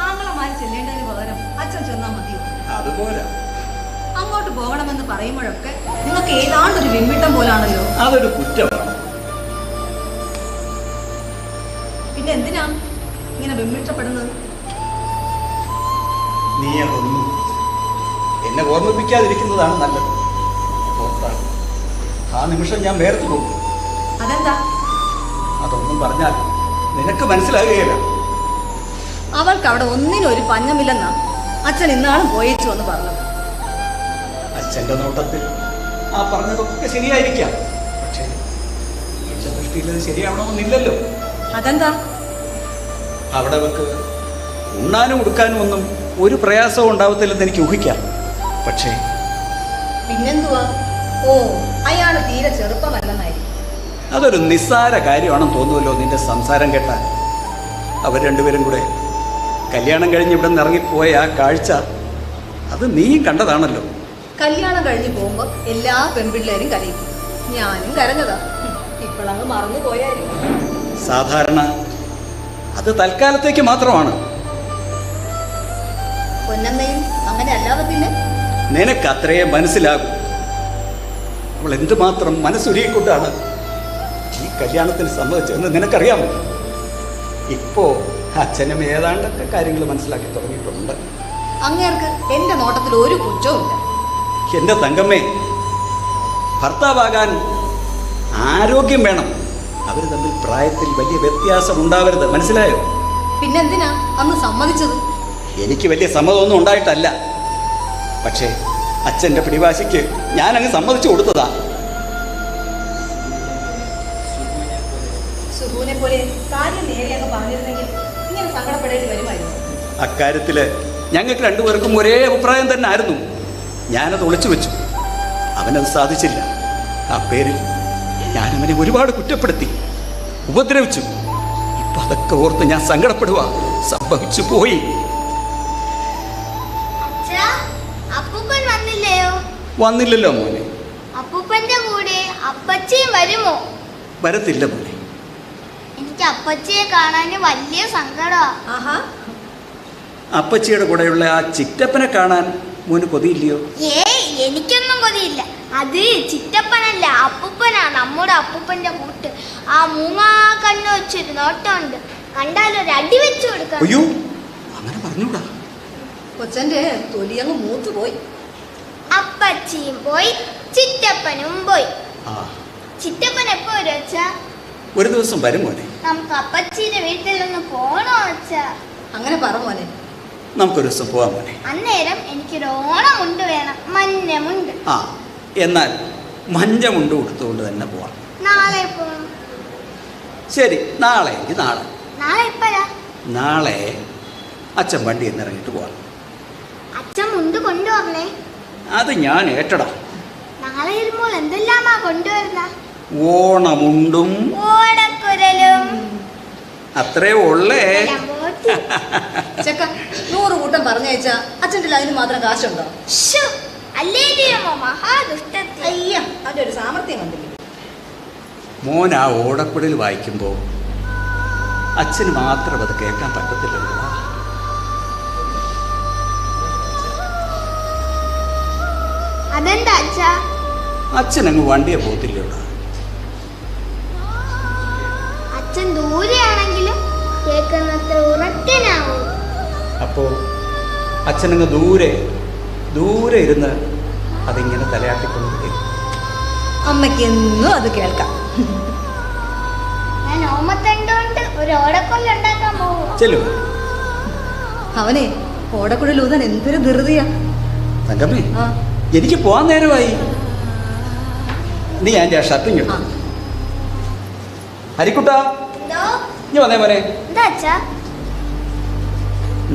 D: ആങ്ങളമാര് ചെല്ലേണ്ടതിന് പകരം അച്ഛൻ ചെന്നാ മതിയോ?
E: അതുപോലെ
D: അങ്ങോട്ട് പോകണമെന്ന് പറയുമ്പോഴൊക്കെ നിങ്ങൾക്ക് ഏതാണ്ടൊരു വെമ്മിട്ടം പോലാണല്ലോ.
E: അതൊരു കുറ്റമാണ്.
D: പിന്നെ എന്തിനാ ഇങ്ങനെ വെമ്മിട്ടപ്പെടുന്നത്?
E: നീ അതൊന്നും എന്നെ ഓർമ്മിപ്പിക്കാതിരിക്കുന്നതാണ് നല്ലത്. ഓർത്താണ് ആ നിമിഷം ഞാൻ വേർത്ത് പോകും.
D: അതെന്താ?
E: അതൊന്നും പറഞ്ഞാൽ നിനക്ക് മനസ്സിലാകുകയില്ല.
D: അവൾക്ക് അവിടെ ഒന്നിനും ഒരു പഞ്ഞമില്ലെന്നാ അച്ഛൻ ഇന്നാളും പോയേച്ചു എന്ന് പറഞ്ഞത്.
E: അച്ഛൻ്റെ നോട്ടത്തിൽ ആ പറഞ്ഞതൊക്കെ ശരിയായിരിക്കാം. പക്ഷേ എന്റെ ദൃഷ്ടിയിൽ അത് ശരിയാവണമെന്നില്ലല്ലോ.
D: അതെന്താ?
E: അവിടെ അവർക്ക് ഉണ്ണാനും ഉടുക്കാനും ഒന്നും ഒരു പ്രയാസവും ഉണ്ടാവത്തില്ലെന്ന് എനിക്ക് ഊഹിക്കാം. പക്ഷേ
D: പിന്നെന്തുവാ? ഓ, അയാൾ തീരെ ചെറുപ്പമല്ലെന്നായിരിക്കും.
E: അതൊരു നിസ്സാര കാര്യമാണെന്ന് തോന്നുമല്ലോ നിന്റെ സംസാരം കേട്ടാൽ. അവർ രണ്ടുപേരും കൂടെ കല്യാണം കഴിഞ്ഞ് ഇവിടെ നിന്ന് ഇറങ്ങിപ്പോയ ആ കാഴ്ച അത് നീയും കണ്ടതാണല്ലോ.
D: കല്യാണം കഴിഞ്ഞ് പോകുമ്പോ എല്ലാ പെൺപിള്ളേരും കരയിക്കും. ഞാനും കരഞ്ഞതാ. ഇപ്പോഴങ്ങ് മറന്നു പോയായിരുന്നു.
E: സാധാരണ അത് തൽക്കാലത്തേക്ക് മാത്രമാണ്.
D: പൊന്നമ്മയും അങ്ങനെ അല്ലാതെ പിന്നെ
E: നിനക്ക് അത്രയേ മനസ്സിലാകും. അവൾ എന്തുമാത്രം മനസ്സുരുകൊണ്ടാണ് ഈ കല്യാണത്തിന് സമ്മതിച്ചതെന്ന് നിനക്കറിയാമോ? ഇപ്പോ അച്ഛനും ഏതാണ്ടൊക്കെ കാര്യങ്ങൾ മനസ്സിലാക്കി തുടങ്ങിയിട്ടുണ്ട്.
D: അങ്ങേർക്ക് എന്റെ നോട്ടത്തിൽ ഒരു കുറ്റവുമില്ല.
E: എന്റെ തങ്കമ്മേ, ഭർത്താവാകാൻ ആരോഗ്യം വേണം. അവർ തമ്മിൽ പ്രായത്തിൽ വലിയ വ്യത്യാസം ഉണ്ടാവരുത്, മനസ്സിലായോ?
D: പിന്നെന്തിനാ അന്ന് സമ്മതിച്ചത്?
E: എനിക്ക് വലിയ സമ്മതമൊന്നും ഉണ്ടായിട്ടല്ല. പക്ഷേ അച്ഛൻ്റെ പിടിവാശിക്ക് ഞാനങ്ങ് സമ്മതിച്ചു കൊടുത്തതാ.
D: സുഹൂനെ പോലെ കാര്യം നേരെയൊക്കെ പറഞ്ഞിരുന്നെങ്കിൽ ഇങ്ങനെ സങ്കടപ്പെടേണ്ടി വരുമായിരുന്നു.
E: അക്കാര്യത്തില് ഞങ്ങൾക്ക് രണ്ടുപേർക്കും ഒരേ അഭിപ്രായം തന്നെ ആയിരുന്നു. ഞാനത് ഒളിച്ചു വെച്ചു. അവനത് സാധിച്ചില്ല. ആ പേരിൽ ഞാനവനെ ഒരുപാട് കുറ്റപ്പെടുത്തി, ഉപദ്രവിച്ചു. ഇപ്പൊ അതൊക്കെ ഓർത്ത് ഞാൻ സങ്കടപ്പെടുക. സംഭവിച്ചു പോയി. വന്നില്ലല്ലോ മോനെ.
J: അപ്പൂപ്പന്റെ കൂടെ അപ്പച്ചിയും വരുമോ?
E: വരത്തില്ല മോനെ.
J: എനിക്ക് എനിക്ക് അപ്പച്ചിയെ കാണാൻ വലിയ സങ്കടമാ.
D: ആഹാ,
E: അപ്പച്ചിയുടെ കൂടെയുള്ള ആ ചിറ്റപ്പനെ കാണാൻ മോന് കൊതിയില്ലയോ?
J: എനിക്കൊന്നും കൊതിയില്ല. അത് ചിറ്റപ്പനല്ല, അപ്പൂപ്പനാ. നമ്മുടെ അപ്പൂപ്പന്റെ കൂട്ട്. ആ മൂങ്ങാ കണ്ണു വെച്ചൊരു നോട്ടമുണ്ട്. കണ്ടാലൊരു അടി വെച്ചു കൊടുക്കാം.
E: അയ്യോ, അങ്ങനെ പറഞ്ഞൂടാ.
D: കൊച്ചന്റെ തൊലിയങ്ങ് മൂത്തു പോയി.
J: അപ്പച്ചിയും പോയി, ചിറ്റപ്പനും പോയി.
E: ആ,
J: ചിറ്റപ്പൻ എപ്പോ വരും അച്ഛാ?
E: ഒരു ദിവസം വരും മോനെ.
J: നമുക്ക് അപ്പച്ചിയുടെ വീട്ടിൽ നിന്ന് പോണോ അച്ഛാ?
D: അങ്ങനെ പറ മോനെ.
E: നമുക്കൊരു ദിവസം പോവാൻ മോനെ.
J: അന്നേരം എനിക്കൊരു ഓണമുണ്ട് വേണം, മഞ്ഞമുണ്ട്.
E: ആ, എന്നാൽ മഞ്ഞ മുണ്ട് കൊടുത്തുകൊണ്ട് തന്നെ പോവാം.
J: നാളെ പോകണം.
E: ശരി, നാളെ എങ്കിൽ നാളെ.
J: നാളെ എപ്പോഴാ?
E: നാളെ അച്ഛൻ വണ്ടി ഇറങ്ങിയിട്ട് പോവാം.
J: അച്ഛൻ മുണ്ട് കൊണ്ടുവരണേ.
E: അത് ഞാൻ ഏറ്റടാ.
J: നാളെ വരുമ്പോൾ എന്തെല്ലാമാ കൊണ്ടുവരുന്ന?
E: ഓണമുണ്ടും
J: ഓടക്കുരലും.
E: അത്രേ ഉള്ളേ.
D: ചെക്ക 100 കൂട്ടം പറഞ്ഞയച്ച അച്ഛൻ്റെ അതിന് മാത്രം കാശുണ്ടോ?
J: മഹാദുഷ്ടത്തി.
D: അയ്യ, അതിന്റെ ഒരു സാമർത്ഥ്യം കണ്ടില്ല.
E: മോൻ ആ ഓടക്കുടൽ വായിക്കുമ്പോൾ അച്ഛന് മാത്രം അത് കേൾക്കാൻ പറ്റത്തില്ലല്ലോ.
J: അതെന്താ അച്ഛാ?
E: അച്ഛനങ്ങ് വണ്ടിയെ പോകത്തില്ലല്ലോ.
J: അച്ഛൻ ദൂരെയാണെങ്കിലും കേൾക്കുന്നത്ര ഉറക്കനാവും.
E: അപ്പോൾ അച്ഛനങ്ങ് ദൂരെ ദൂരെ ഇരുന്ന് അതിങ്ങനെ തലയാട്ടിക്കൊണ്ടേ.
D: അമ്മയ്ക്ക് എന്നും അത് കേൾക്കാം.
J: ഞാൻ ഓമത്തണ്ടുകൊണ്ട് ഒരു ഓടക്കൊല്ലുണ്ടാക്കാൻ പോവുക.
E: ചെല്ലു.
D: അവനെ ഓടക്കുഴൽ ഊതാൻ എന്തൊരു ധൃതിയാ.
E: തങ്കമ്മേ, എനിക്ക് പോവാൻ നേരമായി. നീ എൻ്റെ ആ ഷർട്ടും കിട്ടും. ഹരിക്കുട്ടാ, നീ വന്നേ മോനെ.
J: എന്താ അച്ഛാ?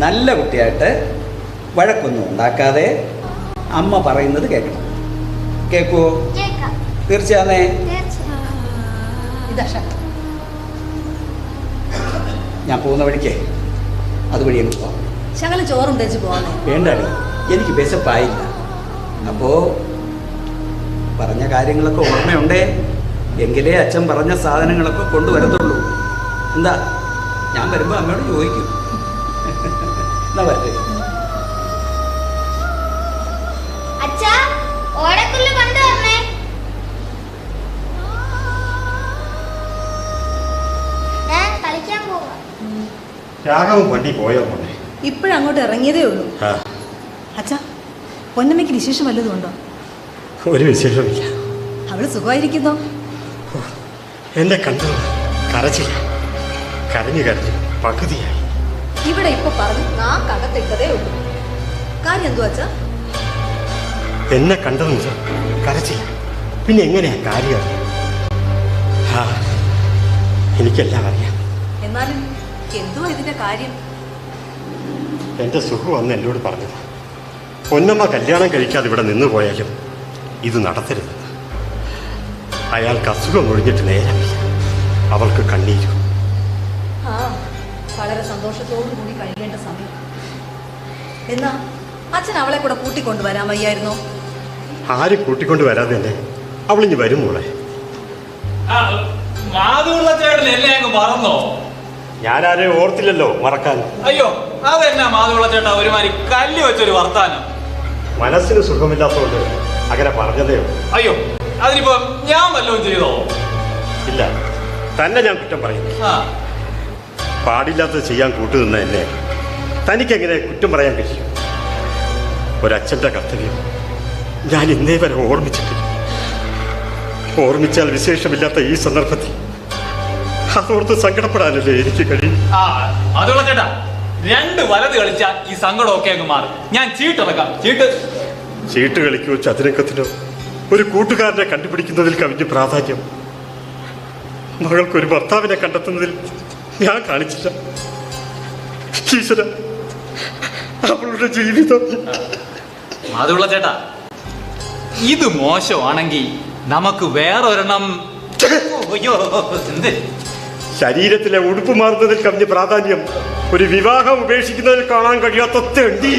E: നല്ല കുട്ടിയായിട്ട് വഴക്കൊന്നും ഉണ്ടാക്കാതെ അമ്മ പറയുന്നത് കേൾക്കണം. കേൾക്കുവോ?
J: കേൾക്കാം.
E: തീർച്ചയാന്നേ.
D: ഇതാ ഷർട്ട്.
E: ഞാൻ പോകുന്ന വഴിക്കേ അതുവഴി അങ്ങ് പോവാം.
D: ശകലം ചോറും തേച്ച് പോവാന്നേ.
E: വേണ്ടാടി, എനിക്ക് വിശപ്പായില്ല. അപ്പോൾ പറഞ്ഞ കാര്യങ്ങളൊക്കെ ഓർമ്മയുണ്ടേ, എങ്കിലേ അച്ഛൻ പറഞ്ഞ സാധനങ്ങളൊക്കെ കൊണ്ടുവരത്തുള്ളൂ. എന്താ, ഞാൻ വരുമ്പോൾ അമ്മയോട് ചോദിക്കും. എന്നാ വരട്ടെ.
J: അച്ഛാ, ഓടക്കുല്ല് കൊണ്ടുവരണേ. ഞാൻ കളിക്കാൻ പോവാ.
C: രാഘവൻ വണ്ടി പോയോ മോനെ?
D: ഇപ്പോഴങ്ങോട്ട് ഇറങ്ങിയതേ ഉള്ളൂ. അച്ഛാ, പൊന്നമ്മയ്ക്ക് വിശേഷം വല്ലതും ഉണ്ടോ?
C: ഒരു വിശേഷമില്ല.
D: അവള് സുഖമായിരിക്കുന്നോ?
C: എന്നെ കണ്ടു കരച്ചില്ല. കരഞ്ഞു കരഞ്ഞു പകുതിയായി.
D: ഇവിടെ ഇപ്പൊ പറഞ്ഞു നാക്കകത്തിട്ടതേ ഉള്ളൂ. കാര്യം എന്തു അച്ഛാ?
C: എന്നെ കണ്ടതെന്ന് കരച്ചില്ല. പിന്നെ എങ്ങനെയാ കാര്യം? എനിക്കെല്ലാം അറിയാം.
D: എന്നാലും എന്തുവാ ഇതിന്റെ കാര്യം?
C: എൻ്റെ സുഖു വന്ന് എന്നോട് പറഞ്ഞത്, പൊന്നമ്മ കല്യാണം കഴിക്കാതെ ഇവിടെ നിന്ന് പോയാലും ഇത് നടത്തരുത്. അയാൾക്ക് അസുഖം ഒഴിഞ്ഞിട്ട് നേരമില്ല. അവൾക്ക് കണ്ണീരും.
D: ആ, വളരെ സന്തോഷത്തോടു കൂടി കഴിയേണ്ട സമയം. എന്നാ അച്ഛൻ അവളെ കൂടെ കൂട്ടിക്കൊണ്ടുവരാൻ വയ്യായിരുന്നോ?
C: ആരും കൂട്ടിക്കൊണ്ട് വരാതെ തന്നെ അവളിഞ്ഞ് വരും മോളെ.
K: മാധുള്ള ചേട്ടൻ എന്നെ അങ്ങ് മറന്നോ?
C: ഞാനാരെയും ഓർത്തില്ലല്ലോ മറക്കാൻ.
K: അയ്യോ, അതെന്നാ മാധുള്ള ചേട്ടാ ഒരുമാതിരി കല്ല് വെച്ചൊരു വർത്താനം.
C: മനസ്സിന് സുഖമില്ലാത്തതുകൊണ്ട് അങ്ങനെ പറഞ്ഞതേ ഉള്ളൂ.
K: അയ്യോ, അതിനിപ്പോ ഞാൻ വല്ലതും ചെയ്തോ?
C: ഇല്ല, തന്നെ ഞാൻ കുറ്റം പറയുന്നു.
K: ആ,
C: പാടില്ലാത്തത് ചെയ്യാൻ കൂട്ടുനിന്ന എന്നെ തനിക്കെങ്ങനെ കുറ്റം പറയാൻ കഴിയും? ഒരച്ഛൻ്റെ കർത്തവ്യം ഞാൻ ഇന്നേ വരെ ഓർമ്മിച്ചിട്ടില്ല. ഓർമ്മിച്ചാൽ വിശേഷമില്ലാത്ത ഈ സന്ദർഭത്തിൽ അതോർത്ത് സങ്കടപ്പെടാനല്ലേ എനിക്ക് കഴിയും.
K: ആ, മാധുള്ള ചേട്ടാ, 2 വലത് കളിച്ചാൽ ഈ സങ്കടമൊക്കെ അങ്ങ് മാറും. ഞാൻ ചീട്ടിറക്കാം.
C: ചീട്ട് കളിക്കോ ചതുരംഗത്തിനോ ഒരു കൂട്ടുകാരനെ കണ്ടുപിടിക്കുന്നതിൽ കവിഞ്ഞ് പ്രാധാന്യം മകൾക്കൊരു ഭർത്താവിനെ കണ്ടെത്തുന്നതിൽ ഞാൻ കാണിച്ചില്ല. ഈശ്വര, അവളുടെ ജീവിതം.
K: മാധുള്ള ചേട്ടാ, ഇത് മോശമാണെങ്കിൽ നമുക്ക് വേറൊരെണ്ണം. അയ്യോ, എന്ത്?
C: ശരീരത്തിലെ ഉടുപ്പ് മാറുന്നതിൽ കവിഞ്ഞ പ്രാധാന്യം ഒരു വിവാഹം ഉപേക്ഷിക്കുന്നതിൽ കാണാൻ കഴിയാത്ത തെണ്ടി.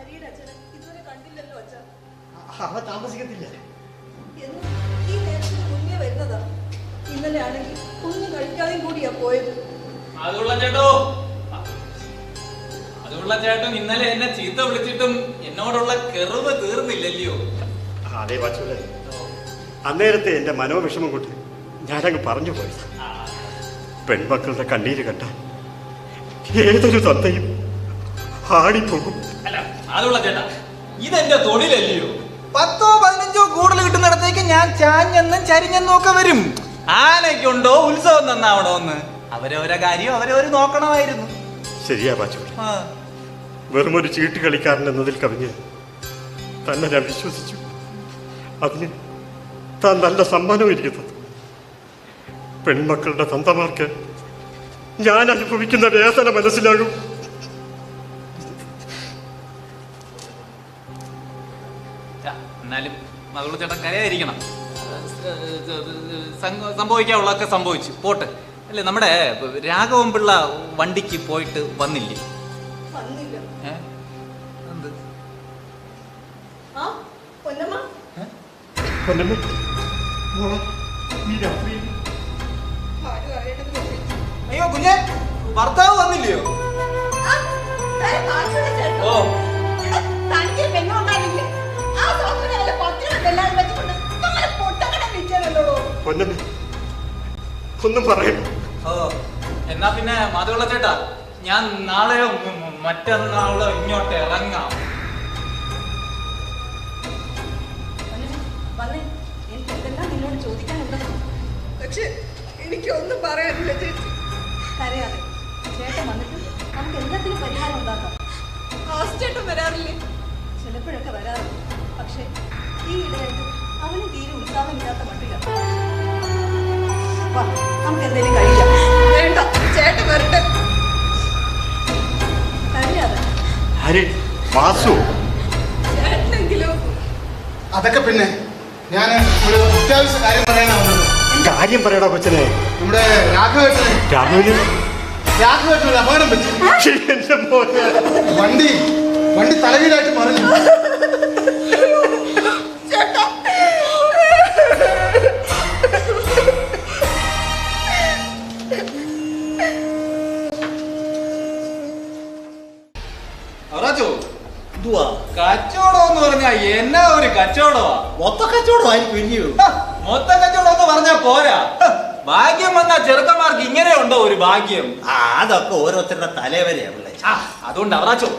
D: ഹരിയുടെ അച്ഛനെ ഇതുവരെ കണ്ടില്ലല്ലോ അച്ഛാ.
C: അവൻ താമസിക്കത്തില്ല.
D: എന്നും ഈ നേരത്തിന് മുന്നേ വരുന്നതാ. ഇന്നലെ ആണെങ്കിൽ ഒന്നും കഴിക്കാതെയും കൂടിയാ പോയത്.
K: അതുള്ള ചേട്ടോ, അതുള്ള ചേട്ടൻ ഇന്നലെ എന്നെ ചീത്ത വിളിച്ചിട്ടും എന്നോടുള്ള കെറുവ് തീർന്നില്ലല്ലോ.
C: അതേ പച്ചൂലെ, അന്നേരത്തെ എന്റെ മനോവിഷമം കൊണ്ട് ഞാനങ്ങ് പറഞ്ഞു പോയി. പെൺമക്കളുടെ കണ്ണീര് കണ്ടാൽ ഏതൊരു തന്തയും ആടിപ്പോകും.
K: അല്ല, അതുള്ള ചേട്ടാ, ഇതെന്റെ തൊഴിലല്ലയോ.
B: 10 15 കൂടുതൽ കിട്ടുന്നിടത്തേക്ക് ഞാൻ ചാഞ്ഞെന്നും ചരിഞ്ഞെന്നും ഒക്കെ വരും. ആനയ്ക്കുണ്ടോ ഉത്സവം നന്നാവണോന്ന് അവരവരെ കാര്യം അവരവര് നോക്കണമായിരുന്നു.
C: ശരിയാ പാച്ചൂല, വെറുമൊരു ചീട്ട് കളിക്കാരൻ എന്നതിൽ കവിഞ്ഞ് തന്നെ ഞാൻ വിശ്വസിച്ചു. അതിന് താൻ നല്ല സമ്മാനവും ഇരിക്കുന്നത്. പെൺമക്കളുടെ തന്തമാർക്ക് ഞാൻ അനുഭവിക്കുന്ന വേദന മനസ്സിലാകും.
B: എന്നാലും മകളുടെ ചേട്ടൻ കരയായിരിക്കണം. സംഭവിക്കാനുള്ളതൊക്കെ സംഭവിച്ചു പോട്ടെ. അല്ലേ, നമ്മുടെ രാഘവൻ പിള്ള വണ്ടിക്ക് പോയിട്ട് വന്നില്ലേ?
D: വന്നില്ല.
B: എന്ത്?
D: ആ പൊന്നമ്മ,
C: പൊന്നമ്മേ, മോളെ, ഈ രാത്രിയിൽ
D: ആരും അറിയേണ്ടത് പോയി.
B: അയ്യോ കുഞ്ഞെ, ഭർത്താവ് വന്നില്ലയോ? ഓ,
D: തനിക്ക് പെണ്ണുണ്ടാവില്ലേ? ആ സൗകര്യം വല്ല പത്തിനൊക്കെ എല്ലാവരും വെച്ചുകൊണ്ട് നമ്മളെ പൊട്ടക്കട വിളിച്ചാലല്ലോ.
C: പൊന്നമ്മേ, ഒന്നും പറയൂ.
B: ഓ, എന്നാ പിന്നെ മാധവള്ള ചേട്ടാ, ഞാൻ നാളെയോ മറ്റന്നാളോ ഇങ്ങോട്ട് ഇറങ്ങാം.
D: വന്നേ, എനിക്ക് എന്തെല്ലാം നിന്നോട് ചോദിക്കാനുണ്ടെന്ന്. പക്ഷെ എനിക്കൊന്നും പറയാനില്ല ചേച്ചി. കരയാതെ ചേട്ടൻ വന്നിട്ട് നമുക്ക് എല്ലാത്തിനും പരിഹാരം ഉണ്ടാക്കാം. ചേട്ടൻ വരാറില്ലേ? ചിലപ്പോഴൊക്കെ വരാറുണ്ട്. പക്ഷെ ഈ ഇടയായിട്ട് അവന് തീരെ ഉത്സാഹമില്ലാത്ത മട്ടില്ല. നമുക്ക് എന്തെങ്കിലും കഴിക്കാം. വേണ്ട, ചേട്ടൻ വരട്ടെ. കരയാതെ
C: ആര്? വാസു?
D: ചേട്ടനെങ്കിലും.
G: അതൊക്കെ പിന്നെ ഞാൻ ഒരു അത്യാവശ്യ കാര്യം പറയാനാണ് വന്നത്.
C: കാര്യം പറയടാ കൊച്ചനെ.
G: നമ്മുടെ രാഘവേട്ടന് ഒരു അപകടം പറ്റി.
C: എന്റെ മോനെ,
G: വണ്ടി തലകീഴായിട്ട് മറിഞ്ഞു.
B: കച്ചവടം എന്ന് പറഞ്ഞാ എന്നാ ഒരു കച്ചവടമാ.
I: മൊത്ത കച്ചവടമായിരിക്കും ഇല്ലയോ?
B: മൊത്ത കച്ചവടം എന്ന് പറഞ്ഞാ പോരാ. ഭാഗ്യം വന്നാ ചെറുക്കന്മാർക്ക് ഇങ്ങനെ ഉണ്ടോ ഒരു ഭാഗ്യം?
I: അതൊക്കെ ഓരോരുത്തരുടെ തലവരെയാണ്.
B: അതുകൊണ്ട് അവറാച്ചോ,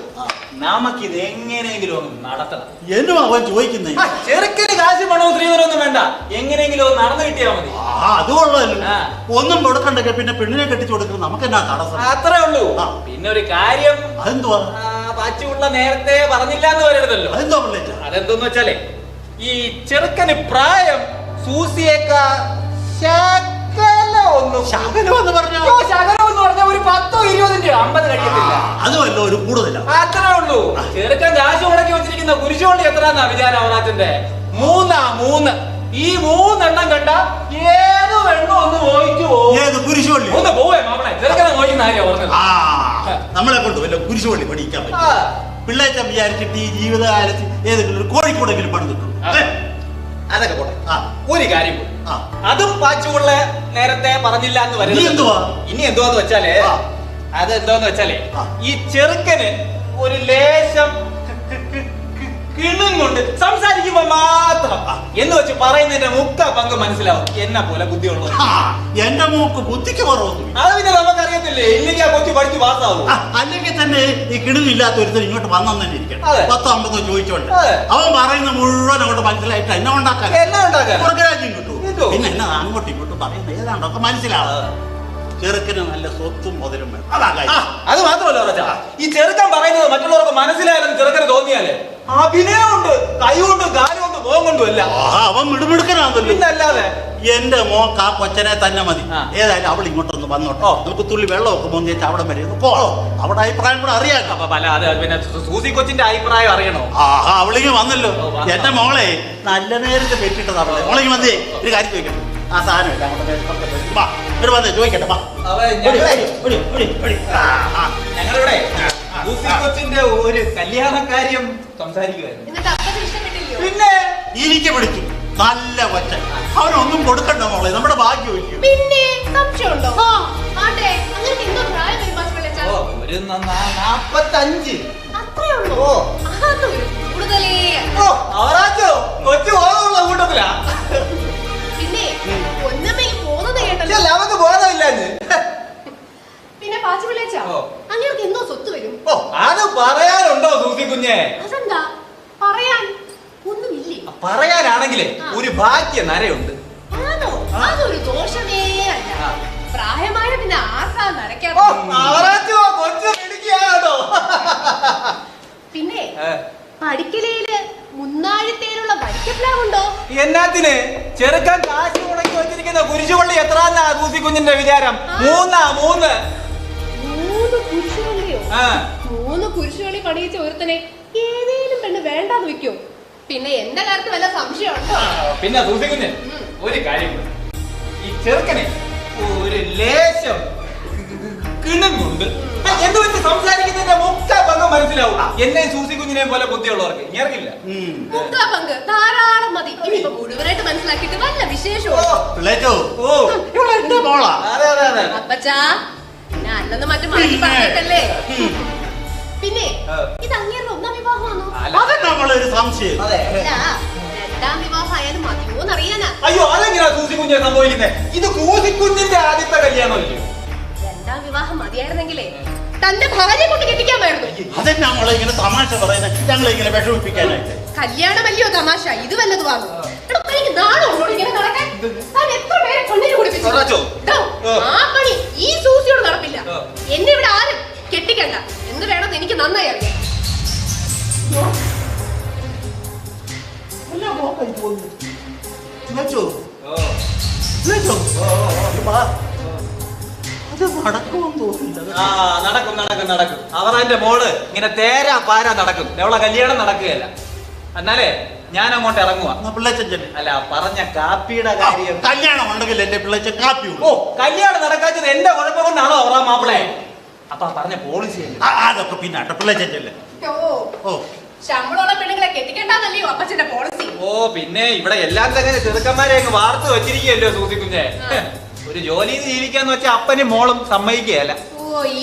B: നമുക്കിത് എങ്ങനെയെങ്കിലും ഒന്ന് നടത്തണം.
I: എന്നും അവൻ ചോദിക്കുന്നേ.
B: ചെറുക്കന് കാശ് പണവും സ്ത്രീധനമൊന്നും വേണ്ട, എങ്ങനെയെങ്കിലും ഒന്ന് നടന്നു കിട്ടിയാ മതി.
I: അതുകൊള്ളല്ലോ. ഒന്നും കൊടുക്കണ്ടൊക്കെ പിന്നെ പെണ്ണിനെ കെട്ടിച്ചു കൊടുക്കുന്നത് നമുക്ക് എന്നാ തടസ്സം?
B: അത്രേ ഉള്ളൂ. പിന്നെ ഒരു കാര്യം,
I: അതെന്തുവാ?
B: പാച്ചുള്ള നേരത്തെ പറഞ്ഞില്ല എന്ന് പറയരുതല്ലോ.
I: അതെന്തോ പിള്ളേറ്റ?
B: അതെന്തോന്ന് വെച്ചാലേ, ഈ ചെറുക്കന് പ്രായം സൂസിയേക്കാ ശകലം എന്ന് പറഞ്ഞ ഒരു 10 20 50 കഴിയത്തില്ല.
I: അതുമല്ലോ ഒരു കൂടുതലാണ്.
B: അത്രേ ഉള്ളൂ. ചെറുക്കൻ കാശ് മുടക്കി വെച്ചിരിക്കുന്ന കുരിശുവണ്ടി എത്രന്നാ വിചാരം അവറാച്ചന്റെ? 3 ഈ 3 എണ്ണം കണ്ട ഏത് വെള്ളം ഒന്ന് പോയിച്ചു
I: ഏത് കുരിശുവള്ളി
B: ഒന്ന് പോവേ മാപ്പിളെ. ചെറുക്കനെ നോക്കുന്ന കാര്യം പറഞ്ഞത്.
I: നമ്മളെ കൊണ്ട് വല്ല കുരിശുവള്ളി പഠിക്കാൻ പറ്റും. പിള്ളേച്ച വിചാരിച്ചിട്ട് ഈ ജീവിതകാലത്ത് ഏതെങ്കിലും ഒരു കോഴിക്കോടെങ്കിലും പണം കിട്ടും.
B: അതൊക്കെ പോട്ടെ. ഒരു കാര്യം, അതും പാച്ചുള്ള നേരത്തെ പറഞ്ഞില്ല എന്ന് വരുന്നത്. ഇനി എന്തുവാന്ന് വെച്ചാലേ, അതെന്തോന്ന് വെച്ചാലേ, ഈ ചെറുക്കന് ഒരു ലേശം കിണുങ്ങുണ്ട് സംസാരിക്കുമ്പോ മാത്രം എന്ന് വെച്ച് പറയുന്നതിന്റെ മുക്ക പങ്ക് മനസ്സിലാവും. എന്നെ പോലെ ബുദ്ധിയുള്ളത്.
I: എന്റെ മോക്ക് ബുദ്ധിക്ക് കുറവൊന്നും
B: അത് പിന്നെ നമുക്കറിയത്തില്ലേ, ഇല്ലെങ്കിൽ ആ കൊച്ചു പഠിച്ച് പാസ്സാവും.
I: അല്ലെങ്കിൽ തന്നെ ഈ കിണുങ്ങില്ലാത്ത ഒരുത്തർ ഇങ്ങോട്ട് വന്നു തന്നെ ഇരിക്കണം. 10 50 ചോദിച്ചോണ്ട് അവൻ പറയുന്ന മുഴുവൻ അങ്ങോട്ട് മനസ്സിലായിട്ട് എന്നെ ഉണ്ടാക്കാൻ രാജ്യം കിട്ടും. പിന്നെ എന്നെ അങ്ങോട്ടും ഇങ്ങോട്ടും പറയുന്നത് ഏതാണ്ടൊക്കെ മനസ്സിലാവും. ചെറുക്കന് നല്ല സ്വത്തും മുതലും വേണം.
B: അത് മാത്രമല്ല, ഈ ചെറുക്കൻ പറയുന്നത് മറ്റുള്ളവർക്ക് മനസ്സിലായാലും ചെറുക്കന് തോന്നിയാലേ അഭിനയമുണ്ട്. കൈകൊണ്ടും കാലുകൊണ്ടും മുഖം കൊണ്ടും അല്ല.
I: അവൻ മിടുമിടുക്കനാണല്ലോ.
B: പിന്നല്ലാതെ
I: എന്റെ മോക്ക് ആ കൊച്ചനെ തന്നെ മതി. ഏതായാലും അവൾ ഇങ്ങോട്ടൊന്ന് വന്നോട്ടോ. നമുക്ക് തുള്ളി വെള്ളമൊക്കെ പൊന്നിച്ച് അവിടെ വരെ ഒന്ന് പോകണം. അവിടെ അഭിപ്രായം കൂടെ അറിയാം.
B: പിന്നെ സൂസി കൊച്ചിന്റെ അഭിപ്രായം അറിയണോ?
I: അവളിങ്ങ് വന്നല്ലോ. എന്റെ മോളെ നല്ല നേരത്തെ പെറ്റിട്ടതാ. മോളിങ്ങ് വന്നേ, ഒരു കാര്യം ചോദിക്കട്ടെ. ആ സാധനം ഇല്ല അങ്ങോട്ട് വന്നേ ചോദിക്കട്ടെ.
B: ഞങ്ങളിവിടെ കൊച്ചിന്റെ ഒരു കല്യാണക്കാര്യം സംസാരിക്കുവായിരുന്നു.
H: എന്നിട്ട് അപ്പച്ചന് ഇഷ്ടപ്പെട്ടില്ലയോ?
B: പിന്നെ
I: എനിക്ക് പിടിച്ചു. നല്ല കൊച്ച. അവനൊന്നും കൊടുക്കണ്ട മോളെ, നമ്മുടെ ഭാഗ്യമില്ല.
H: പിന്നെ സംശയമുണ്ടോ? ആട്ടെ, അങ്ങനെ എന്തോ പ്രായം വരും മാഷുപിള്ളേച്ചാ?
B: ഒരു 45.
H: അത്രേ ഉള്ളൂ? അതൊരു കൂടുതലേ.
B: കൊച്ചു ബോധമുള്ള കൂട്ടത്തിലാ.
H: പിന്നെ ഒന്നമ്മയ്ക്ക് പോകുന്നത് കേട്ടല്ലോ.
B: അവർക്ക് ബോധമില്ലാന്ന്.
H: പിന്നെ പാച്ചുപിള്ളേച്ചാ, അങ്ങനെയൊക്കെ എന്തോ സ്വത്ത് വരും?
B: അത് പറയാനുണ്ടോ സൂസി കുഞ്ഞെ?
H: അതെന്താ പറയാൻ? ഒന്നുമില്ലേ?
B: പറയാനാണെങ്കിലേ ഒരു ഭാഗ്യ നരയുണ്ട്.
H: ആണോ? അതൊരു ദോഷമേ അല്ല. പ്രായമായ പിന്നെ ആർക്കാ നരയ്ക്കാതെ? പിന്നെ പഠിക്കലയില് മുന്നാഴിത്തേനുള്ള വരിക്കപ്ലാവുണ്ടോ?
B: എന്നാത്തിന് ചെറുക്കാൻ കാശ് മുടക്കി വെച്ചിരിക്കുന്ന കുരിശുപള്ളി എത്രാന്നാ സൂസി കുഞ്ഞിന്റെ വിചാരം? 3
H: കുരിശുപള്ളിയോ? 3 കുരിശുപള്ളി പണിയിച്ച ഒരുത്തനെ ഏതേലും പെണ്ണ് വേണ്ടാന്ന് വെക്കോ? പിന്നെ എന്റെ കാര്യത്തിൽ വല്ല സംശയമുണ്ടോ?
B: പിന്നെ സൂസി കുഞ്ഞ് ഒരു കാര്യം, ഈ ചെറുക്കനെ ഒരു ലേശം കിണുങ്ങുണ്ട്. എന്ത് വെച്ച് സംസാരിക്കുന്നതിന്റെ മുക്കാ പങ്ക് മനസ്സിലാവും. എന്നെ സൂസി കുഞ്ഞിനെ പോലെ ബുദ്ധിയുള്ളവർക്ക് ഇറങ്ങില്ല.
H: മുക്കാ പങ്ക് ധാരാളം മതി. ഇനിയിപ്പോ മുഴുവനായിട്ട് മനസ്സിലാക്കിയിട്ട് വല്ല വിശേഷമോ? അപ്പച്ചാ, പിന്നെ അല്ലെന്ന് മറ്റും മാറ്റി പറഞ്ഞിട്ടല്ലേ. പിന്നെ ഇത് അങ്ങേരുടെ ഒന്നാം വിവാഹമാണോ?
I: നമ്മളൊരു സംശയം.
H: അല്ല, 2ാം വിവാഹം ആയാലും മതിയോന്നറിയാനാ.
B: അയ്യോ, അതെങ്ങനെയാ സൂസി കുഞ്ഞിനെ സംഭവിക്കുന്നത്? ഇത് സൂസി കുഞ്ഞിന്റെ ആദ്യത്തെ കല്യാണമല്ലേ?
H: 2ാം വിവാഹം മതിയായിരുന്നെങ്കിലേ തന്റെ ഭാര്യയെ കൊണ്ട് കെട്ടിക്കാമായിരുന്നു.
I: അതെന്നെ നമ്മളെ ഇങ്ങനെ തമാശ പറയുന്നത്, ഞങ്ങളെ ഇങ്ങനെ വിഷമിപ്പിക്കാനായിട്ട്.
H: കല്യാണമല്ലയോ തമാശ, ഇത് വല്ലതുമാകും. നാണുണ്ടോ ഇങ്ങനെ നടക്കാൻ? താൻ എത്ര പേരെ കണ്ണിന് കുടിപ്പിച്ചു? ആ പണി ഈ സൂസിയോട് നടപ്പില്ല. എന്നെ ഇവിടെ ആരും കെട്ടിക്കണ്ട. എന്ത് വേണമെന്ന് എനിക്ക് നന്നായി അറിയാം.
B: നടക്കും. അവന്റെ മോള് ഇങ്ങനെ തേരാ പാരാ നടക്കും. അവളെ കല്യാണം നടക്കുകയല്ല. എന്നാലേ ഞാൻ അങ്ങോട്ട് ഇറങ്ങുവാ. അല്ല, പറഞ്ഞ കാപ്പിയുടെ കാര്യം.
I: കല്യാണം ഉണ്ടെങ്കിൽ എന്റെ പിള്ളേച്ച കാപ്പി.
B: കല്യാണം നടക്കാത്തത് എന്റെ കുഴപ്പം കൊണ്ടാണോ അവറാ മാപ്പിളെ? അപ്പൊ പറഞ്ഞ പോളിസി
I: അതൊക്കെ പിന്നെ പിള്ളേച്ചല്ലേ.
H: ശമ്പളമുള്ള പെണ്ണുങ്ങളെ കെട്ടിക്കണ്ടെന്നല്ലയോ അപ്പച്ചന്റെ പോളിസി?
B: പിന്നെ ഇവിടെ എല്ലാം തന്നെ ചെറുക്കന്മാരെ അങ്ങ് വാർത്തു വെച്ചിരിക്കുകയല്ലോ സൂസി കുഞ്ഞെ. ഒരു ജോലി ജീവിക്കാന്ന് വെച്ചാൽ അപ്പനും മോളും സമ്മതിക്കുകയല്ല.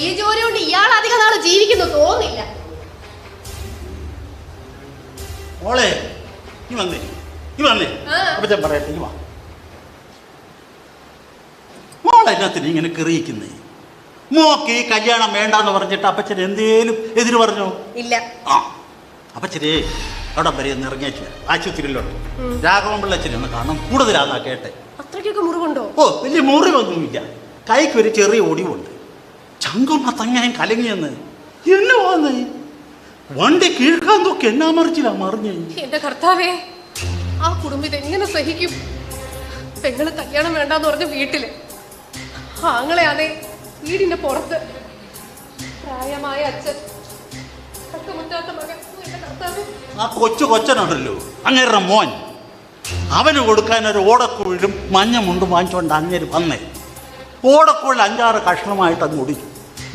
H: ഈ ജോലി കൊണ്ട് ഇയാൾ അധികം നാള് ജീവിക്കുന്നു തോന്നില്ല.
I: മോളെ നീ വന്നേ അപ്പച്ചൻ പറയട്ടെ, നീ വാ. മോളെല്ലാത്തിനും ഇങ്ങനെ കെറിയിക്കുന്നേ. മോക്ക് ഈ കല്യാണം വേണ്ടാന്ന് പറഞ്ഞിട്ട് അപ്പച്ചൻ എന്തേലും എതിര് പറഞ്ഞോ?
H: ഇല്ല.
I: അപ്പച്ചനെ അവിടെ വരെ ഒന്ന് ഇറങ്ങിയ ആശുപത്രിയിലോട്ട് രാഘവൻ പിള്ളച്ചനെ ഒന്ന് കാണാൻ കൂടുതലാന്നാ കേട്ടെ.
H: അത്രയ്ക്കൊക്കെ മുറിവുണ്ടോ?
I: വലിയ മുറിവൊന്നുമില്ല. കൈക്ക് ഒരു ചെറിയ ഒടിവുണ്ട്. ചങ്കും തങ്ങനെ കലങ്ങിയെന്ന് എന്നെ വന്നേ. വണ്ടി കീഴ്ക്കാൻ നോക്കി എന്നാ മറിച്ചില്ല മറിഞ്ഞേ.
H: എന്റെ കർത്താവേ, ആ കുടുംബം ഇതെങ്ങനെ സഹിക്കും? പെങ്ങള് കല്യാണം വേണ്ടാന്ന് പറഞ്ഞ വീട്ടില്, ആങ്ങളെയാണേ വീടിന്റെ പുറത്ത്, പ്രായമായ അച്ഛൻ, മുറ്റാത്ത മകൻ. എന്റെ കർത്താവേ,
I: ആ കൊച്ചനുണ്ടല്ലോ അങ്ങേരുടെ മോൻ, അവന് കൊടുക്കാൻ ഒരു ഓടക്കുഴലും മഞ്ഞമുണ്ടും വാങ്ങിച്ചോണ്ട് അങ്ങേര് വന്നേ. ഓടക്കുഴൽ 5-6 കഷ്ണമായിട്ട് അങ്ങ് ഒടിച്ചു.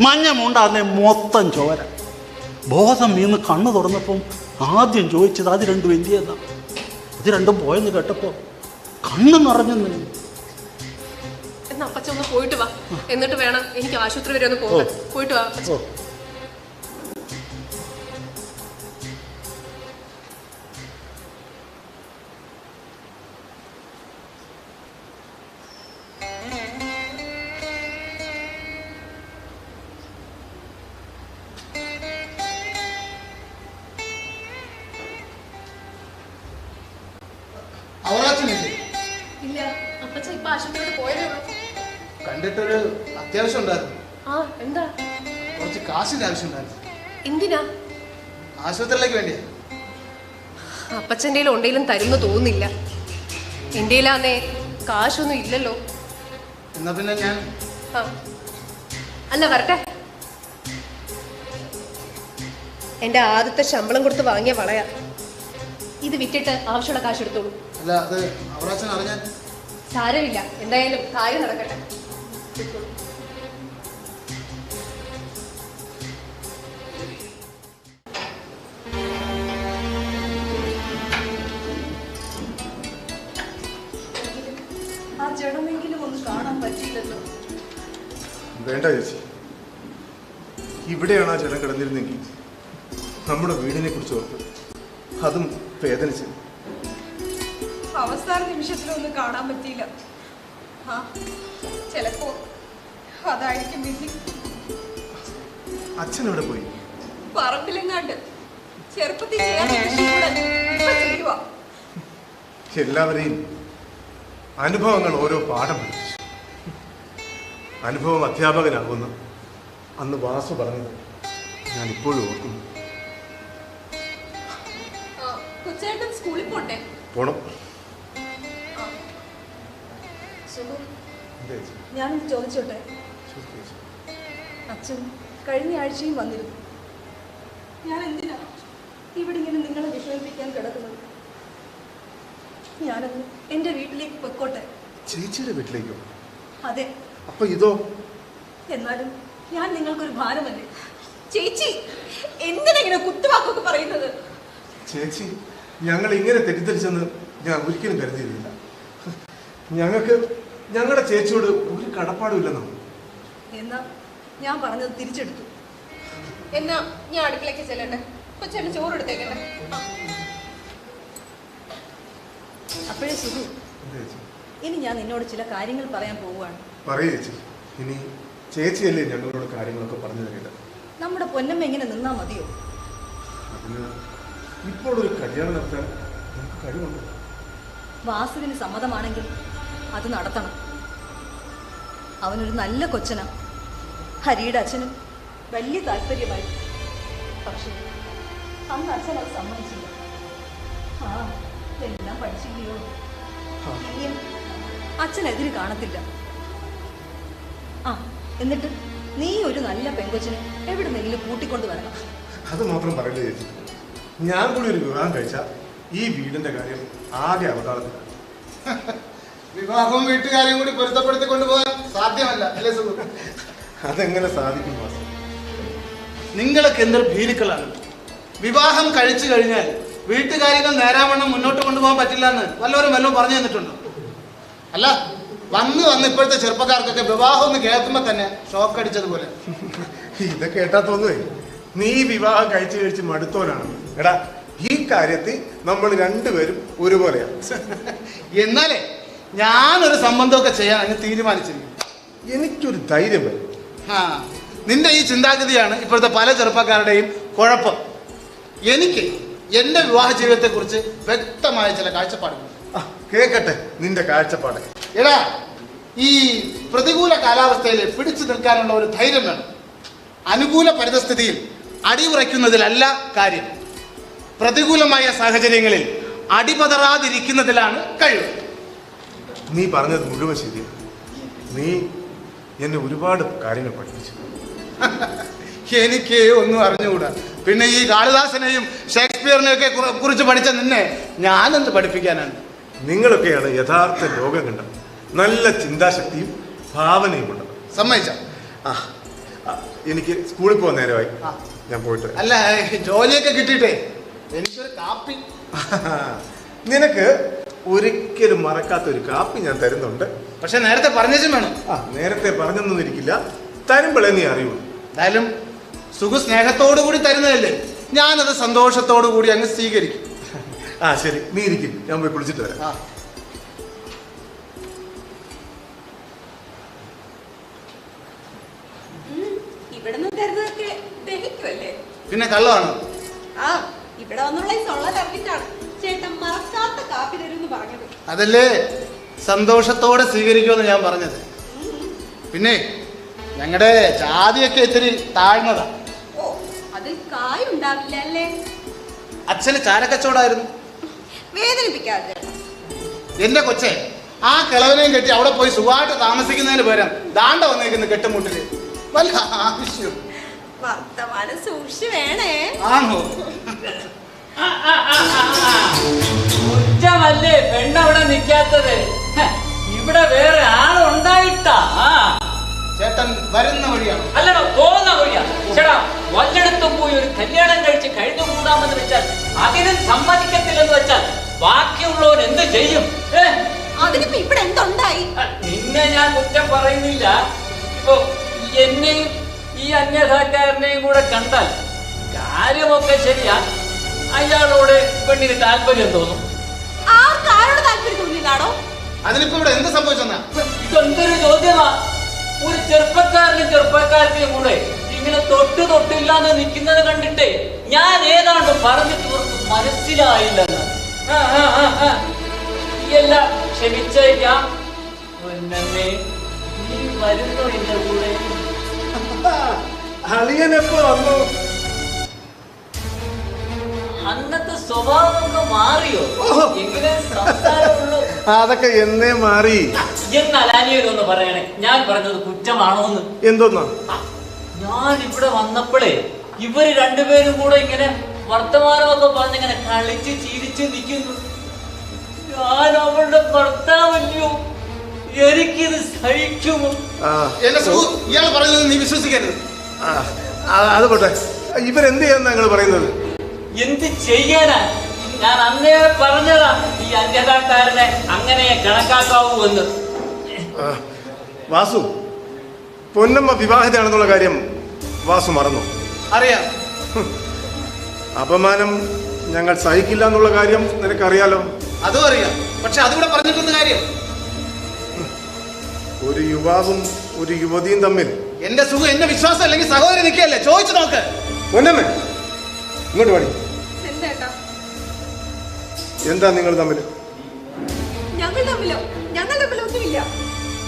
I: മഞ്ഞമുണ്ടാന്നേ മൊത്തം ചോര. ബോധം വീണ് കണ്ണു തുറന്നപ്പം ആദ്യം ചോദിച്ചത് അത് രണ്ടും എന്ത് ചെയ്യുന്ന. ഇത് രണ്ടും പോയെന്ന് കേട്ടപ്പോ കണ്ണു നിറഞ്ഞെന്ന്.
H: എന്നാ അപ്പച്ച ഒന്ന് പോയിട്ട് വാ, എന്നിട്ട് വേണം എനിക്ക് ആശുപത്രി വരെ ഒന്ന് പോകാൻ. പോയിട്ട് വാ അപ്പച്ച. ഇല്ല, അപ്പച്ച ഇപ്പൊ ആശുപത്രിയിൽ പോയതേ ഉള്ളൂ.
G: കണ്ടിട്ടൊരു അത്യാവശ്യം ഉണ്ടായിരുന്നു.
H: എന്താ?
G: കുറച്ച് കാശിന്റെ ആവശ്യം ഉണ്ടായിരുന്നു.
H: എന്തിനാ?
G: ആശുപത്രിയിലേക്ക് വേണ്ടിയാ.
H: അപ്പച്ചൻ്റെ ഉണ്ടെങ്കിലും തരുന്നു തോന്നുന്നില്ല. എൻ്റെ കാശൊന്നും ഇല്ലല്ലോ.
G: എന്നാ പിന്നെ ഞാൻ
H: അല്ല വരട്ടെ. എൻ്റെ ആദ്യത്തെ ശമ്പളം കൊടുത്ത് വാങ്ങിയ വളയാ. ഇത് വിറ്റിട്ട് ആവശ്യമുള്ള കാശ് എടുത്തോളൂ.
G: അല്ല, അത് അവറാച്ചൻ അറിഞ്ഞാൽ?
H: സാരമില്ല, എന്തായാലും കാര്യം നടക്കട്ടെ.
D: കാണാൻ പറ്റിയില്ലല്ലോ.
F: വേണ്ട ചേച്ചി, ഇവിടെയാണ് ആ ജനം കിടന്നിരുന്നെങ്കിൽ നമ്മുടെ വീടിനെ കുറിച്ച് ഓർത്ത് അതും വേദനിച്ച്.
D: അവസാന നിമിഷത്തിലൊന്നും കാണാൻ പറ്റിയില്ല. ആ ചിലപ്പോ അതായിരിക്കും വിധി.
F: അച്ഛൻ എവിടെ പോയി?
D: പറമ്പിലെങ്ങാണ്ട് ചെറുപ്പത്തിൽ ചെയ്യാൻ കൃഷി കൂടെ ഇപ്പൊ ചെയ്യുക.
F: എല്ലാവരെയും അനുഭവങ്ങൾ ഓരോ പാഠം പഠിപ്പിച്ചു. അനുഭവം അധ്യാപകനാകുമെന്ന് അന്ന് വാസു പറഞ്ഞത് ഞാൻ ഇപ്പോഴും ഓർക്കുന്നു.
D: കൊച്ചേട്ടൻ സ്കൂളിൽ പോട്ടെ?
F: പോണം.
D: ഞാനൊന്ന് ചോദിച്ചോട്ടെ? അച്ഛൻ കഴിഞ്ഞ ആഴ്ചയും വന്നിരുന്നു. ഞാൻ എന്തിനാ ഇവിടെ ഇങ്ങനെ നിങ്ങളെ വിഷമിപ്പിക്കാൻ കിടക്കുന്നത്? ഞാനൊന്ന് എൻ്റെ വീട്ടിലേക്ക് പൊയ്ക്കോട്ടെ.
F: ചേച്ചിയുടെ വീട്ടിലേക്കോ?
D: അതെ.
F: അപ്പൊ ഇതോ?
D: എന്നാലും ഞാൻ നിങ്ങൾക്കൊരു ഭാരമല്ലേ? ചേച്ചി എന്തിനെങ്ങനെ കുത്തുവാക്കൊക്കെ പറയുന്നത്?
F: ചേച്ചി, ഞങ്ങൾ ഇങ്ങനെ തെറ്റിദ്ധരിച്ചെന്ന് ഞാൻ ഒരിക്കലും കരുതിയിരുന്നില്ല. ഞങ്ങൾക്ക് ഞങ്ങളുടെ ചേച്ചിയോട് ഒരു കടപ്പാടുമില്ലെന്നോ?
D: എന്നാ ഞാൻ പറഞ്ഞത് തിരിച്ചെടുത്തു. എന്നാ ഞാൻ അടുക്കളയ്ക്ക് ചെല്ലട്ടെ? കൊച്ചേട്ടൻ ചോറ് എടുത്തേക്കട്ടെ? അപ്പോഴേ സുഖു, ഇനി ഞാൻ നിന്നോട് ചില കാര്യങ്ങൾ പറയാൻ പോവുകയാണ്.
F: പറയൂ ചേച്ചി. ഇനി ചേച്ചിയല്ലേ ഞങ്ങളോട് കാര്യങ്ങളൊക്കെ പറഞ്ഞു തരേണ്ടത്.
D: നമ്മുടെ പൊന്നമ്മ എങ്ങനെ നിന്നാ മതിയോ?
F: അതിന് ഇപ്പോൾ ഒരു കല്യാണം നടത്താൻ നമുക്ക് കഴിവുണ്ട്.
D: വാസുവിന് സമ്മതമാണെങ്കിൽ അത് നടത്തണം. അവനൊരു നല്ല കൊച്ചനാ. ഹരിയുടെ അച്ഛനും വലിയ താല്പര്യമായി. പക്ഷേ അന്ന് അച്ഛൻ അത് സമ്മതിച്ചില്ല. ആ എല്ലാം പഠിച്ചില്ലയോ? ഇനിയും അച്ഛനെതിര് കാണത്തില്ല. ആ എന്നിട്ട് നീ ഒരു നല്ല പെങ്കൊച്ചിനെ എവിടുന്നെങ്കിലും കൂട്ടിക്കൊണ്ട് വരണം.
F: അത് മാത്രം പറയില്ല ചേച്ചി. ഞാൻ കൂടി ഒരു വിവാഹം കഴിച്ചാൽ ഈ വീടിന്റെ കാര്യം ആകെ അവതാളത്തിലാണ്.
G: വിവാഹവും വീട്ടുകാരെയും കൂടി പൊരുത്തപ്പെടുത്തി കൊണ്ടുപോകാൻ സാധ്യമല്ല അല്ലേ സുഖം?
F: അതെങ്ങനെ സാധിക്കും മാസം?
G: നിങ്ങളൊക്കെ എന്തൊരു ഭീരുക്കളാണ്. വിവാഹം കഴിച്ചു കഴിഞ്ഞാൽ വീട്ടുകാര്യങ്ങൾ നേരാവണ്ണം മുന്നോട്ട് കൊണ്ടുപോകാൻ പറ്റില്ല എന്ന് വല്ലവരും പറഞ്ഞു തന്നിട്ടുണ്ടോ? അല്ല, വന്ന് ഇപ്പോഴത്തെ ചെറുപ്പക്കാർക്കൊക്കെ വിവാഹം ഒന്ന് കേൾക്കുമ്പോ തന്നെ ഷോക്ക് അടിച്ചതുപോലെ.
F: ഇതൊക്കെ കേട്ടാ തോന്നുവേ നീ വിവാഹം കഴിച്ച് മടുത്തോനാണ്. എടാ, ഈ കാര്യത്തിൽ നമ്മൾ രണ്ടുപേരും ഒരുപോലെയാണ്.
G: എന്നാലേ ഞാനൊരു സംബന്ധമൊക്കെ ചെയ്യാൻ അങ്ങ് തീരുമാനിച്ചിരിക്കും.
F: എനിക്കൊരു ധൈര്യം വരും.
G: നിന്റെ ഈ ചിന്താഗതിയാണ് ഇപ്പോഴത്തെ പല ചെറുപ്പക്കാരുടെയും കുഴപ്പം. എനിക്ക് എന്റെ വിവാഹ ജീവിതത്തെ കുറിച്ച് വ്യക്തമായ ചില കാഴ്ചപ്പാടുകൾ.
F: കേക്കട്ടെ നിന്റെ കാഴ്ചപ്പാട്.
G: എടാ, ഈ പ്രതികൂല കാലാവസ്ഥയിൽ പിടിച്ചു നിൽക്കാനുള്ള ഒരു ധൈര്യം വേണം. അനുകൂല പരിതസ്ഥിതിയിൽ അടിയുറയ്ക്കുന്നതിലല്ല കാര്യം. പ്രതികൂലമായ സാഹചര്യങ്ങളിൽ അടിപതറാതിരിക്കുന്നതിലാണ് കഴിവ്.
F: നീ പറഞ്ഞത് മുഴുവൻ ശരിയാണ്. നീ എന്നെ ഒരുപാട് കാര്യങ്ങൾ പഠിപ്പിച്ചു.
G: എനിക്ക് ഒന്നും അറിഞ്ഞുകൂടാ. പിന്നെ ഈ കാളിദാസനെയും ഷേക്സ്പിയറിനെയൊക്കെ കുറിച്ച് പഠിച്ച നിന്നെ ഞാനെന്ത് പഠിപ്പിക്കാനാണ്?
F: നിങ്ങളൊക്കെയാണ് യഥാർത്ഥ ലോകം കണ്ടത്. നല്ല ചിന്താശക്തിയും ഭാവനയും ഉണ്ട്.
G: സമ്മതിച്ച?
F: എനിക്ക് സ്കൂളിൽ പോകാൻ നേരമായി. ഞാൻ പോയിട്ട്.
G: അല്ല, ജോലിയൊക്കെ കിട്ടിയിട്ടേ എനിക്കൊരു കാപ്പി.
F: നിനക്ക് ഒരിക്കലും മറക്കാത്ത ഒരു കാപ്പി ഞാൻ തരുന്നുണ്ട്.
G: പക്ഷെ നേരത്തെ പറഞ്ഞതും വേണം.
F: നേരത്തെ പറഞ്ഞൊന്നും ഇരിക്കില്ല, തരുമ്പോഴേ നീ അറിയുള്ളൂ.
G: എന്തായാലും സുഖ സ്നേഹത്തോടു കൂടി തരുന്നതല്ലേ, ഞാനത് സന്തോഷത്തോടു കൂടി അങ്ങ് സ്വീകരിക്കും.
F: ശരി, നീ ഇരിക്കും, ഞാൻ പോയി കുളിച്ചിട്ട് വരാം.
D: ഇവിടുന്ന് തരുന്നതൊക്കെ ദഹിക്കുമല്ലേ?
G: പിന്നെ കള്ളമാണ്.
D: ഇവിടെ വന്നുള്ള ഈ സൊള്ളറിഞ്ഞിട്ടാണ് ചേട്ടൻ മറക്കാത്ത കാപ്പി തരുമെന്ന് പറഞ്ഞത്.
G: അതല്ലേ സന്തോഷത്തോടെ സ്വീകരിക്കുമെന്ന് ഞാൻ പറഞ്ഞത്. പിന്നെ ഞങ്ങളുടെ ജാതിയൊക്കെ ഇത്തിരി താഴ്ന്നതാ.
D: ഓ, അതിൽ കായുണ്ടാവില്ല അല്ലേ?
G: അച്ഛന് ചാരക്കച്ചവടമായിരുന്നു.
D: വേദനിപ്പിക്കാതെ
G: എന്റെ കൊച്ചെ, ആ കിളവനെയും കെട്ടി അവിടെ പോയി സുഖമായിട്ട് താമസിക്കുന്നതിന് പകരം ദാണ്ട വന്നേക്കുന്ന കെട്ടുമുട്ടില് വല്ല ആവശ്യം.
D: വർത്തമാനം സൂക്ഷിച്ചു വേണേ.
G: ആണോ?
K: ഉച്ചമല്ലേ പെണ്ണവിടെ നിൽക്കാത്തത്? ഇവിടെ വേറെ ആളുണ്ടായിട്ടാ?
G: ചേട്ടൻ വരുന്ന വഴിയാണ്.
K: അല്ലടോ, പോകുന്ന വഴിയാ. ചേട്ടാ, വല്ലയിടത്തും പോയി ഒരു കല്യാണം കഴിച്ച് കഴിഞ്ഞുകൂടാമെന്ന് വെച്ചാൽ അതിനും സമ്മതിക്കത്തില്ലെന്ന് വെച്ചാൽ ബാക്കിയുള്ളവർ എന്ത് ചെയ്യും?
D: അതിനിപ്പോ ഇവിടെ എന്തുണ്ടായി?
K: നിന്നെ ഞാൻ കുറ്റം പറയുന്നില്ല. ഇപ്പൊ എന്നെയും ഈ അന്യഥാക്കാരനെയും കൂടെ കണ്ടാൽ കാര്യമൊക്കെ ശരിയാ. അയാളോട് പെണ്ണിന് താല്പര്യം തോന്നും.
D: ആർക്കാരോട് താല്പര്യം തോന്നിയതാണോ?
G: അതിനിപ്പോ ഇവിടെ എന്ത് സംഭവിച്ചെന്നാ?
K: ഇതെന്തൊരു ചോദ്യമാ! ഒരു ചെറുപ്പക്കാരനെയും കൂടെ ഇങ്ങനെ തൊട്ടില്ലാന്ന് നിൽക്കുന്നത് കണ്ടിട്ടേ ഞാൻ ഏതാണ്ട് പറഞ്ഞിട്ട് ഇവർക്ക് മനസ്സിലായില്ലെന്ന്. എല്ലാം ക്ഷമിച്ചേക്കാം. നീ വരുന്നു എന്റെ കൂടെ?
F: അളിയനെപ്പോ വന്നു?
K: അന്നത്തെ സ്വഭാവമൊക്കെ മാറിയോ? എങ്ങനെ സംസാരമുള്ളൂ?
F: അതൊക്കെ എന്നേ മാറി.
K: എന്നാൽ അനിയനൊന്ന് പറയണേ, ഞാൻ പറഞ്ഞത് കുറ്റമാണോന്ന്?
F: എന്തോന്നാ?
K: ഞാൻ ഇവിടെ വന്നപ്പോഴേ ഇവര് രണ്ടുപേരും കൂടെ ഇങ്ങനെ വർത്തമാനമൊക്കെ പറഞ്ഞിങ്ങനെ കളിച്ച് ചിരിച്ച് നിൽക്കുന്നു. ഞാൻ അവളുടെ ഭർത്താവല്ലയോ, എനിക്കിത് സഹിക്കുമോ?
G: ഇയാൾ പറയുന്നത് നീ വിശ്വസിക്കരുത്.
F: അത് പോട്ടെ, ഇവരെന്ത് ചെയ്യാന്നാ നിങ്ങൾ പറയുന്നത്?
K: എന്ത് ചെയ്യാനാ? ഞാൻ അന്നേ പറഞ്ഞതാ ഈ അന്യതാക്കാരനെ അങ്ങനെ കണക്കാക്കാവൂ എന്ന്.
F: വാസു, പൊന്നമ്മ വിവാഹിതയാണെന്നുള്ള കാര്യം വാസു മറന്നു?
G: അറിയാം.
F: അപമാനം ഞങ്ങൾ സഹിക്കില്ല എന്നുള്ള കാര്യം നിനക്കറിയാലോ?
G: അതും അറിയാം. പക്ഷെ അതുകൂടെ പറഞ്ഞിട്ടൊന്ന് കാര്യം.
F: ഒരു യുവാവും ഒരു യുവതിയും തമ്മിൽ
G: എന്റെ സുഖം എന്നെ വിശ്വാസം അല്ലെങ്കിൽ സഹോദരി നിൽക്കല്ലേ? ചോദിച്ചു നോക്ക്.
F: പൊന്നമ്മ ഇങ്ങോട്ട് പാടി.
D: എന്താ
F: എന്താ നിങ്ങൾ തമ്മിൽ?
D: ഞങ്ങൾ തമ്മിലോ ഒന്നുമില്ല.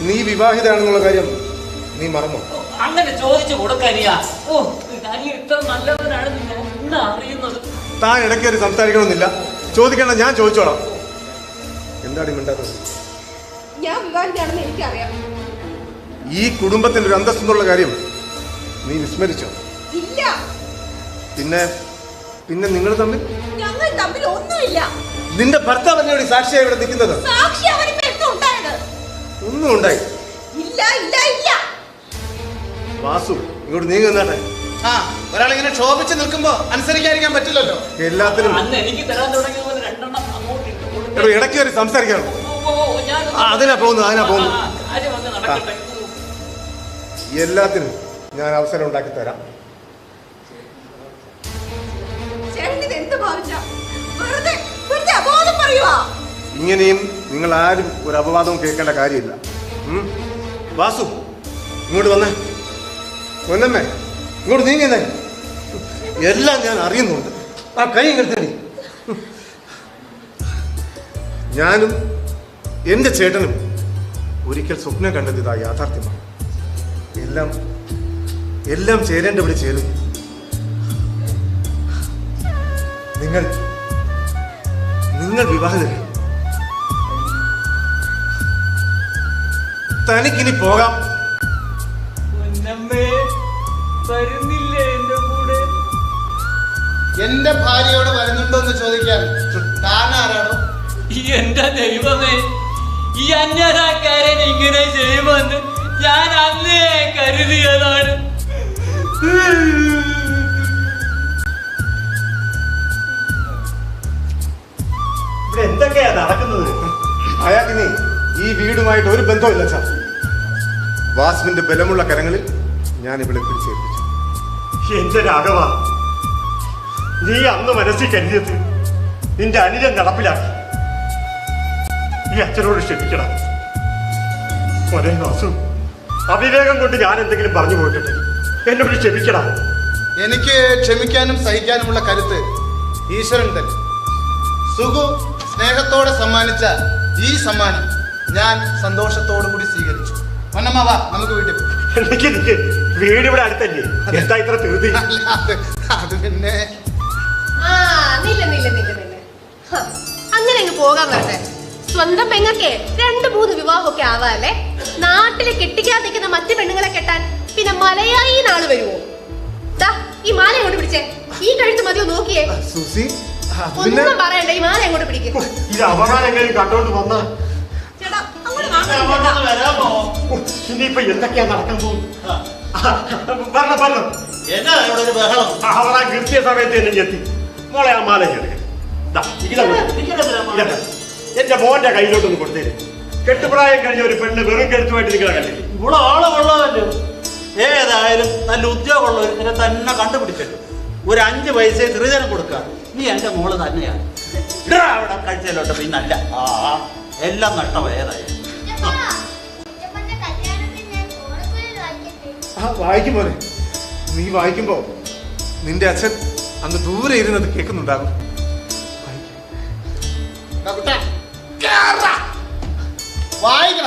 F: നീ വിവാഹിതയാണെന്നുള്ള കാര്യം നീ മറന്നോ?
K: അങ്ങനെ ചോദിച്ചു കൊടുക്കാനിയാ? ഓ, അനിയ ഇത്ര നല്ലവനാണ് ഇന്ന് അറിയുന്നത്.
F: താൻ ഇടയ്ക്ക് സംസാരിക്കണമെന്നില്ല. ചോദിക്കേണ്ട, ഞാൻ ചോദിച്ചോളാം. എന്താണ് മിണ്ടാത്തത്?
D: ഞാൻ വിവാഹിതയാണെന്ന് എനിക്കറിയാം.
F: ഈ കുടുംബത്തിന്റെ ഒരു അന്തസ്സെന്നുള്ള കാര്യം നീ വിസ്മരിച്ചോ?
D: ഇല്ല.
F: പിന്നെ നിങ്ങൾ തമ്മിൽ?
D: ഞങ്ങൾ തമ്മിൽ ഒന്നുമില്ല.
F: നിന്റെ ഭർത്താവ് എന്നോട് സാക്ഷിയായി ഇവിടെ നിൽക്കുന്നത്?
D: സാക്ഷി അവനിപ്പോ എന്താ ഉണ്ടായത്?
F: ഒന്നും ഉണ്ടായി
D: ഇല്ല ഇല്ല ഇല്ല.
F: വാസു ഇങ്ങോട്ട് നീങ്ങുന്നാട്ടെ.
G: ഒരാളിങ്ങനെ ക്ഷോഭിച്ച് നിൽക്കുമ്പോ അനുസരിക്കാതിരിക്കാൻ പറ്റില്ലല്ലോ.
F: എല്ലാത്തിനും
K: അന്ന് എനിക്ക് തരാൻ തുടങ്ങിയ പോലെ രണ്ടെണ്ണം അങ്ങോട്ട്
F: ഇടയ്ക്ക് കയറി സംസാരിക്കണം. അതിനാ പോകുന്നു. എല്ലാത്തിനും ഞാൻ അവസരം ഉണ്ടാക്കി തരാം. ഇങ്ങനെയും നിങ്ങൾ ആരും ഒരു അപവാദവും കേൾക്കേണ്ട കാര്യമില്ല. വാസു ഇങ്ങോട്ട് വന്നേ. പൊന്നമ്മേ ഇങ്ങോട്ട് നീങ്ങുന്നേ. എല്ലാം ഞാൻ അറിയുന്നുണ്ട്. ആ കൈ ഇങ്ങോട്ട്. ഞാനും എൻ്റെ ചേട്ടനും ഒരിക്കൽ സ്വപ്നം കണ്ടത് ഇതാ യാഥാർത്ഥ്യമാണ്. എല്ലാം ചേരേണ്ടവിടെ ചേരും. നിങ്ങൾ വിവാഹിതരെ. തനിക്കിനി പോകാം.
K: വരുന്നില്ലേ എന്റെ കൂടെ?
G: എന്റെ ഭാര്യയോട് വരുന്നുണ്ടോ എന്ന് ചോദിക്കാൻ താനാരാണോ?
K: എന്റെ ദൈവമേ, ഈ അന്യതാക്കാരൻ ഇങ്ങനെ ചെയ്യുമെന്ന് ഞാൻ അന്നേ കരുതിയതാണ്.
C: ഇവിടെ എന്തൊക്കെയാ നടക്കുന്നത്?
F: അയാൾക്കിനി ഈ വീടുമായിട്ട് ഒരു ബന്ധമില്ല സാർ. വാസുവിന്റെ ബലമുള്ള കരങ്ങളിൽ ഞാൻ ഇവിടെ പിടിച്ചേൽപ്പിച്ചു.
C: എന്റെ രാഘവ, നീ അന്ന് മനസ്സിൽ കരുതിയത് നിന്റെ അനുജൻ നടപ്പിലാക്കി. ഈ അച്ഛനോട് ക്ഷമിക്കണം. ഒരേ വാസു, അവിവേകം കൊണ്ട് ഞാൻ എന്തെങ്കിലും പറഞ്ഞു പോയിട്ടുണ്ട്. എന്നോട് ക്ഷമിക്കണം.
G: എനിക്ക് ക്ഷമിക്കാനും സഹിക്കാനുമുള്ള കരുത്ത് ഈശ്വരൻ തന്നെ. സുഖു സ്നേഹത്തോടെ സമ്മാനിച്ച ഈ സമ്മാനം ഞാൻ സന്തോഷത്തോടു കൂടി സ്വീകരിച്ചു. പൊന്നമ്മ വാ, നമുക്ക് വീട്ടിൽ
C: വീട് ഇവിടെ അടുത്തല്ലേ? എന്താ ഇത്ര തീർത്തി?
G: അത് പിന്നെ
H: അങ്ങനെ അങ്ങ് പോകാൻ വരട്ടെ. സ്വന്തം പെങ്ങക്കെ 2-3 വിവാഹമൊക്കെ ആവാല്ലേ? നാട്ടില് കെട്ടിക്കാൻ നിൽക്കുന്ന മറ്റു പെണ്ണുങ്ങളെ കെട്ടാൻ പിന്നെ മലയായി നാള് വരുമോ? ഈ മാല അങ്ങോട്ട് പിടിച്ചേ. ഈ കഴുത്ത് മതിയോ നോക്കിയേ. ഒന്നും പറയണ്ട, ഈ മാല അങ്ങോട്ട് പിടിക്കും.
C: ഇത് അപമാനം കണ്ടോണ്ട് വന്ന ഇനിയിപ്പൊ എന്തൊക്കെയാ നടക്കാൻ പോകും? അവരാ കൃത്യ സമയത്ത് എന്നെ എത്തി. മോളെ ആ മാല എന്റെ മോന്റെ കയ്യിലോട്ടൊന്ന് കൊടുത്തേര്. കെട്ടുപ്രായം കഴിഞ്ഞ ഒരു പെണ്ണ് വെറും കെടുത്തുമായിട്ട് നിൽക്കുന്ന കണ്ടില്ലേ?
I: ഇവിടെ ആളെ കൊള്ളാമല്ലോ. ഏതായാലും നല്ല ഉദ്യോഗമുള്ള ഒരുത്തിനെ തന്നെ കണ്ടുപിടിച്ചല്ലോ. ഒരു 5 പൈസ സ്ത്രീധനം കൊടുക്കുക. നീ എന്റെ മോള് തന്നെയാണ്. ഇടാ അവിടെ കഴിച്ചല്ലോട്ടെ. പിന്നല്ല എല്ലാം നഷ്ടം ഏതായാലും.
J: ചിറ്റപ്പന്റെ കല്യാണത്തിന് ഞാൻ ഓണക്കുഴൽ വായിക്കട്ടെ.
F: വായിക്കും പോലെ നീ വായിക്കുമ്പോ നിന്റെ അച്ഛൻ അങ്ങ് ദൂരെ ഇരുന്നത് കേൾക്കുന്നുണ്ടാകും.
G: വായിക്ക